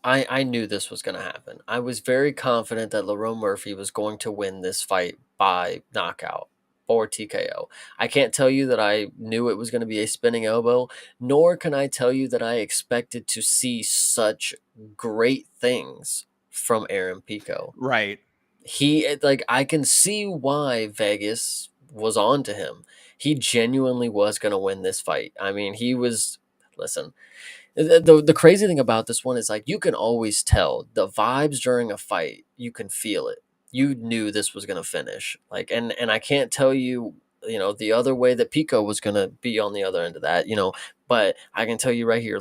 I knew this was going to happen. I was very confident that Lerone Murphy was going to win this fight by knockout or TKO. I can't tell you that I knew it was going to be a spinning elbow, nor can I tell you that I expected to see such great things from Aaron Pico. Right. I can see why Vegas was on to him. He genuinely was going to win this fight. I mean, listen, the crazy thing about this one is like you can always tell the vibes during a fight. You can feel it. You knew this was going to finish. Like, and I can't tell you, the other way that Pico was going to be on the other end of that, but I can tell you right here,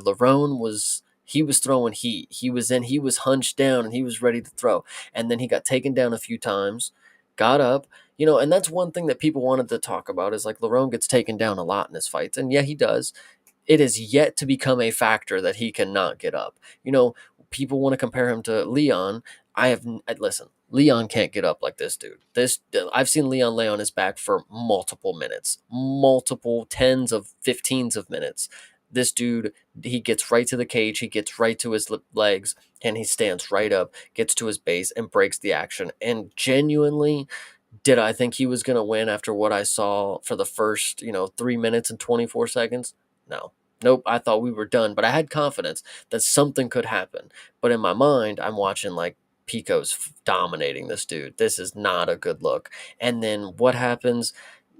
he was throwing heat. He was hunched down and he was ready to throw. And then he got taken down a few times, got up, You know, and that's one thing that people wanted to talk about is like Lerone gets taken down a lot in his fights. And yeah, he does. It is yet to become a factor that he cannot get up. You know, people want to compare him to Leon. Listen, Leon can't get up like this dude. I've seen Leon lay on his back for multiple minutes, multiple tens of 15s of minutes. This dude, he gets right to the cage, he gets right to his legs, and he stands right up, gets to his base, and breaks the action. And genuinely, did I think he was going to win after what I saw for the first, 3 minutes and 24 seconds? No. Nope. I thought we were done, but I had confidence that something could happen. But in my mind, I'm watching like Pico's dominating this dude. This is not a good look. And then what happens?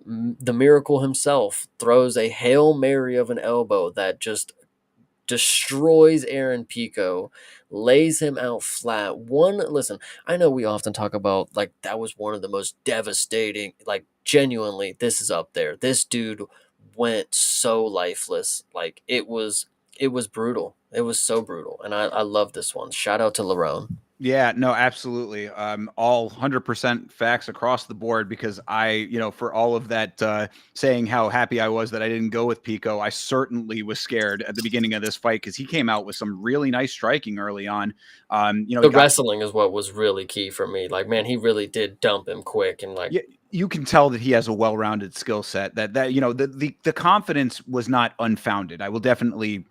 The Miracle himself throws a Hail Mary of an elbow that just destroys Aaron Pico, lays him out flat. Listen, I know we often talk about like that was one of the most devastating, like genuinely, this is up there. This dude went so lifeless. Like it was brutal. It was so brutal. And I love this one. Shout out to Lerone. Yeah, no, absolutely. All 100% facts across the board because for all of that saying how happy I was that I didn't go with Pico, I certainly was scared at the beginning of this fight because he came out with some really nice striking early on. He The got wrestling is what was really key for me. Like, man, he really did dump him quick and like yeah, you can tell that he has a well-rounded skill set the confidence was not unfounded. I will definitely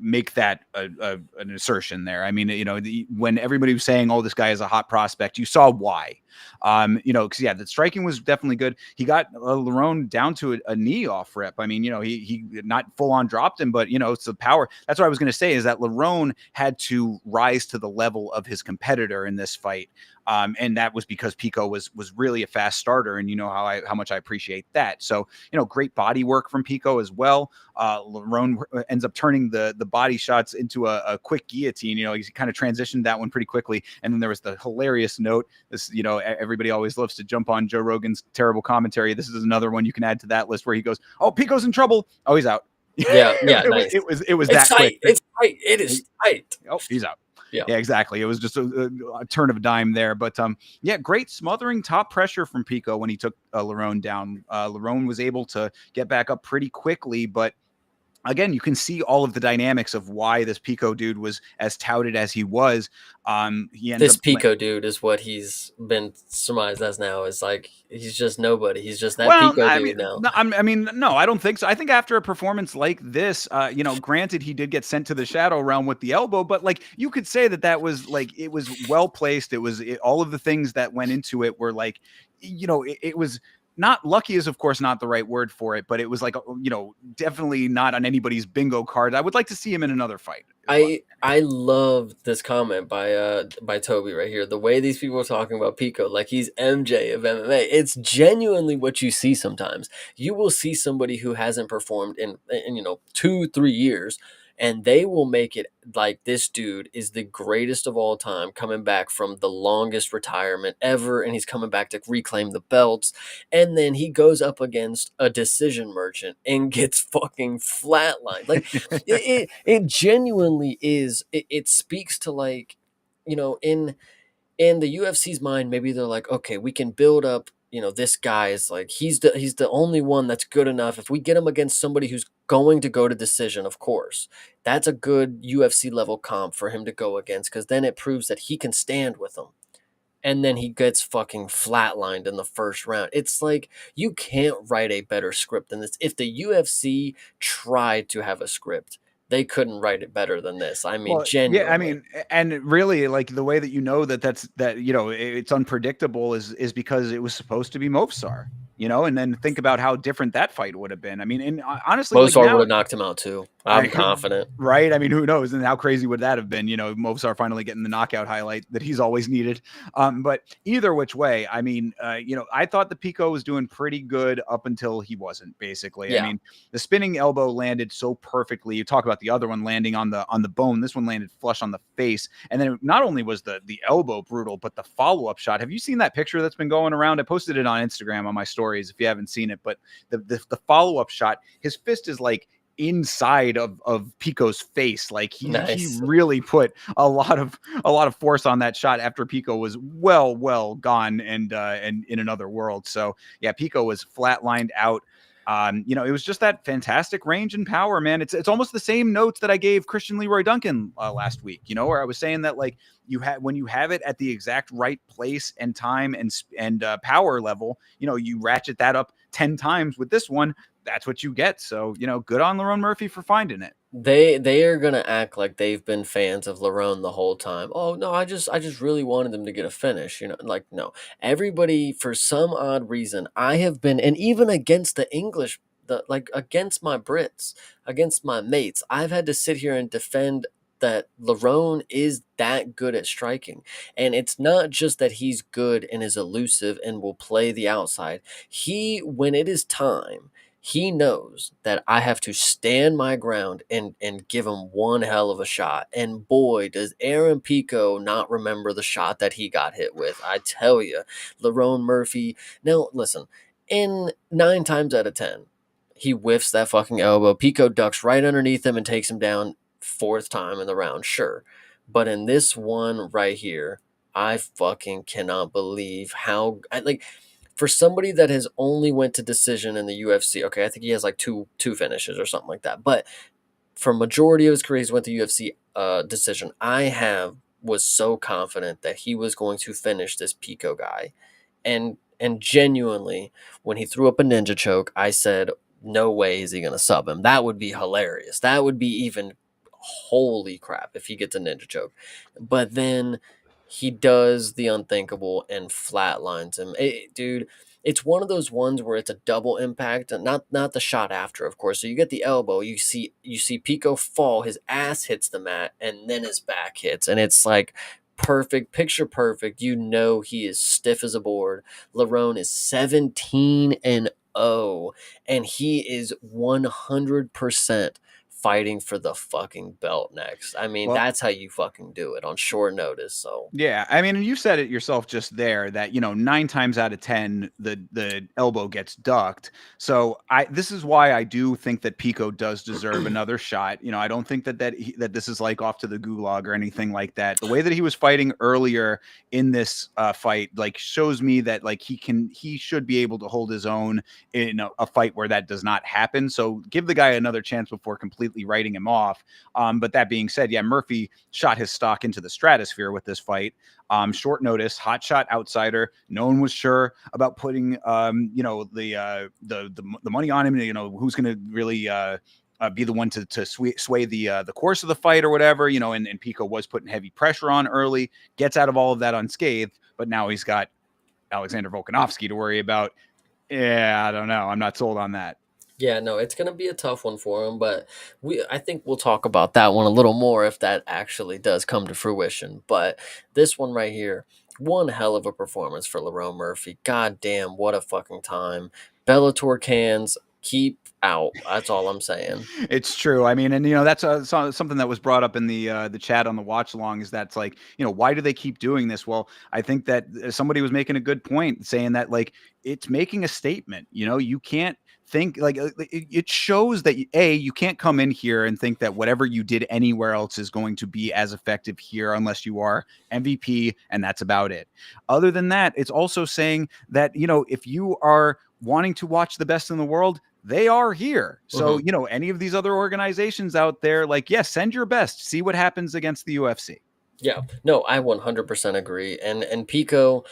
make that an assertion there. I mean, when everybody was saying, oh, this guy is a hot prospect, you saw why. Because yeah, the striking was definitely good. He got Lerone down to a knee off rip. I mean, he not full on dropped him, but it's the power. That's what I was going to say is that Lerone had to rise to the level of his competitor in this fight. And that was because Pico was really a fast starter, and how much I appreciate that. So great body work from Pico as well. Lerone ends up turning the body shots into a quick guillotine. He kind of transitioned that one pretty quickly, and then there was the hilarious note. This everybody always loves to jump on Joe Rogan's terrible commentary. This is another one you can add to that list where he goes, "Oh, Pico's in trouble. Oh, he's out." yeah, nice. It was It's that quick. tight. It's tight. It is tight. Oh, he's out. Yeah. Yeah, exactly. It was just a turn of a dime there. But yeah, great smothering top pressure from Pico when he took Lerone down. Lerone was able to get back up pretty quickly, but again, you can see all of the dynamics of why this Pico dude was as touted as he was. This Pico dude is what he's been surmised as now. Is like he's just nobody. He's just that Pico dude now. No, I don't think so. I think after a performance like this, granted he did get sent to the shadow realm with the elbow, but like you could say that was like it was well placed. All of the things that went into it were like, it was. Not lucky is, of course, not the right word for it, but it was like, definitely not on anybody's bingo card. I would like to see him in another fight. I love this comment by Toby right here. The way these people are talking about Pico, like he's MJ of MMA. It's genuinely what you see sometimes. You will see somebody who hasn't performed in 2-3 years, and they will make it like this dude is the greatest of all time, coming back from the longest retirement ever, and he's coming back to reclaim the belts. And then he goes up against a decision merchant and gets fucking flatlined. Like it genuinely is. It speaks to like, in the UFC's mind, maybe they're like, okay, we can build up. This guy is like he's the only one that's good enough. If we get him against somebody who's going to go to decision, of course, that's a good UFC level comp for him to go against because then it proves that he can stand with them. And then he gets fucking flatlined in the first round. It's like you can't write a better script than this. If the UFC tried to have a script, they couldn't write it better than this. I mean, genuinely. Yeah, I mean, and really, like the way that it's unpredictable is because it was supposed to be Mofsar, and then think about how different that fight would have been. I mean, and honestly, Mofsar like would have knocked him out too. I'm confident. Right? I mean, who knows? And how crazy would that have been? Mofsar finally getting the knockout highlight that he's always needed. But either which way, I mean, I thought the Pico was doing pretty good up until he wasn't. Basically, Yeah. I mean, the spinning elbow landed so perfectly. You talk about the other one landing on the bone. This one landed flush on the face. And then not only was the elbow brutal, but the follow up shot. Have you seen that picture that's been going around? I posted it on Instagram on my stories if you haven't seen it. But the follow up shot, his fist is like inside of Pico's face. Like he Nice. really put a lot of force on that shot after Pico was well gone and in another world. So yeah, Pico was flatlined out. It was just that fantastic range and power, man. It's almost the same notes that I gave Christian Leroy Duncan last week, where I was saying that like when you have it at the exact right place and time and power level, you ratchet that up 10 times with this one. That's what you get. So, good on Lerone Murphy for finding it. They are gonna act like they've been fans of Lerone the whole time. Oh no, I just really wanted them to get a finish. Like no, everybody for some odd reason I have been, and even against the English, against my Brits, against my mates, I've had to sit here and defend that Lerone is that good at striking, and it's not just that he's good and is elusive and will play the outside. When it is time, he knows that I have to stand my ground and give him one hell of a shot. And boy, does Aaron Pico not remember the shot that he got hit with. I tell you, Lerone Murphy. Now, listen, in 9 times out of 10, he whiffs that fucking elbow. Pico ducks right underneath him and takes him down fourth time in the round, sure. But in this one right here, I fucking cannot believe how for somebody that has only went to decision in the UFC. Okay, I think he has like two finishes or something like that. But for majority of his career, he's went to UFC decision. Was so confident that he was going to finish this Pico guy, and genuinely, when he threw up a ninja choke, I said, "No way is he going to sub him. That would be hilarious. That would be even holy crap if he gets a ninja choke." But then he does the unthinkable and flatlines him. Dude, it's one of those ones where it's a double impact, and not the shot after, of course. So you get the elbow, you see Pico fall, his ass hits the mat, and then his back hits, and it's like perfect, picture perfect. He is stiff as a board. Lerone is 17-0, and he is 100% fighting for the fucking belt next. I mean, Well, that's how you fucking do it on short notice. So yeah, I mean, and you said it yourself just there that 9 times out of 10 the elbow gets ducked. So this is why I do think that Pico does deserve another shot. I don't think that this is like off to the gulag or anything like that. The way that he was fighting earlier in this fight like shows me that like he should be able to hold his own in a fight where that does not happen. So give the guy another chance before completely writing him off. But that being said, yeah, Murphy shot his stock into the stratosphere with this fight. Short notice, hot shot outsider. No one was sure about putting, the money on him. Who's going to really be the one to sway the course of the fight or whatever. And Pico was putting heavy pressure on early, gets out of all of that unscathed, but now he's got Alexander Volkanovski to worry about. Yeah, I don't know. I'm not sold on that. yeah, no, it's gonna be a tough one for him, but I think we'll talk about that one a little more if that actually does come to fruition. But this one right here, one hell of a performance for Lerone Murphy. God damn, what a fucking time. Bellator cans keep out. That's all I'm saying. It's true. I mean, and that's something that was brought up in the chat on the watch along is that's like, why do they keep doing this? Well, I think that somebody was making a good point saying that like it's making a statement. You can't think like it shows that you can't come in here and think that whatever you did anywhere else is going to be as effective here unless you are MVP and that's about it. Other than that, it's also saying that if you are wanting to watch the best in the world, they are here. So, Mhm. any of these other organizations out there, like, yes, send your best. See what happens against the UFC. Yeah, no, I 100% agree. And Pico,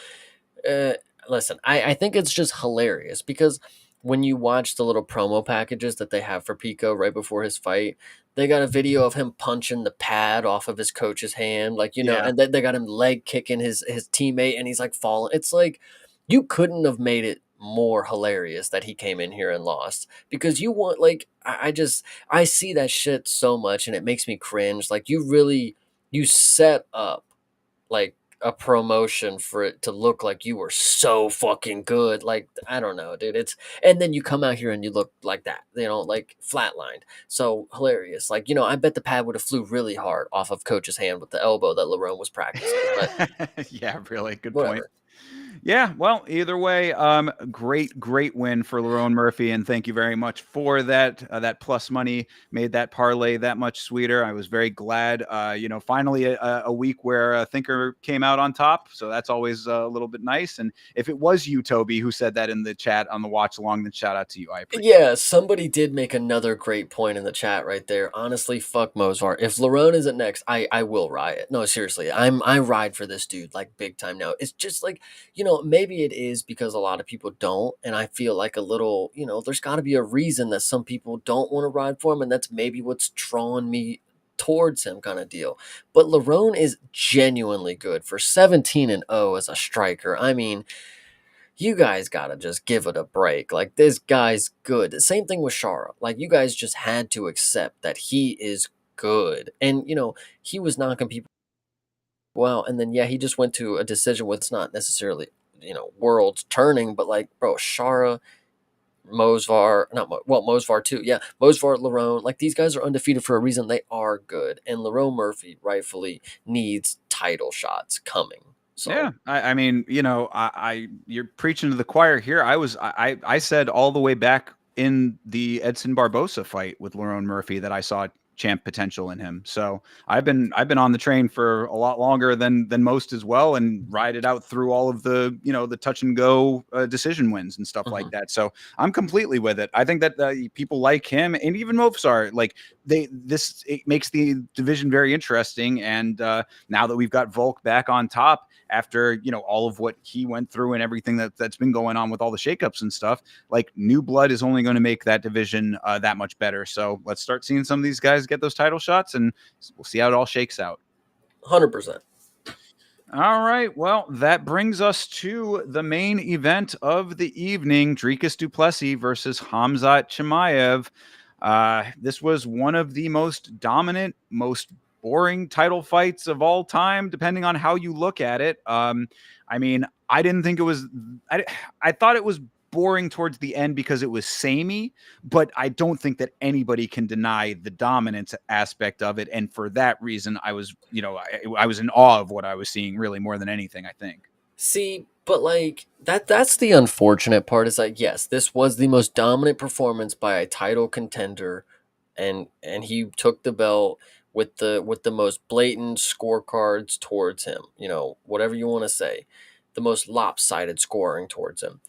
uh, listen, I think it's just hilarious because when you watch the little promo packages that they have for Pico right before his fight, they got a video of him punching the pad off of his coach's hand, Yeah. and then they got him leg kicking his teammate, and he's like falling. It's like you couldn't have made it more hilarious that he came in here and lost because you want I see that shit so much and it makes me cringe. Like you set up like a promotion for it to look like you were so fucking good. Like, I don't know, dude. And then you come out here and you look like that, like flatlined. So hilarious. Like, I bet the pad would have flew really hard off of coach's hand with the elbow that Lerone was practicing, but Yeah, really good point. whatever. Yeah, well, either way, great win for Lerone Murphy, and thank you very much for that. That plus money made that parlay that much sweeter. I was very glad. Finally a week where Thinker came out on top, so that's always a little bit nice. And if it was you, Toby, who said that in the chat on the watch along, then shout out to you. I appreciate it. Yeah, somebody did make another great point in the chat right there. Honestly, fuck Mozart. If Larone isn't next, I will riot. No, seriously, I ride for this dude like big time now. It's just like, maybe it is because a lot of people don't, and I feel like a little, there's got to be a reason that some people don't want to ride for him, and that's maybe what's drawing me towards him, kind of deal. But Larone is genuinely good for 17-0 as a striker. I mean, you guys gotta just give it a break. Like, this guy's good. The same thing with Shara. Like, you guys just had to accept that he is good. And, he was knocking people well, and then, yeah, he just went to a decision with it's not necessarily, worlds turning, but like, bro, Shara, Mosvar, not Mo, well, Mosvar too. Yeah, Mosvar, Lerone, like these guys are undefeated for a reason. They are good. And Lerone Murphy rightfully needs title shots coming. Yeah, So I mean, you're preaching to the choir here. I said all the way back in the Edson Barbosa fight with Lerone Murphy that I saw champ potential in him. So I've been on the train for a lot longer than most as well, and ride it out through all of the the touch and go decision wins and stuff like mhm. that. So I'm completely with it. I think that people like him and even Mofsar, like it makes the division very interesting. And now that we've got Volk back on top after all of what he went through and everything that's been going on with all the shakeups and stuff, like new blood is only going to make that division that much better. So let's start seeing some of these guys get those title shots, and we'll see how it all shakes out. 100%. All right. Well, that brings us to the main event of the evening: Dricus du Plessis versus Khamzat Chimaev. This was one of the most dominant, most boring title fights of all time, depending on how you look at it. I mean, I didn't think it was. I thought it was boring towards the end because it was samey, but I don't think that anybody can deny the dominance aspect of it. And for that reason, I was, I was in awe of what I was seeing, really, more than anything, I think. See, but like that's the unfortunate part is like, yes, this was the most dominant performance by a title contender, and he took the belt with the most blatant scorecards towards him, whatever you want to say, the most lopsided scoring towards him.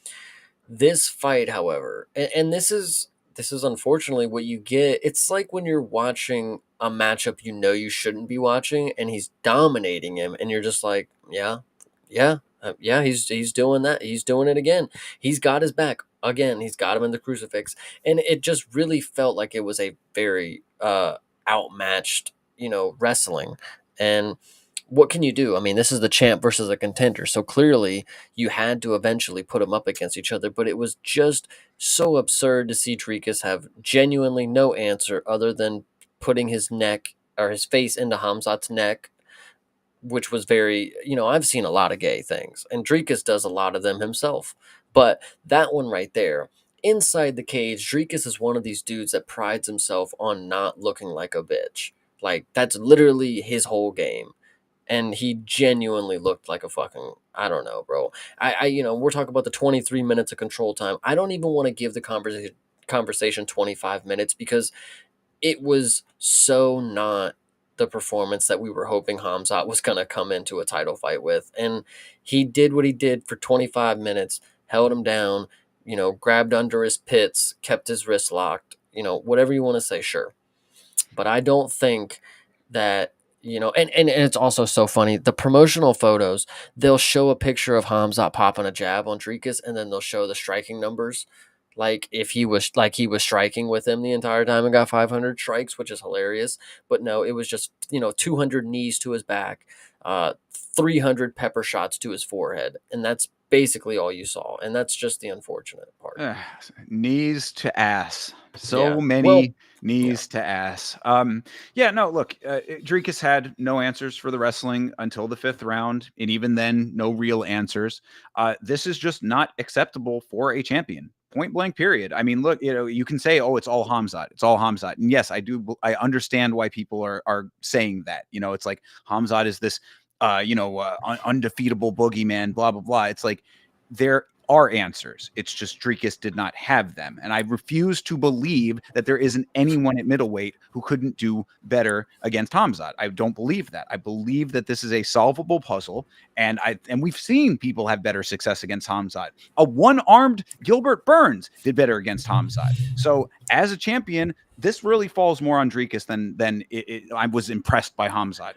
This fight, however, and this is unfortunately what you get. It's like when you're watching a matchup you shouldn't be watching, and he's dominating him, and you're just like, yeah, yeah, yeah, he's doing that. He's doing it again. He's got his back again. He's got him in the crucifix, and it just really felt like it was a very outmatched, wrestling. And what can you do? I mean, this is the champ versus a contender, so clearly you had to eventually put them up against each other. But it was just so absurd to see Dricus have genuinely no answer other than putting his neck or his face into Hamzat's neck, which was very, I've seen a lot of gay things, and Dricus does a lot of them himself. But that one right there, inside the cage, Dricus is one of these dudes that prides himself on not looking like a bitch. Like, that's literally his whole game. And he genuinely looked like a fucking, I don't know, bro. We're talking about the 23 minutes of control time. I don't even want to give the conversation 25 minutes because it was so not the performance that we were hoping Hamzat was going to come into a title fight with. And he did what he did for 25 minutes, held him down, grabbed under his pits, kept his wrist locked, whatever you want to say, sure. But I don't think that, and it's also so funny. The promotional photos, they'll show a picture of Hamzat popping a jab on Dricus, and then they'll show the striking numbers. Like if he was striking with him the entire time and got 500 strikes, which is hilarious. But no, it was just 200 knees to his back, 300 pepper shots to his forehead, and that's basically all you saw. And that's just the unfortunate part. Knees to ass. So Yeah. Well, many yeah. knees to ass. Yeah, no, look, Dricus had no answers for the wrestling until the fifth round, and even then, no real answers. This is just not acceptable for a champion. Point blank, period. I mean, look, you can say, "Oh, it's all Hamzat. It's all Hamzat," and yes, I do. I understand why people are saying that. It's like Hamzat is this undefeatable boogeyman, blah, blah, blah. It's like there are answers. It's just Dricus did not have them. And I refuse to believe that there isn't anyone at middleweight who couldn't do better against Hamzat. I don't believe that. I believe that this is a solvable puzzle. And we've seen people have better success against Hamzat. A one-armed Gilbert Burns did better against Hamzat. So as a champion, this really falls more on Dricus than I was impressed by Hamzat.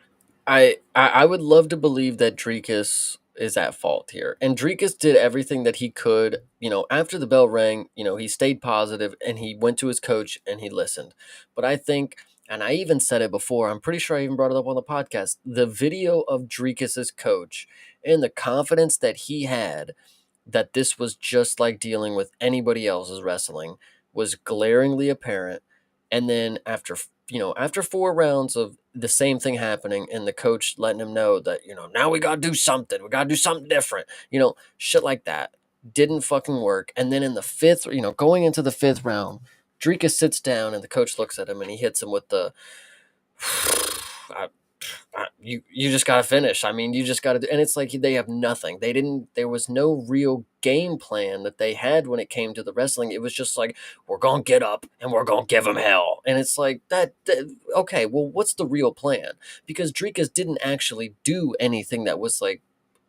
I would love to believe that Dricus is at fault here. And Dricus did everything that he could. After the bell rang, he stayed positive and he went to his coach and he listened. But I think, and I even said it before, I'm pretty sure I even brought it up on the podcast, the video of Dricus's coach and the confidence that he had that this was just like dealing with anybody else's wrestling was glaringly apparent. And then after 4 rounds of the same thing happening and the coach letting him know that, now we got to do something. We got to do something different. Shit like that didn't fucking work. And then in the 5th, going into the 5th round, Dricus sits down and the coach looks at him and he hits him with the you just got to finish. I mean, you just got to do, and it's like they have nothing. There was no real game plan that they had when it came to the wrestling. It was just like, we're going to get up and we're going to give him hell. And it's like that. Okay, well, what's the real plan? Because Dricus didn't actually do anything that was like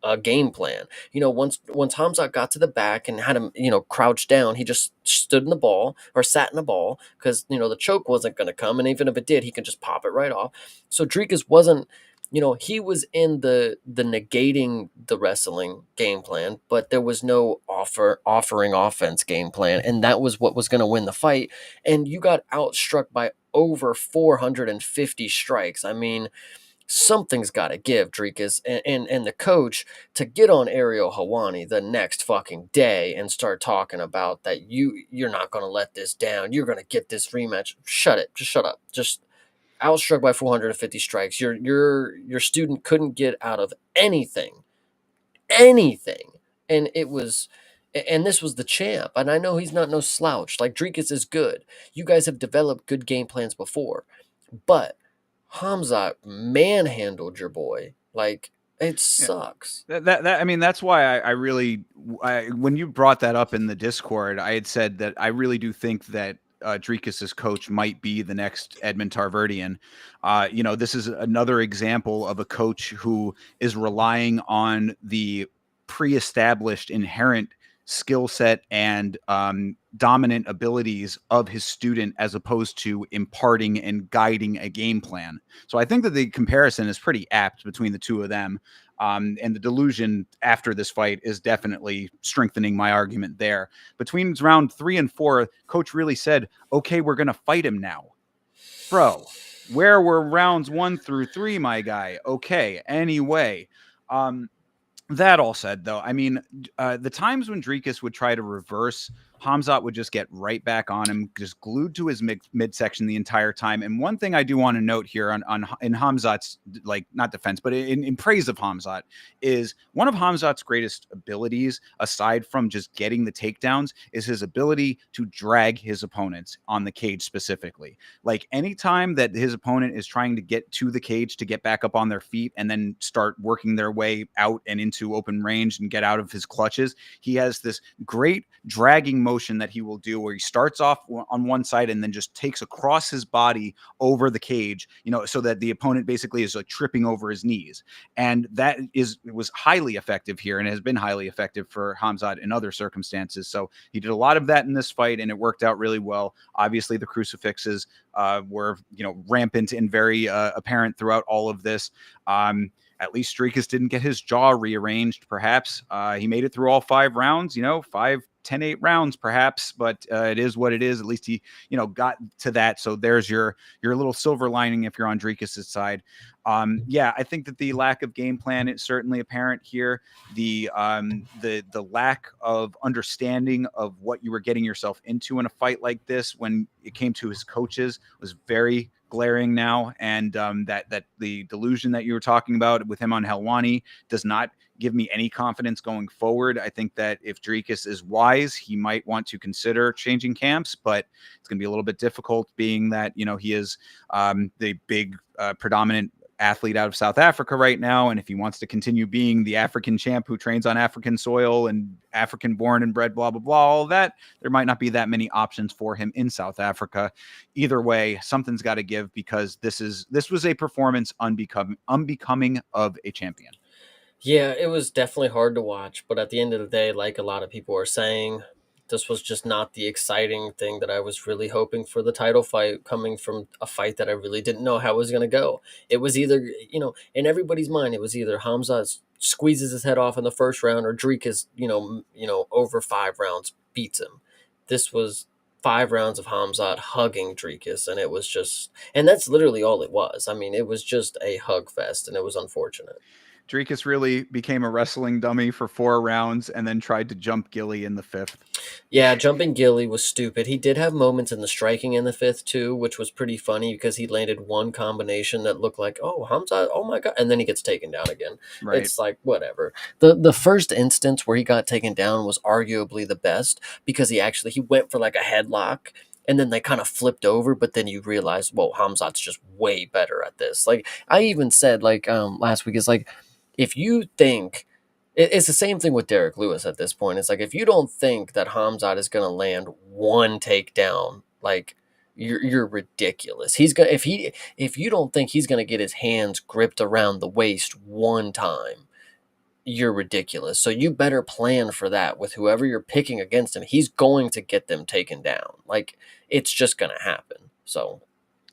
a game plan. Once Hamzat got to the back and had him, crouched down, he just stood in the ball or sat in the ball because, the choke wasn't going to come. And even if it did, he could just pop it right off. So Dricus wasn't, he was in the negating the wrestling game plan, but there was no offering offense game plan. And that was what was going to win the fight. And you got outstruck by over 450 strikes. I mean, something's got to give, Dricus and the coach to get on Ariel Helwani the next fucking day and start talking about that you're not going to let this down. You're going to get this rematch. Shut it. Just shut up. Just outstruck by 450 strikes. Your student couldn't get out of anything. And it was, and this was the champ. And I know he's not no slouch. Like, Dricus is good. You guys have developed good game plans before, but Hamzat manhandled your boy. Like, it sucks. I mean, that's why I really, when you brought that up in the Discord, I had said that I really do think that Dricus's coach might be the next Edmund Tarverdian. This is another example of a coach who is relying on the pre-established inherent skill set and dominant abilities of his student as opposed to imparting and guiding a game plan. So I think that the comparison is pretty apt between the two of them. And the delusion after this fight is definitely strengthening my argument there. Between round 3 and 4, coach really said, okay, we're going to fight him now. Bro, where were rounds 1 through 3, my guy? Okay, anyway. That all said, though, I mean, the times when Dricus would try to reverse, Hamzat would just get right back on him, just glued to his midsection the entire time. And one thing I do want to note here in Hamzat's, like, not defense, but in praise of Hamzat, is one of Hamzat's greatest abilities, aside from just getting the takedowns, is his ability to drag his opponents on the cage specifically. Like, anytime that his opponent is trying to get to the cage to get back up on their feet and then start working their way out and into open range and get out of his clutches, he has this great dragging motion that he will do where he starts off on one side and then just takes across his body over the cage, so that the opponent basically is like tripping over his knees. And it was highly effective here and has been highly effective for Hamzat in other circumstances. So he did a lot of that in this fight and it worked out really well. Obviously the crucifixes were, rampant and very apparent throughout all of this. At least Dricus didn't get his jaw rearranged, perhaps. He made it through all 5 rounds, 8 rounds, perhaps, but it is what it is. At least he, got to that. So there's your little silver lining if you're on Dricus's side. I think that the lack of game plan is certainly apparent here. The lack of understanding of what you were getting yourself into in a fight like this when it came to his coaches was very glaring now. And that the delusion that you were talking about with him on Helwani does not give me any confidence going forward. I think that if Dricus is wise, he might want to consider changing camps, but it's going to be a little bit difficult being that, he is the big predominant athlete out of South Africa right now. And if he wants to continue being the African champ who trains on African soil and African born and bred, blah, blah, blah, all of that, there might not be that many options for him in South Africa. Either way, something's got to give, because this was a performance unbecoming of a champion. Yeah, it was definitely hard to watch, but at the end of the day, like a lot of people are saying, this was just not the exciting thing that I was really hoping for the title fight, coming from a fight that I really didn't know how it was going to go. It was either, in everybody's mind, it was either Hamza squeezes his head off in the first round, or Dricus, over 5 rounds beats him. This was 5 rounds of Hamzat hugging Dricus, and it was just, and that's literally all it was. I mean, it was just a hug fest, and it was unfortunate. Dricus really became a wrestling dummy for 4 rounds and then tried to jump Gilly in the 5th. Yeah, jumping Gilly was stupid. He did have moments in the striking in the 5th too, which was pretty funny because he landed one combination that looked like, oh, Hamza, oh my god, and then he gets taken down again. Right. It's like whatever. The first instance where he got taken down was arguably the best, because he went for like a headlock, and then they kind of flipped over, but then you realize, whoa, Hamzat's just way better at this. Like I even said, like last week, is like, if you think it's the same thing with Derek Lewis at this point. It's like, if you don't think that Hamzat is going to land one takedown, like you're ridiculous. He's gonna if you don't think he's going to get his hands gripped around the waist one time, you're ridiculous. So you better plan for that with whoever you're picking against him. He's going to get them taken down. Like it's just going to happen. So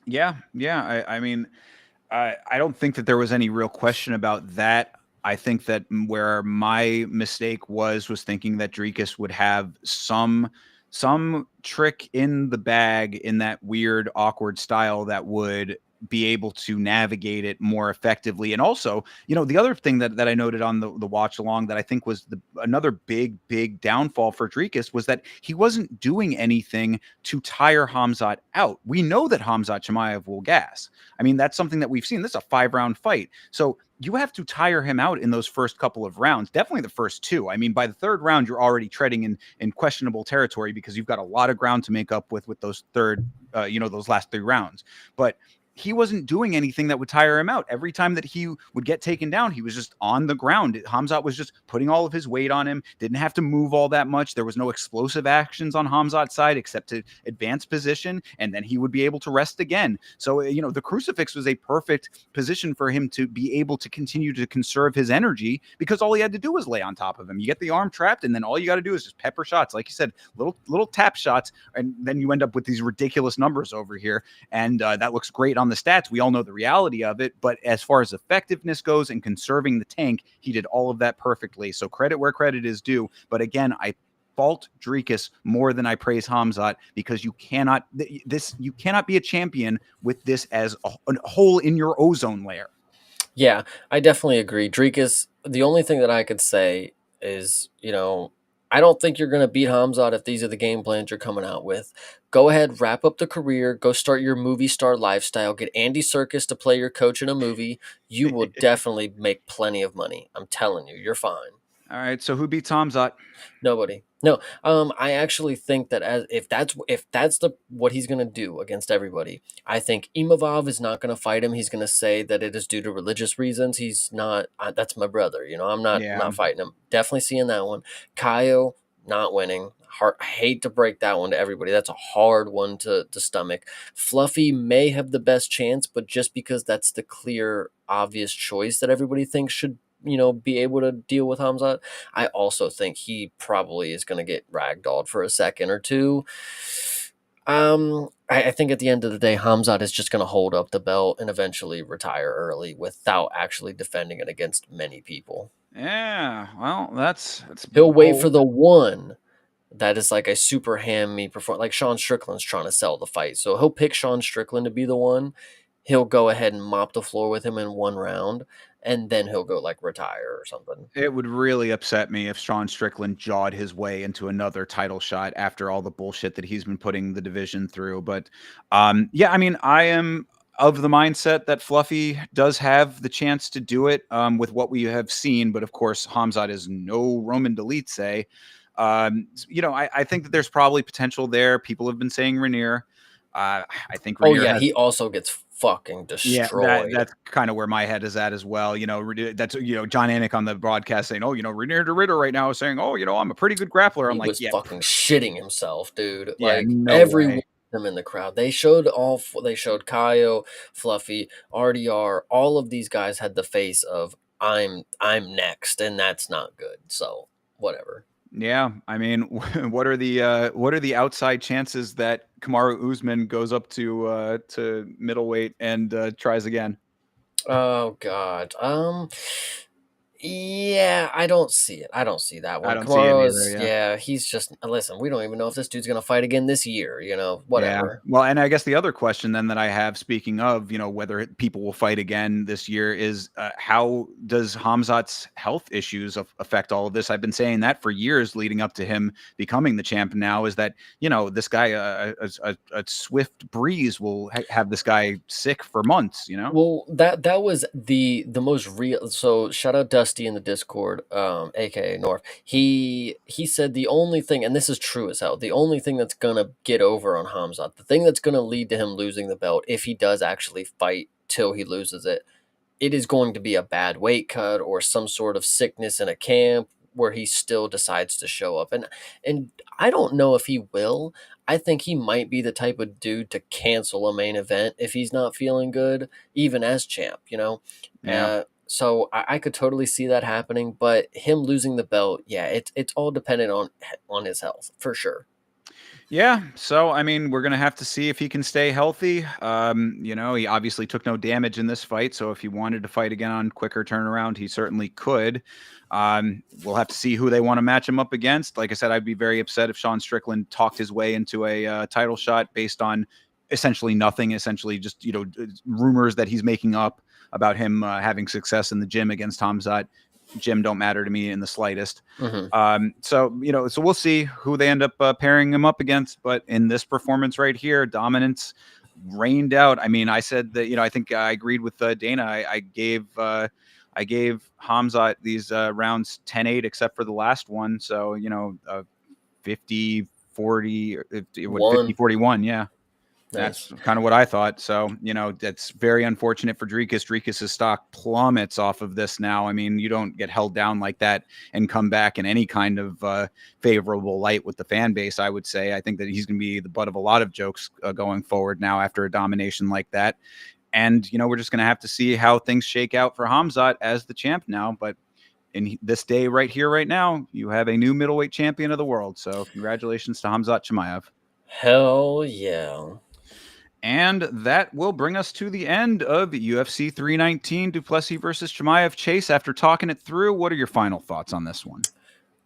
yeah. I mean, I don't think that there was any real question about that. I think that where my mistake was thinking that Dricus would have some trick in the bag in that weird, awkward style that would be able to navigate it more effectively. And also, the other thing that I noted on the watch along that I think was another big downfall for Dricus was that he wasn't doing anything to tire Hamzat out. We know that Hamzat Chimaev will gas. I mean, that's something that we've seen. This is a 5-round fight. So you have to tire him out in those first couple of rounds, definitely the first 2. I mean, by the 3rd round, you're already treading in questionable territory, because you've got a lot of ground to make up with those those last 3 rounds. But he wasn't doing anything that would tire him out. Every time that he would get taken down, he was just on the ground. Hamzat was just putting all of his weight on him, didn't have to move all that much. There was no explosive actions on Hamzat's side except to advance position, and then he would be able to rest again. So, the crucifix was a perfect position for him to be able to continue to conserve his energy, because all he had to do was lay on top of him. You get the arm trapped, and then all you got to do is just pepper shots. Like you said, little tap shots, and then you end up with these ridiculous numbers over here. And that looks great on the stats. We all know the reality of it, but as far as effectiveness goes and conserving the tank, he did all of that perfectly. So credit where credit is due. But again, I fault Dricus more than I praise Hamzat, because you cannot be a champion with this as a hole in your ozone layer. yeah, I definitely agree. Dricus, the only thing that I could say is, I don't think you're going to beat Hamzat if these are the game plans you're coming out with. Go ahead, wrap up the career, go start your movie star lifestyle, get Andy Serkis to play your coach in a movie. You will definitely make plenty of money. I'm telling you, you're fine. All right, so who beats Hamzat? Nobody. No. I actually think that if that's what he's gonna do against everybody, I think Imavov is not gonna fight him. He's gonna say that it is due to religious reasons. He's not. That's my brother. I'm not fighting him. Definitely seeing that one. Kaio not winning. I hate to break that one to everybody. That's a hard one to stomach. Fluffy may have the best chance, but just because that's the clear, obvious choice that everybody thinks should be able to deal with Hamzat, I also think he probably is going to get ragdolled for a second or two. I think at the end of the day, Hamzat is just going to hold up the belt and eventually retire early without actually defending it against many people. Yeah, well, that's He'll wait for the one that is like a super ham-me performance. Like Sean Strickland's trying to sell the fight, so he'll pick Sean Strickland to be the one. He'll go ahead and mop the floor with him in one round, and then he'll go like retire or something. It would really upset me if Sean Strickland jawed his way into another title shot after all the bullshit that he's been putting the division through. But yeah, I mean, I am of the mindset that Fluffy does have the chance to do it with what we have seen. But of course, Hamzat is no Roman Dolidze. I think that there's probably potential there. People have been saying Rainier. I think Rainier he also gets fucking Yeah, destroyed. that's kind of where my head is at as well. That's John Anik on the broadcast saying, "Oh, Renier de Ritter right now is saying, oh, I'm a pretty good grappler." I'm He like, was yeah, fucking shitting himself, dude. yeah, Like no everyone way. them in the crowd. They showed they showed Kaio, Fluffy, RDR. All of these guys had the face of I'm next, and that's not good. So whatever. Yeah, I mean, what are the outside chances that Kamaru Usman goes up to middleweight and tries again? Oh God. Yeah, I don't see it. I don't see that I one. don't see it Kamara either. is, Yeah. yeah, he's just, listen, we don't even know if this dude's going to fight again this year, Yeah. whatever. Well, and I guess the other question then that I have, speaking of, whether people will fight again this year, is how does Hamzat's health issues affect all of this? I've been saying that for years leading up to him becoming the champ now, is that, this guy, a swift breeze will have this guy sick for months, Well, that was the most real. So shout out Dusty in the Discord, aka North. He said the only thing, and this is true as hell, the only thing that's gonna get over on Hamzat, the thing that's gonna lead to him losing the belt, if he does actually fight till he loses it, it is going to be a bad weight cut or some sort of sickness in a camp where he still decides to show up. And I don't know if he will. I think he might be the type of dude to cancel a main event if he's not feeling good, even as champ. Yeah. So I could totally see that happening, but him losing the belt, yeah, it's all dependent on his health for sure. Yeah, so I mean, we're gonna have to see if he can stay healthy. He obviously took no damage in this fight, so if he wanted to fight again on quicker turnaround, he certainly could. We'll have to see who they want to match him up against. Like I said, I'd be very upset if Sean Strickland talked his way into a title shot based on essentially nothing, essentially just rumors that he's making up about him having success in the gym against Hamzat. Jim don't matter to me in the slightest. Hmm. So we'll see who they end up pairing him up against. But in this performance right here, dominance rained out. I mean, I said that I think I agreed with Dana. I gave Hamzat these rounds 10-8, except for the last one. So 50-40, what 1. 50-41, yeah. That's Nice. kind of what I thought. So, that's very unfortunate for Dricus. Dricus's stock plummets off of this now. I mean, you don't get held down like that and come back in any kind of favorable light with the fan base, I would say. I think that he's going to be the butt of a lot of jokes going forward now after a domination like that. And, we're just going to have to see how things shake out for Hamzat as the champ now. But in this day right here, right now, you have a new middleweight champion of the world. So congratulations to Hamzat Chimaev. Hell yeah. And that will bring us to the end of UFC 319, Duplessis versus Chimaev. Chase, after talking it through, what are your final thoughts on this one?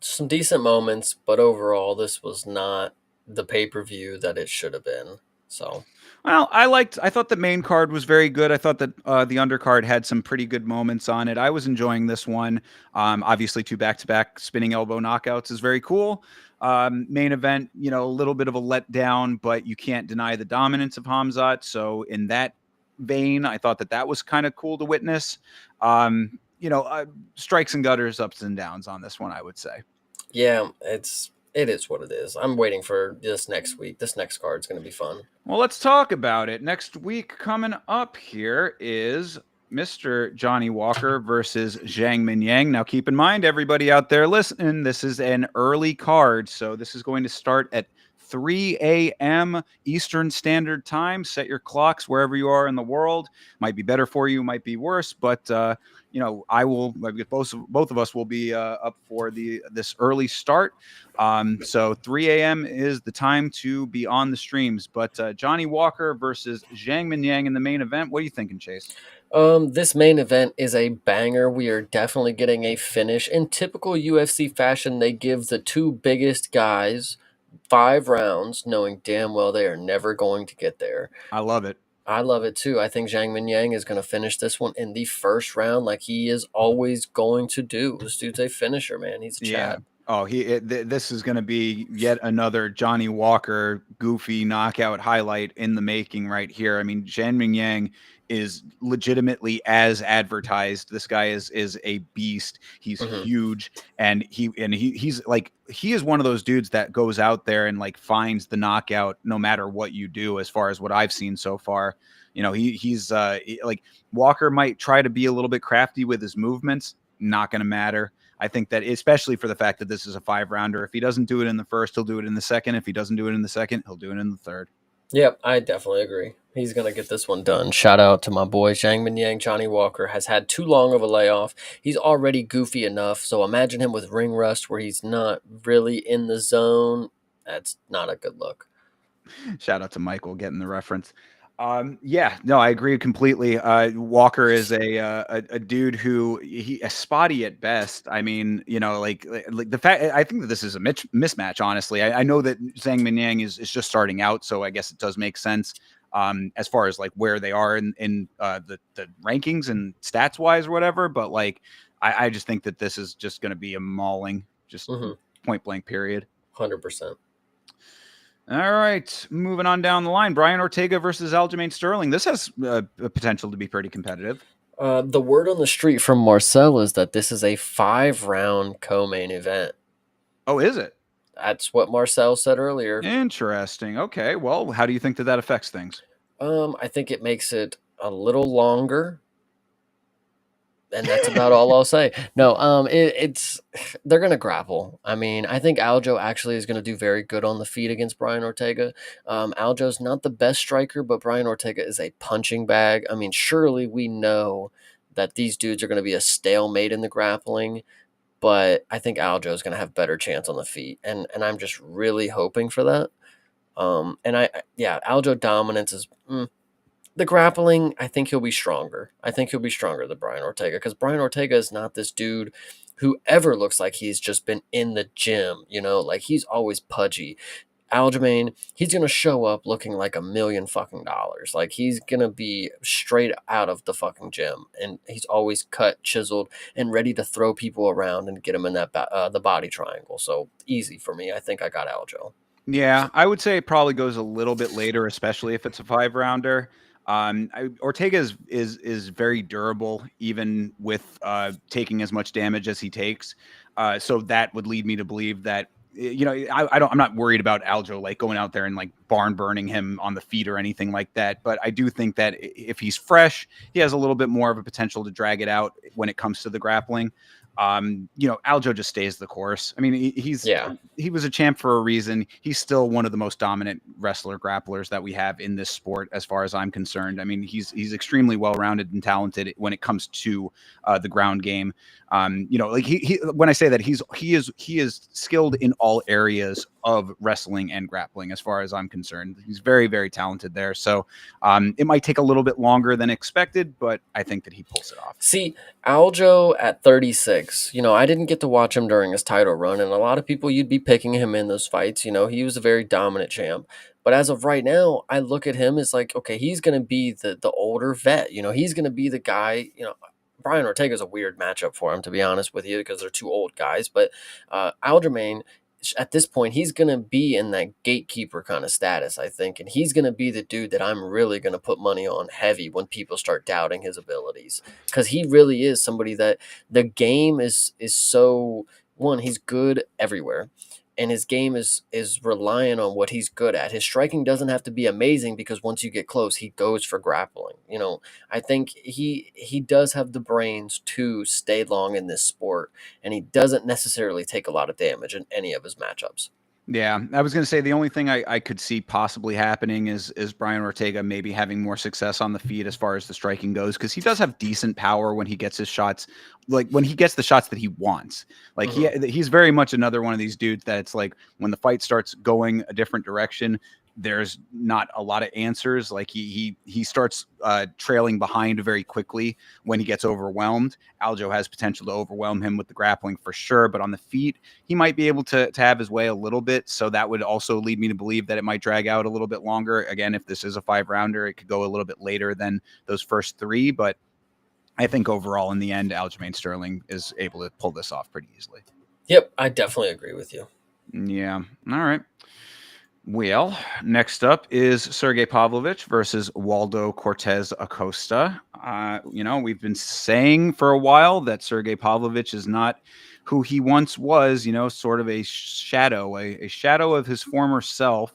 Some decent moments, but overall, this was not the pay per view that it should have been. So, Well, I thought the main card was very good. I thought that the undercard had some pretty good moments on it. I was enjoying this one. Obviously, 2 back-to-back spinning elbow knockouts is very cool. Main event, a little bit of a letdown, but you can't deny the dominance of Hamzat. So in that vein, I thought that was kind of cool to witness. Strikes and gutters, ups and downs on this one, I would say. yeah, it is what it is. I'm waiting for this next week. This next card's going to be fun. Well, let's talk about it. Next week coming up here is Mr. Johnny Walker versus Zhang Minyang. Now, keep in mind, everybody out there listening, this is an early card. So this is going to start at 3 a.m. Eastern Standard Time. Set your clocks wherever you are in the world. Might be better for you, might be worse, but I will. Both of us will be up for this early start. So 3 a.m. is the time to be on the streams. But Johnny Walker versus Zhang Minyang in the main event. What are you thinking, Chase? This main event is a banger. We are definitely getting a finish. In typical UFC fashion, they give the two biggest guys 5 rounds, knowing damn well they are never going to get there. I love it. I love it too. I think Zhang Minyang is going to finish this one in the first round like he is always going to do. This dude's a finisher, man. He's a Yeah. Chad. Oh, this is going to be yet another Johnny Walker goofy knockout highlight in the making right here. I mean, Zhang Yang is legitimately as advertised. This guy is a beast. He's huge, and he's like, he is one of those dudes that goes out there and like finds the knockout no matter what you do. As far as what I've seen so far, you know, he's like, Walker might try to be a little bit crafty with his movements. Not going to matter. I think that, especially for the fact that this is a 5-rounder, if he doesn't do it in the first, he'll do it in the second. If he doesn't do it in the second, he'll do it in the third. Yep, I definitely agree. He's going to get this one done. Shout out to my boy Zhang Yang. Johnny Walker has had too long of a layoff. He's already goofy enough, so imagine him with ring rust where he's not really in the zone. That's not a good look. Shout out to Michael getting the reference. Yeah, no, I agree completely. Walker is a dude who he a spotty at best. I mean, you know, like the fact, I think that this is a mismatch. Honestly, I know that Zhang Mingyang is just starting out, so I guess it does make sense. As far as like where they are in the rankings and stats wise or whatever, but like I just think that this is just going to be a mauling, just point blank period. 100%. All right, moving on down the line. Brian Ortega versus Aljamain Sterling. This has a potential to be pretty competitive. The word on the street from Marcel is that this is a 5-round co-main event. Oh, is it? That's what Marcel said earlier. Interesting. Okay, well, how do you think that affects things? I think it makes it a little longer. And that's about all I'll say. No, it's they're gonna grapple. I mean, I think Aljo actually is gonna do very good on the feet against Brian Ortega. Aljo's not the best striker, but Brian Ortega is a punching bag. I mean, surely we know that these dudes are gonna be a stalemate in the grappling, but I think Aljo is gonna have better chance on the feet, and I'm just really hoping for that. Aljo dominance is. The grappling, I think he'll be stronger. I think he'll be stronger than Brian Ortega because Brian Ortega is not this dude who ever looks like he's just been in the gym, like he's always pudgy. Aljamain, he's going to show up looking like $1,000,000 fucking dollars. Like he's going to be straight out of the fucking gym and he's always cut, chiseled and ready to throw people around and get him in that the body triangle. So easy for me. I think I got Aljo. Yeah, I would say it probably goes a little bit later, especially if it's a 5-rounder. Ortega is very durable, even with taking as much damage as he takes. So that would lead me to believe that, you know, I'm not worried about Aljo like going out there and like barn burning him on the feet or anything like that. But I do think that if he's fresh, he has a little bit more of a potential to drag it out when it comes to the grappling. You know, Aljo just stays the course. I mean, he was a champ for a reason. He's still one of the most dominant wrestler grapplers that we have in this sport, as far as I'm concerned. I mean, he's extremely well-rounded and talented when it comes to the ground game. You know, like he when I say that he is skilled in all areas of wrestling and grappling, as far as I'm concerned. He's very, very talented there. So it might take a little bit longer than expected, but I think that he pulls it off. See, Aljo at 36, I didn't get to watch him during his title run, and a lot of people, you'd be picking him in those fights. He was a very dominant champ. But as of right now, I look at him as like, okay, he's going to be the older vet. He's going to be the guy, Brian Ortega is a weird matchup for him, to be honest with you, because they're two old guys. But Aljamain, at this point, he's going to be in that gatekeeper kind of status, I think. And he's going to be the dude that I'm really going to put money on heavy when people start doubting his abilities. Because he really is somebody that the game is so, one, he's good everywhere. And his game is reliant on what he's good at. His striking doesn't have to be amazing because once you get close, he goes for grappling. I think he does have the brains to stay long in this sport, and he doesn't necessarily take a lot of damage in any of his matchups. Yeah, I was going to say the only thing I could see possibly happening is Brian Ortega maybe having more success on the feet as far as the striking goes, because he does have decent power when he gets his shots, like when he gets the shots that he wants. Like he's very much another one of these dudes that it's like when the fight starts going a different direction, there's not a lot of answers. Like he starts trailing behind very quickly when he gets overwhelmed. Aljo has potential to overwhelm him with the grappling for sure, but on the feet, he might be able to have his way a little bit. So that would also lead me to believe that it might drag out a little bit longer. Again, if this is a 5-rounder, it could go a little bit later than those first 3, but I think overall in the end, Aljamain Sterling is able to pull this off pretty easily. Yep, I definitely agree with you. Yeah. All right. Well, next up is Sergey Pavlovich versus Waldo Cortez Acosta. We've been saying for a while that Sergey Pavlovich is not who he once was, sort of a shadow, a shadow of his former self.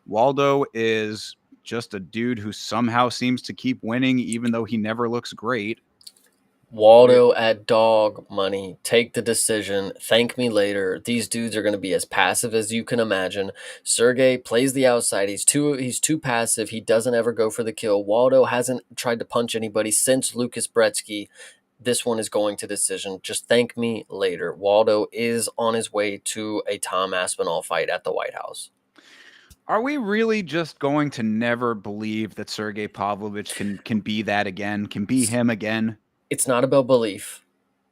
Waldo is just a dude who somehow seems to keep winning, even though he never looks great. Waldo at dog money. Take the decision. Thank me later. These dudes are going to be as passive as you can imagine. Sergey plays the outside. He's too passive. He doesn't ever go for the kill. Waldo hasn't tried to punch anybody since Lucas Brzeski. This one is going to decision. Just thank me later. Waldo is on his way to a Tom Aspinall fight at the White House. Are we really just going to never believe that Sergey Pavlovich can be that again, can be him again? It's not about belief.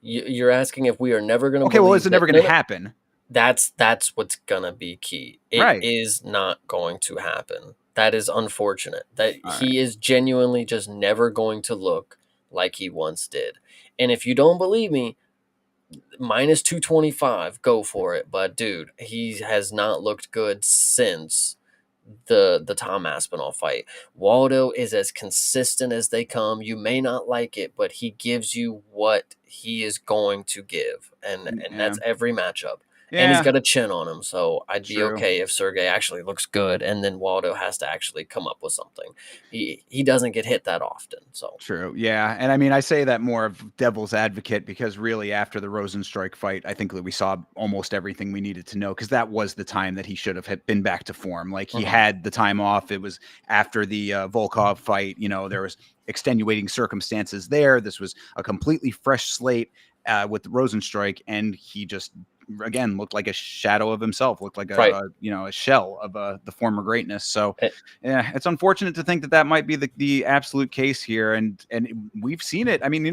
You're asking if we are never going to Okay, well, is believe it that. never going to No, no, happen? that's what's gonna be key. It Right. is not going to happen. That is unfortunate. That All right. he is genuinely just never going to look like he once did. And if you don't believe me, minus 225, go for it. But dude, he has not looked good since the Tom Aspinall fight. Waldo is as consistent as they come. You may not like it, but he gives you what he is going to give, and Yeah. that's every matchup. And he's Yeah. got a chin on him, so I'd be True. okay if Sergey actually looks good, and then Waldo has to actually come up with something. He doesn't get hit that often, so. True. Yeah. And I mean, I say that more of devil's advocate because really after the Rosenstrike fight, I think that we saw almost everything we needed to know because that was the time that he should have been back to form. Like he Mhm. had the time off. It was after the Volkov fight. There was extenuating circumstances there. This was a completely fresh slate with the Rosenstrike, and he just again looked like a shadow of himself, looked like Right. a shell of the former greatness. So Eh, yeah, it's unfortunate to think that that might be the absolute case here, and we've seen it. I mean,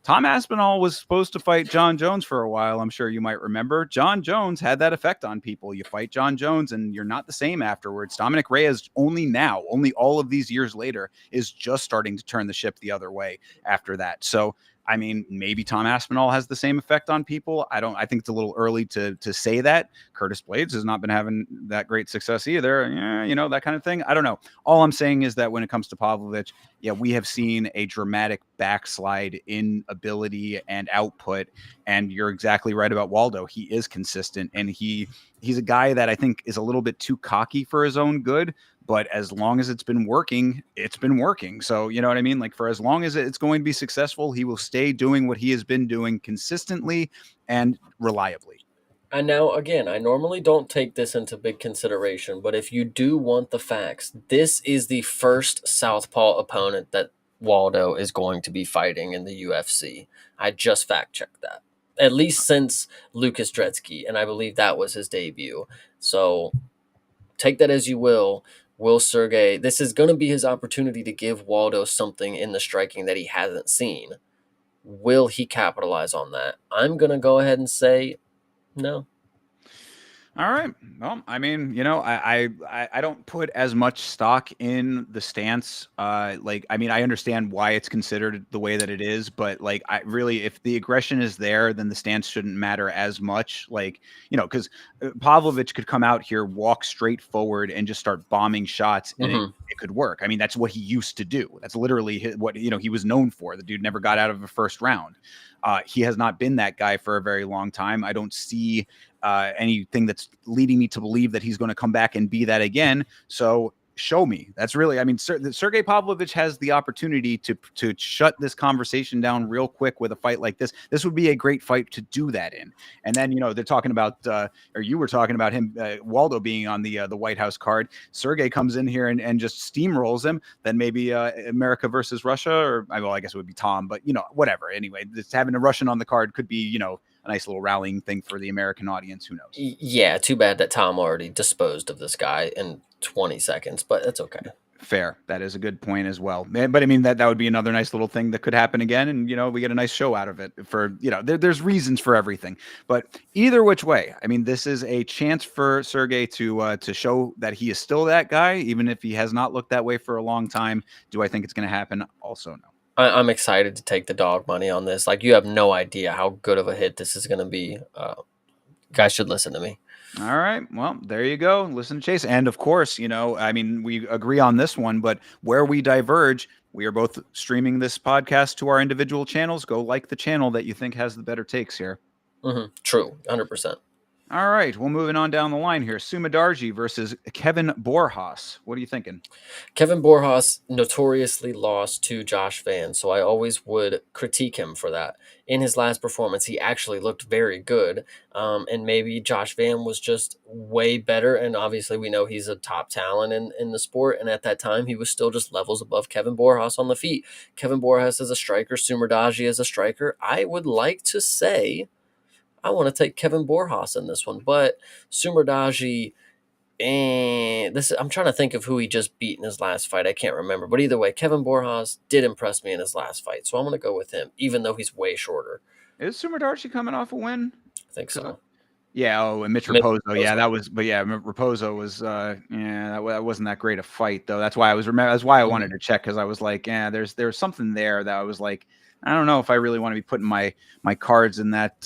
Tom Aspinall was supposed to fight John Jones for a while. I'm sure you might remember. John Jones had that effect on people. You fight John Jones, and you're not the same afterwards. Dominic Reyes only all of these years later, is just starting to turn the ship the other way after that. So I mean, maybe Tom Aspinall has the same effect on people. I think it's a little early to say that. Curtis Blades has not been having that great success either. Yeah, that kind of thing. I don't know. All I'm saying is that when it comes to Pavlovich, yeah, we have seen a dramatic backslide in ability and output. And you're exactly right about Waldo. He is consistent, and he's a guy that I think is a little bit too cocky for his own good. But as long as it's been working, it's been working. So, you know what I mean? Like, for as long as it's going to be successful, he will stay doing what he has been doing consistently and reliably. And now, again, I normally don't take this into big consideration, but if you do want the facts, this is the first Southpaw opponent that Waldo is going to be fighting in the UFC. I just fact checked that. At least since Lucas Dretsky, and I believe that was his debut. So take that as you will. Will Sergey, this is going to be his opportunity to give Waldo something in the striking that he hasn't seen. Will he capitalize on that? I'm going to go ahead and say no. All right. Well, I mean, I don't put as much stock in the stance. I mean, I understand why it's considered the way that it is, but like, I really, if the aggression is there, then the stance shouldn't matter as much. Like, because Pavlovich could come out here, walk straight forward, and just start bombing shots, and it Hmm. it could work. I mean, that's what he used to do. That's literally what he was known for. The dude never got out of a first round. He has not been that guy for a very long time. I don't see anything that's leading me to believe that he's going to come back and be that again. So show me. That's really, I mean, Sergey Pavlovich has the opportunity to shut this conversation down real quick with a fight like this. This would be a great fight to do that in. And then they're talking about, or you were talking about him, Waldo being on the White House card. Sergey comes in here and just steamrolls him. Then maybe America versus Russia, or well, I guess it would be Tom, but whatever. Anyway, just having a Russian on the card could be a nice little rallying thing for the American audience. Who knows? Yeah, too bad that Tom already disposed of this guy in 20 seconds, but that's okay. Fair. That is a good point as well. But I mean that would be another nice little thing that could happen again, and we get a nice show out of it. For there's reasons for everything. But either which way, I mean, this is a chance for Sergey to show that he is still that guy, even if he has not looked that way for a long time. Do I think it's going to happen? Also, no. I'm excited to take the dog money on this. Like, you have no idea how good of a hit this is going to be. guys should listen to me. All right. Well, there you go. Listen to Chase. And of course, I mean, we agree on this one, but where we diverge, we are both streaming this podcast to our individual channels. Go like the channel that you think has the better takes here. True, 100%. All right. Well, moving on down the line here. Sumadarji versus Kevin Borjas. What are you thinking? Kevin Borjas notoriously lost to Josh Van, so I always would critique him for that. In his last performance, he actually looked very good, and maybe Josh Van was just way better. And obviously, we know he's a top talent in the sport, and at that time, he was still just levels above Kevin Borjas on the feet. Kevin Borjas is a striker, Sumerdaji is a striker. I would like to say I want to take Kevin Borjas in this one, but Sumerdaji. And I'm trying to think of who he just beat in his last fight. I can't remember, but either way, Kevin Borjas did impress me in his last fight, so I'm going to go with him, even though he's way shorter. Is Sumadarji coming off a win? I think so. Yeah. Oh, and Mitch Mitch Raposo. Yeah, Raposo. that was. But yeah, Raposo was. That wasn't that great a fight though. That's why I was. That's why I wanted to check because I was like, yeah, there's something there that I was like, I don't know if I really want to be putting my cards in that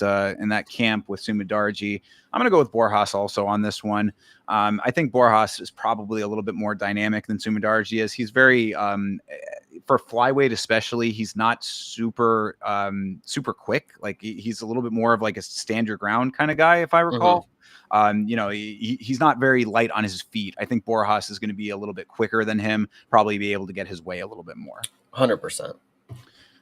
camp with Sumadarji. I'm gonna go with Borjas also on this one. I think Borjas is probably a little bit more dynamic than Sumadarji is. He's very for flyweight especially, he's not super quick. Like he's a little bit more of like a stand your ground kind of guy, if I recall. He's not very light on his feet. I think Borjas is going to be a little bit quicker than him, probably be able to get his way a little bit more. 100%.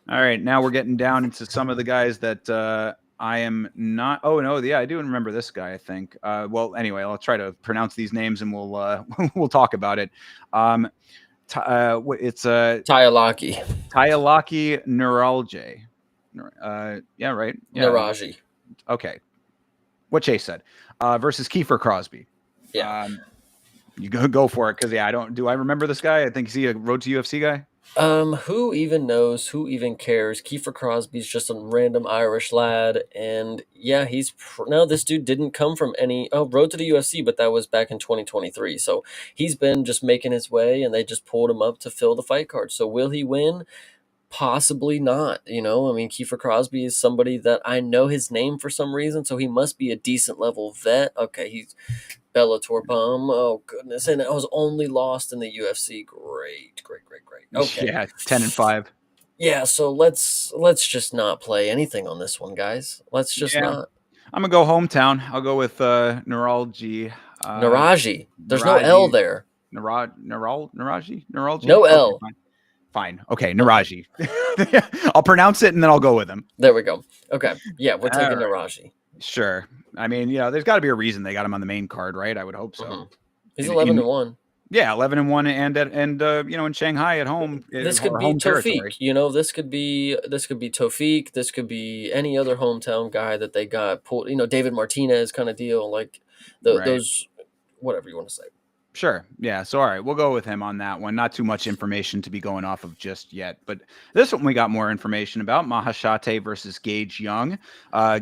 All right, now we're getting down into some of the guys that I am not. Oh no, yeah, I do remember this guy. I think. Well, anyway, I'll try to pronounce these names and we'll we'll talk about it. It's Tyalaki. Tyalaki Nuralje. Yeah, right. Yeah. Naraji. Okay. What Chase said. Versus Kiefer Crosby. Yeah. You go for it because I remember this guy? I think he's a Road to UFC guy. Who even knows? Who even cares? Kiefer Crosby's just a random Irish lad, and yeah, no. This dude didn't come from any road to the UFC, but that was back in 2023. So he's been just making his way, and they just pulled him up to fill the fight card. So will he win? Possibly not. I mean, Kiefer Crosby is somebody that I know his name for some reason, so he must be a decent level vet. Okay, he's Bellator bum. Oh goodness, and I was only lost in the UFC. Great. Okay, yeah, 10-5. Yeah, so let's just not play anything on this one, guys. Let's just not. I'm gonna go hometown. I'll go with Nuralji. Naraji. There's no L there. Naraji. No L. Okay, fine. Okay, Naraji. I'll pronounce it and then I'll go with him. There we go. Okay. Yeah, we're taking Naraji. Sure. I mean, there's got to be a reason they got him on the main card, right? I would hope so. He's 11-1. Yeah, 11-1, and in Shanghai at home. This could be Tofik. This could be Tofik. This could be any other hometown guy that they got pulled. David Martinez kind of deal, like those, whatever you want to say. Sure. Yeah. So, all right, we'll go with him on that one. Not too much information to be going off of just yet. But this one we got more information about. Mahashate versus Gage Young.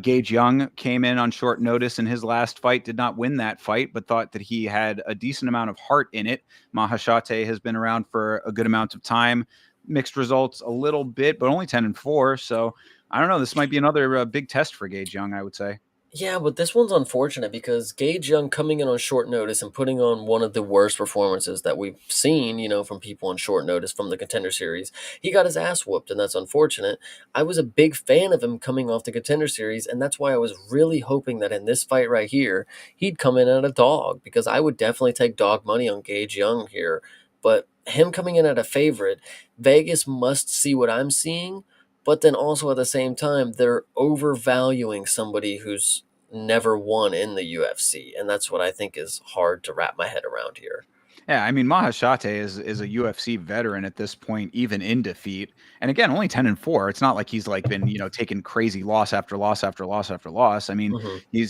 Gage Young came in on short notice in his last fight, did not win that fight, but thought that he had a decent amount of heart in it. Mahashate has been around for a good amount of time. Mixed results a little bit, but only 10-4. So, I don't know. This might be another big test for Gage Young, I would say. Yeah, but this one's unfortunate because Gage Young coming in on short notice and putting on one of the worst performances that we've seen, from people on short notice from the Contender Series. He got his ass whooped, and that's unfortunate. I was a big fan of him coming off the Contender Series, and that's why I was really hoping that in this fight right here, he'd come in at a dog, because I would definitely take dog money on Gage Young here. But him coming in at a favorite, Vegas must see what I'm seeing. But then also at the same time, they're overvaluing somebody who's never won in the UFC. And that's what I think is hard to wrap my head around here. Yeah, I mean, Mahashate is a UFC veteran at this point, even in defeat. And again, only 10-4. It's not like he's been, taking crazy loss after loss after loss after loss. I mean, he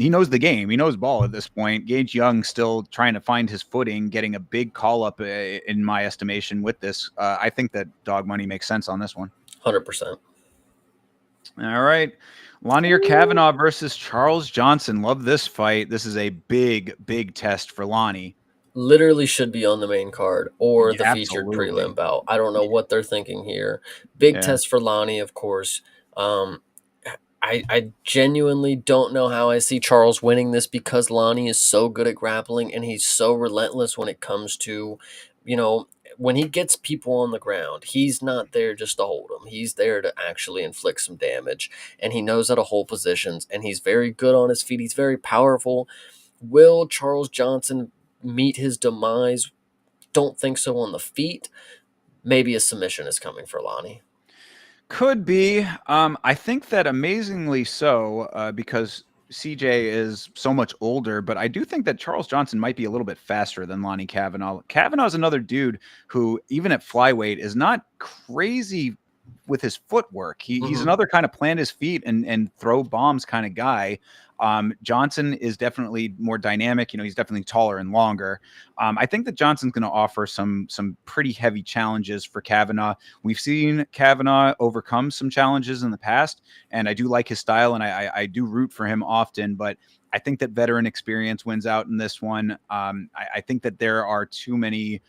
knows the game. He knows ball at this point. Gage Young still trying to find his footing, getting a big call up in my estimation with this. I think that dog money makes sense on this one. 100%. All right. Lanier Kavanaugh versus Charles Johnson. Love this fight. This is a big, big test for Lonnie. Literally should be on the main card or the featured prelim bout. I don't know what they're thinking here. Big test for Lonnie, of course. I genuinely don't know how I see Charles winning this because Lonnie is so good at grappling and he's so relentless when it comes to, you know, when he gets people on the ground, he's not there just to hold them. He's there to actually inflict some damage, and he knows how to hold positions, and he's very good on his feet. He's very powerful. Will Charles Johnson meet his demise? Don't think so on the feet. Maybe a submission is coming for Lonnie. Could be. I think that amazingly so, because CJ is so much older, but I do think that Charles Johnson might be a little bit faster than Lonnie Kavanaugh. Kavanaugh's another dude who, even at flyweight, is not crazy with his footwork. He's another kind of plant his feet and throw bombs kind of guy. Johnson is definitely more dynamic. He's definitely taller and longer. I think that Johnson's going to offer some pretty heavy challenges for Kavanaugh. We've seen Kavanaugh overcome some challenges in the past, and I do like his style, and I do root for him often, but I think that veteran experience wins out in this one. I think that there are too many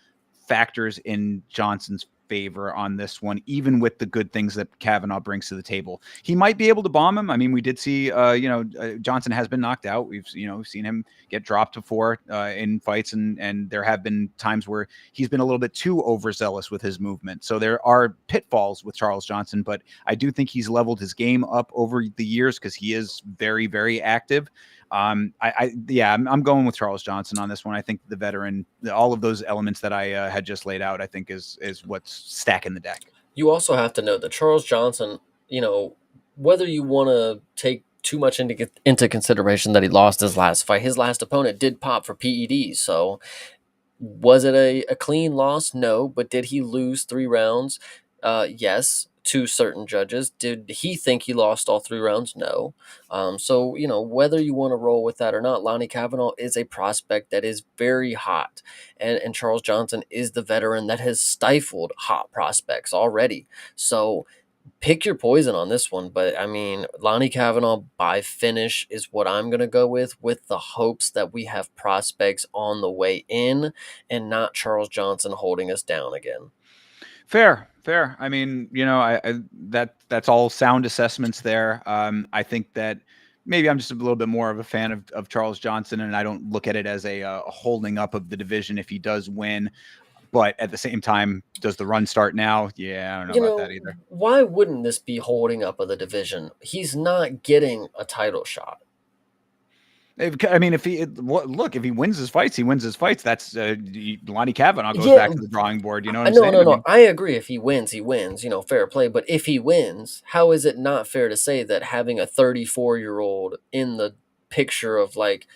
factors in Johnson's favor on this one, even with the good things that Kavanaugh brings to the table. He might be able to bomb him. I mean, we did see, Johnson has been knocked out. We've seen him get dropped before in fights, and there have been times where he's been a little bit too overzealous with his movement. So there are pitfalls with Charles Johnson, but I do think he's leveled his game up over the years because he is very, very active. I'm going with Charles Johnson on this one. I think the veteran, all of those elements that I had just laid out, I think is what's stacking the deck. You also have to know that Charles Johnson, whether you want to take too much into consideration that he lost his last fight, his last opponent did pop for PEDs. So was it a clean loss? No. But did he lose 3 rounds? Yes, to certain judges. Did he think he lost all 3 rounds? No. So, whether you want to roll with that or not, Lonnie Kavanaugh is a prospect that is very hot. And Charles Johnson is the veteran that has stifled hot prospects already. So pick your poison on this one. But I mean, Lonnie Kavanaugh by finish is what I'm going to go with the hopes that we have prospects on the way in and not Charles Johnson holding us down again. Fair. I mean, that's all sound assessments there. I think that maybe I'm just a little bit more of a fan of Charles Johnson, and I don't look at it as a holding up of the division if he does win. But at the same time, does the run start now? Yeah, I don't know about that either. Why wouldn't this be holding up of the division? He's not getting a title shot. If he wins his fights, he wins his fights. That's Lonnie Kavanaugh goes back to the drawing board. You know what I'm saying? No. I agree. If he wins, he wins. Fair play. But if he wins, how is it not fair to say that having a 34-year-old in the picture of like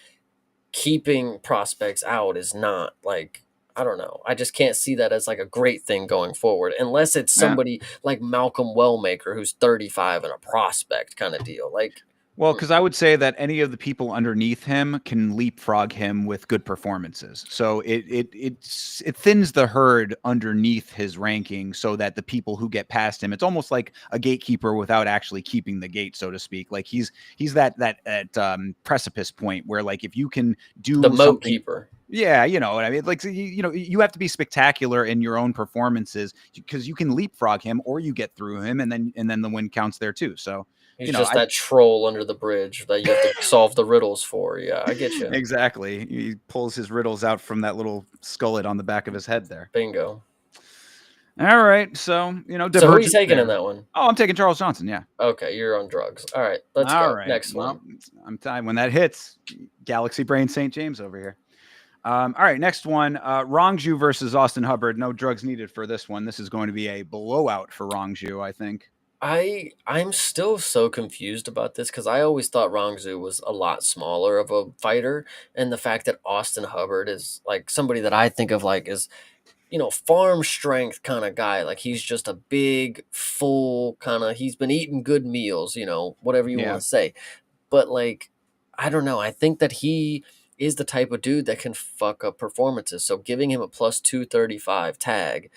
keeping prospects out is not like, I don't know. I just can't see that as like a great thing going forward, unless it's somebody like Malcolm Wellmaker who's 35 and a prospect kind of deal. Like. Well, because I would say that any of the people underneath him can leapfrog him with good performances. So it thins the herd underneath his ranking, so that the people who get past him, it's almost like a gatekeeper without actually keeping the gate, so to speak. Like he's that precipice point where, like, if you can do the moat keeper. Yeah, you know what I mean? Like, you have to be spectacular in your own performances because you can leapfrog him or you get through him, and then the win counts there too. So he's just that troll under the bridge that you have to solve the riddles for. Yeah, I get you. Exactly. He pulls his riddles out from that little skullet on the back of his head there. Bingo. All right. So, so who are you taking in that one? Oh, I'm taking Charles Johnson. Yeah. Okay. You're on drugs. All right. Let's go. Right. Next one. I'm tired when that hits. Galaxy Brain St. James over here. All right, next one, Rongju versus Austin Hubbard. No drugs needed for this one. This is going to be a blowout for Rongju, I think. I'm still so confused about this because I always thought Rongju was a lot smaller of a fighter, and the fact that Austin Hubbard is like somebody that I think of like as farm strength kind of guy. Like he's just a big, full kind of. He's been eating good meals, whatever you want to say. But like, I don't know. I think that he is the type of dude that can fuck up performances. So giving him a plus 235 tag,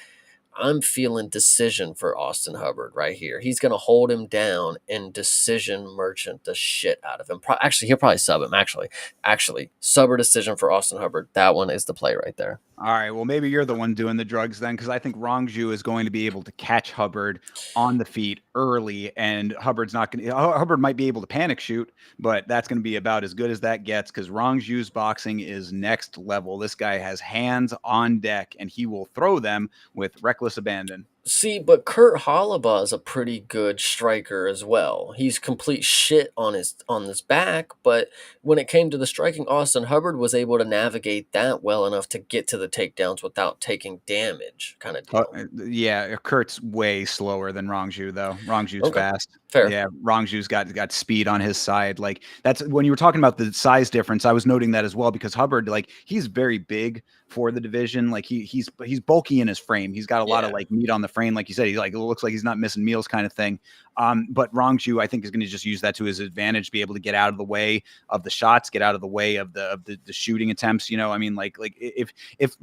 I'm feeling decision for Austin Hubbard right here. He's going to hold him down and decision merchant the shit out of him. Actually, he'll probably sub him. Actually, sub or decision for Austin Hubbard. That one is the play right there. All right. Well, maybe you're the one doing the drugs then, because I think Rongju is going to be able to catch Hubbard on the feet early, and Hubbard's not going to. Hubbard might be able to panic shoot, but that's going to be about as good as that gets, because Rongju's boxing is next level. This guy has hands on deck, and he will throw them with reckless abandon. See, but Kurt Hollabaugh is a pretty good striker as well. He's complete shit on his back, but when it came to the striking, Austin Hubbard was able to navigate that well enough to get to the takedowns without taking damage, kind of deal. Yeah, Kurt's way slower than Rongju though. Rongju's Okay, fast. fair. Yeah, Rongju's got speed on his side. Like that's when you were talking about the size difference. I was noting that as well because Hubbard, like he's very big for the division. Like he's bulky in his frame. He's got a lot of Yeah, like meat on the frame. Like you said, he like it looks like he's not missing meals kind of thing. But Rongju, I think, is going to just use that to his advantage, be able to get out of the way of the shots, get out of the way of the shooting attempts. You know, I mean, like if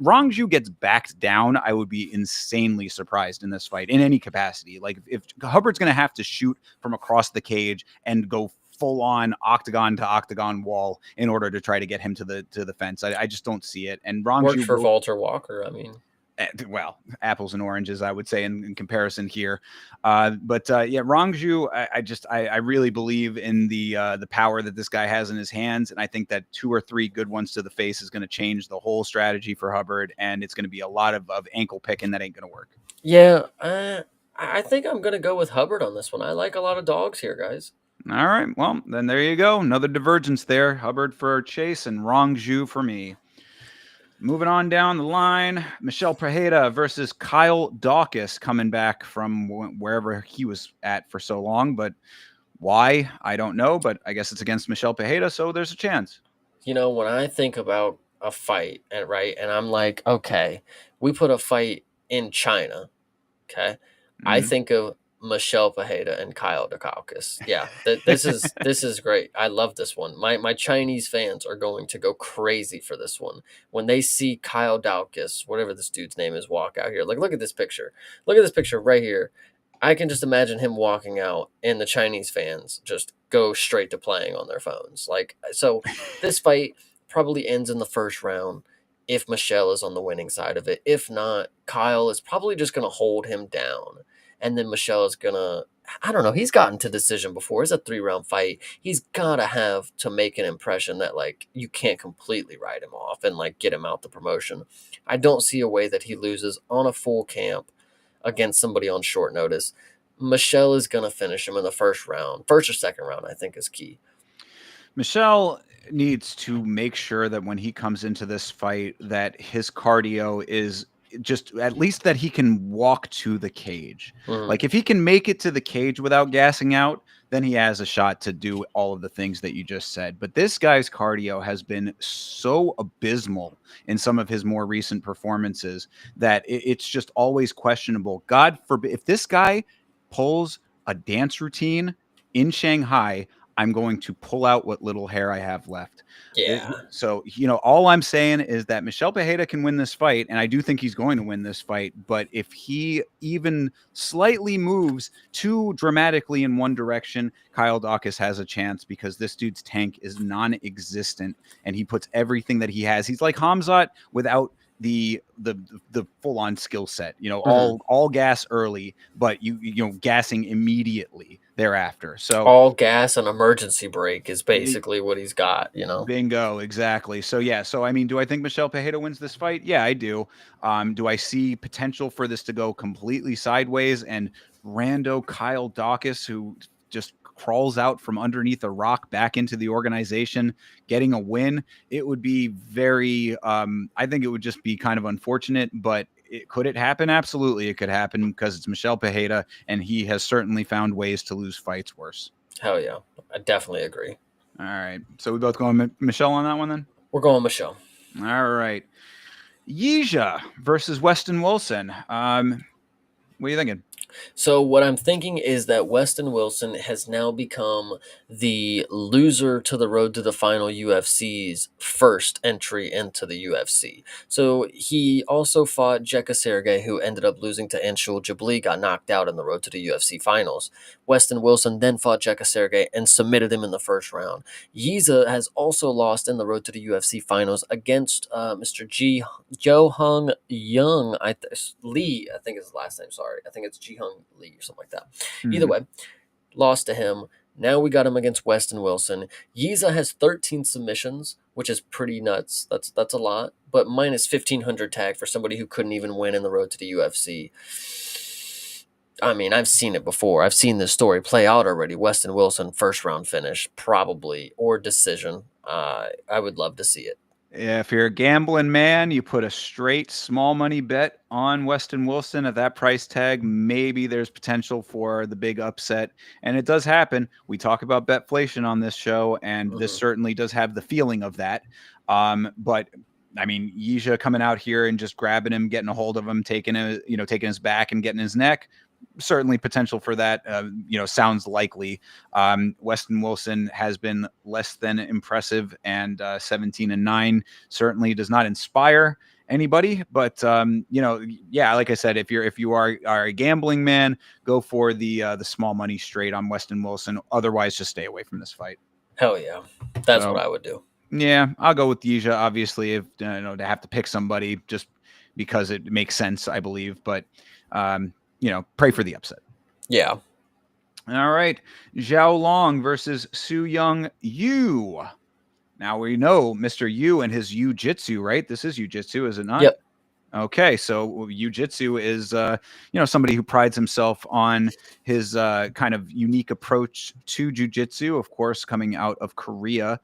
Rongju gets backed down, I would be insanely surprised in this fight in any capacity. Like if Hubbard's going to have to shoot from across the cage and go full on octagon to octagon wall in order to try to get him to the fence. I just don't see it. And worked Rongju for will, Walter Walker. I mean, well, apples and oranges, I would say in comparison here. But yeah, Rongju, I really believe in the power that this guy has in his hands, and I think that 2 or 3 good ones to the face is going to change the whole strategy for Hubbard, and it's going to be a lot of ankle picking that ain't going to work. yeah, I think I'm gonna go with Hubbard on this one. I like a lot of dogs here, guys. All right, well then there you go, another divergence there. Hubbard for Chase and Rongju for me. Moving on down the line, Michel Pereira versus Kyle Dawkins coming back from wherever he was at for so long. But why? I don't know. But I guess it's against Michel Pereira, so there's a chance. You know, when I think about a fight, and right, and I'm like, okay, we put a fight in China. Okay, I Mm-hmm. think of Michelle Pajeda and Kyle Dukakis. Yeah, this is great. I love this one. My Chinese fans are going to go crazy for this one when they see Kyle Dukakis, whatever this dude's name is, walk out here. Like, look at this picture. Look at this picture right here. I can just imagine him walking out, and the Chinese fans just go straight to playing on their phones. Like, so this fight probably ends in the first round if Michelle is on the winning side of it. If not, Kyle is probably just going to hold him down. And then Michelle is going to, I don't know, he's gotten to decision before. It's a 3-round fight. He's got to have to make an impression that, like, you can't completely write him off and, like, get him out the promotion. I don't see a way that he loses on a full camp against somebody on short notice. Michelle is going to finish him in the first round. First or second round, I think, is key. Michel needs to make sure that when he comes into this fight that his cardio is just at least that he can walk to the cage. Mhm. Like if he can make it to the cage without gassing out, then he has a shot to do all of the things that you just said. But this guy's cardio has been so abysmal in some of his more recent performances that it's just always questionable. God forbid if this guy pulls a dance routine in Shanghai, I'm going to pull out what little hair I have left. Yeah. So, you know, all I'm saying is that Michel Pereira can win this fight, and I do think he's going to win this fight. But if he even slightly moves too dramatically in one direction, Kyle Dawkins has a chance because this dude's tank is non-existent, and he puts everything that he has. He's like Hamzat without the full on skill set, you know, Mhm. all gas early, but you know gassing immediately thereafter. So All gas and emergency brake is basically what he's got, you know? bingo, exactly. So yeah, so I mean, do I think Michel Pereira wins this fight? Yeah, I do. Do I see potential for this to go completely sideways and rando Kyle Dawkins, who just crawls out from underneath a rock back into the organization, getting a win? It would be very. I think it would just be kind of unfortunate, but. Could it happen? Absolutely, it could happen because it's Michel Pereira, and he has certainly found ways to lose fights worse. Hell yeah. I definitely agree. All right. So we both going Michelle on that one then? We're going Michelle. All right. Yija versus Weston Wilson. What are you thinking? So what I'm thinking is that Weston Wilson has now become the loser to the road to the final UFC's first entry into the UFC. So he also fought Jeka Sergey, who ended up losing to Anshul Jabli, got knocked out in the road to the UFC finals. Weston Wilson then fought Jeka Sergey and submitted him in the first round. Yiza has also lost in the road to the UFC finals against Mr. Jo Hung Young, Lee, I think is his last name. Sorry, I think it's Ji Hung Lee or something like that. Either Hmm. way, lost to him. Now we got him against Weston Wilson. Yiza has 13 submissions, which is pretty nuts. That's a lot, but minus 1,500 tag for somebody who couldn't even win in the road to the UFC. I mean, I've seen it before. I've seen this story play out already. Weston Wilson first round finish, probably, or decision. I would love to see it. If you're a gambling man, you put a straight small money bet on Weston Wilson at that price tag. Maybe there's potential for the big upset. And it does happen. We talk about betflation on this show, and this Mhm. certainly does have the feeling of that. But I mean, Yija coming out here and just grabbing him, getting a hold of him, taking his back and getting his neck. Certainly potential for that, sounds likely. Weston Wilson has been less than impressive, and 17-9 certainly does not inspire anybody. But yeah, like I said, if you are a gambling man, go for the small money straight on Weston Wilson. Otherwise, just stay away from this fight. Hell yeah. That's what So I would do. yeah, I'll go with Yija. Obviously, if to have to pick somebody just because it makes sense, I believe. But pray for the upset. Yeah. All right. Zhao Long versus Su Young Yu. Now we know Mr. Yu and his Jiu-Jitsu, right? This is Jiu-Jitsu, is it not? Yep. Okay, so Jiu-Jitsu is somebody who prides himself on his kind of unique approach to Jiu-Jitsu, of course, coming out of Korea.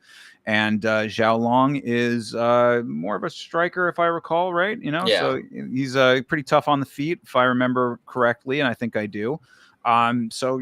And Zhao Long is more of a striker, if I recall, right? Yeah. So he's pretty tough on the feet, if I remember correctly, and I think I do. So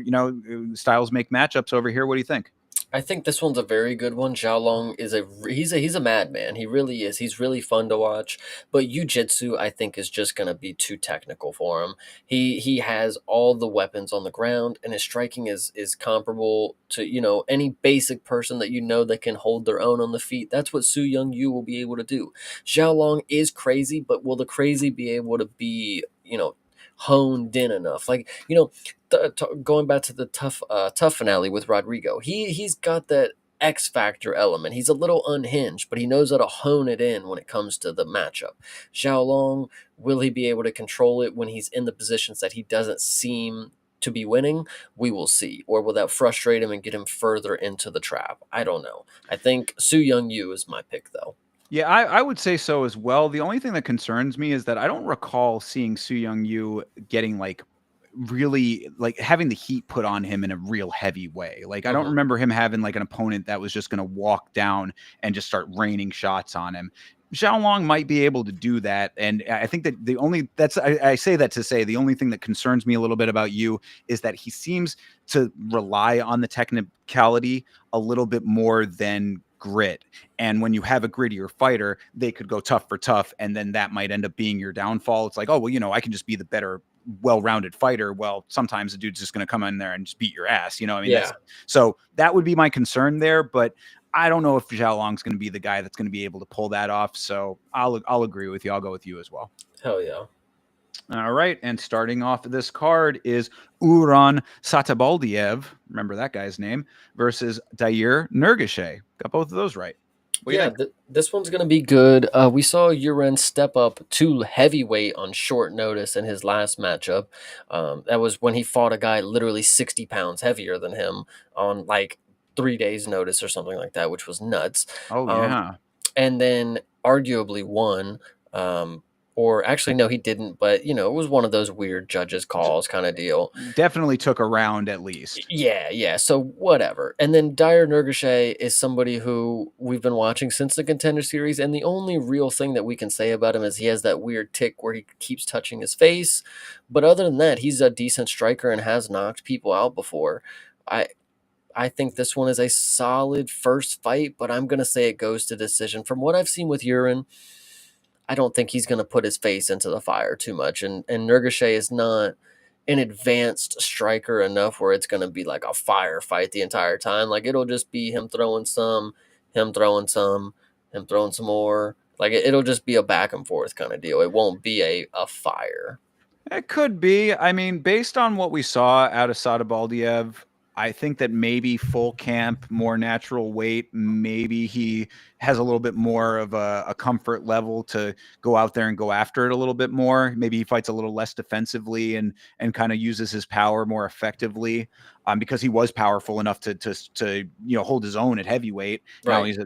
styles make matchups over here. What do you think? I think this one's a very good one. Zhao Long is he's a madman. He really is. He's really fun to watch. But Jiu-Jitsu, I think, is just gonna be too technical for him. He has all the weapons on the ground, and his striking is comparable to any basic person that can hold their own on the feet. That's what Su Young Yu will be able to do. Zhao Long is crazy, but will the crazy be able to be honed in enough? Like going back to the tough finale with Rodrigo, he's got that X factor element. He's a little unhinged, but he knows how to hone it in when it comes to the matchup. Zhao Long, will he be able to control it when he's in the positions that he doesn't seem to be winning? We will see. Or will that frustrate him and get him further into the trap? I don't know. I think Su Young Yu is my pick, though. Yeah, I would say so as well. The only thing that concerns me is that I don't recall seeing Su Young Yu getting like really like having the heat put on him in a real heavy way. Like I don't Hmm. remember him having like an opponent that was just going to walk down and just start raining shots on him. Zhao Long might be able to do that, and I think that I say that to say the only thing that concerns me a little bit about you is that he seems to rely on the technicality a little bit more than grit. And when you have a grittier fighter, they could go tough for tough, and then that might end up being your downfall. It's like, oh, well, I can just be the better, well-rounded fighter. Well, sometimes the dude's just going to come in there and just beat your ass. I mean, Yeah. so that would be my concern there. But I don't know if Zhao Long's going to be the guy that's going to be able to pull that off. So I'll agree with you. I'll go with you as well. Hell yeah. All right. And starting off this card is Uran Satabaldiev. Remember that guy's name versus Dair Nurgashay. Got both of those right. What do you Yeah, think? this one's going to be good. We saw Uren step up to heavyweight on short notice in his last matchup. That was when he fought a guy literally 60 pounds heavier than him on like 3 days' notice or something like that, which was nuts. Oh, Um, yeah. and then arguably won. Or actually, no, he didn't, but it was one of those weird judges' calls kind of deal. Definitely took a round at least. Yeah. So whatever. And then Dyer Nurgashay is somebody who we've been watching since the Contender series, and the only real thing that we can say about him is he has that weird tick where he keeps touching his face. But other than that, he's a decent striker and has knocked people out before. I I think this one is a solid first fight, but I'm gonna say it goes to decision. From what I've seen with Urine, I don't think he's gonna put his face into the fire too much, and Nurgashay is not. an advanced striker enough where it's going to be like a firefight the entire time. Like it'll just be him throwing some, him throwing some, him throwing some more. Like it'll just be a back and forth kind of deal. It won't be a fire. It could be. I mean, based on what we saw out of Sadabaldiev, I think that maybe full camp, more natural weight, maybe he has a little bit more of a comfort level to go out there and go after it a little bit more. Maybe he fights a little less defensively and kind of uses his power more effectively, because he was powerful enough to hold his own at heavyweight. Right. Now he's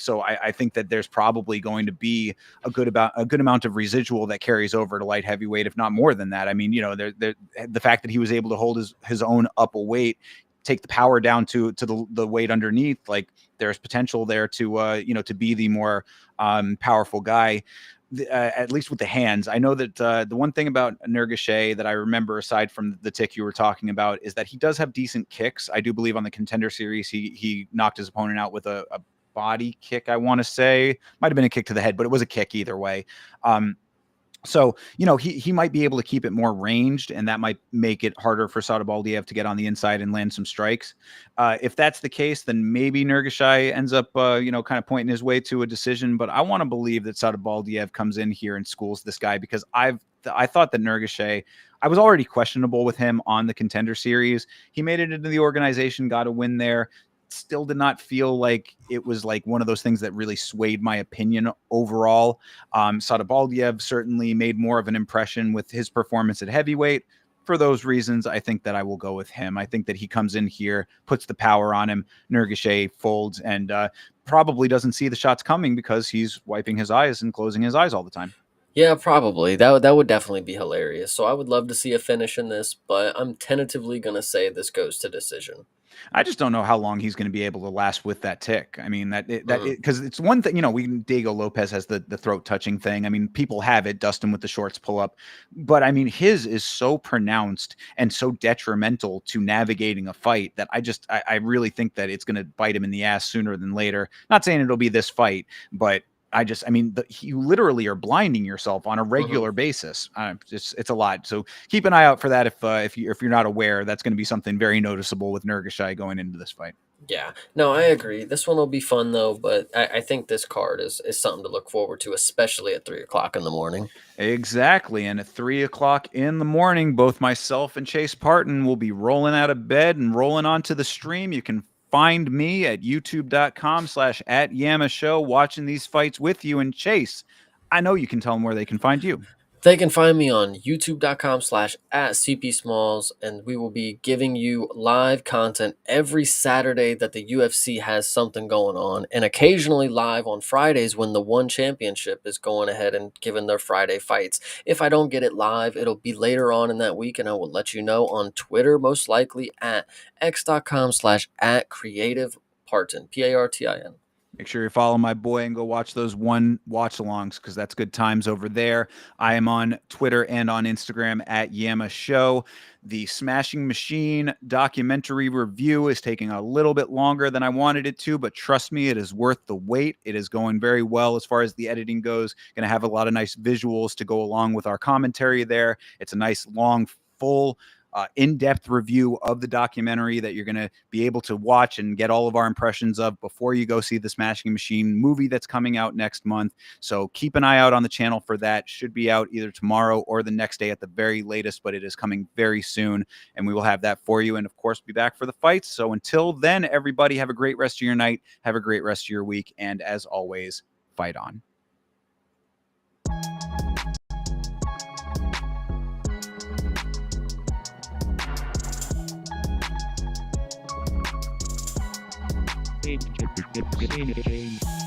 so I think that there's probably going to be a good amount of residual that carries over to light heavyweight, if not more than that. I mean, the fact that he was able to hold his own up a weight, take the power down to the weight underneath, like there's potential there to to be the more powerful guy, at least with the hands. I know that the one thing about Nurgashay that I remember, aside from the tick you were talking about, is that he does have decent kicks. I do believe on the Contender series he knocked his opponent out with a body kick. I want to say might have been a kick to the head, but it was a kick either way. So, he might be able to keep it more ranged, and that might make it harder for Sadabaldiev to get on the inside and land some strikes. If that's the case, then maybe Nurgashay ends up, kind of pointing his way to a decision. But I want to believe that Sadabaldiev comes in here and schools this guy, because I thought that Nurgashay, I was already questionable with him on the Contender series. He made it into the organization, got a win there. Still did not feel like it was like one of those things that really swayed my opinion overall. Sadabaldiev certainly made more of an impression with his performance at heavyweight. For those reasons, I think that I will go with him. I think that he comes in here, puts the power on him. Nurgashay folds and probably doesn't see the shots coming because he's wiping his eyes and closing his eyes all the time. Yeah, probably. That would definitely be hilarious. So I would love to see a finish in this, but I'm tentatively going to say this goes to decision. I just don't know how long he's going to be able to last with that tick. I mean, because it's one thing, Diego Lopez has the throat touching thing. I mean, people have it, Dustin with the shorts pull up, but I mean, his is so pronounced and so detrimental to navigating a fight that I really think that it's going to bite him in the ass sooner than later. Not saying it'll be this fight, but you literally are blinding yourself on a regular basis. It's a lot. So keep an eye out for that. If you're not aware, that's going to be something very noticeable with Nurgashay going into this fight. Yeah, no, I agree. This one will be fun though, but I think this card is something to look forward to, especially at 3:00 in the morning. Exactly. And at 3:00 in the morning, both myself and Chase Parton will be rolling out of bed and rolling onto the stream. You can find me at youtube.com/@YamaShow watching these fights with you. And Chase, I know you can tell them where they can find you. They can find me on youtube.com/@CPSmalls, and we will be giving you live content every Saturday that the UFC has something going on, and occasionally live on Fridays when the One Championship is going ahead and giving their Friday fights. If I don't get it live, it'll be later on in that week, and I will let you know on Twitter, most likely at x.com/@creativeparton, PARTIN. Make sure you follow my boy and go watch those one watch-alongs, because that's good times over there. I am on Twitter and on Instagram at Yama Show. The Smashing Machine documentary review is taking a little bit longer than I wanted it to, but trust me, it is worth the wait. It is going very well as far as the editing goes. Going to have a lot of nice visuals to go along with our commentary there. It's a nice, long, full in-depth review of the documentary that you're going to be able to watch and get all of our impressions of before you go see the Smashing Machine movie that's coming out next month. So keep an eye out on the channel for that. Should be out either tomorrow or the next day at the very latest, but it is coming very soon, and we will have that for you. And of course, be back for the fights. So until then, everybody, have a great rest of your night. Have a great rest of your week. And as always, fight on. Game.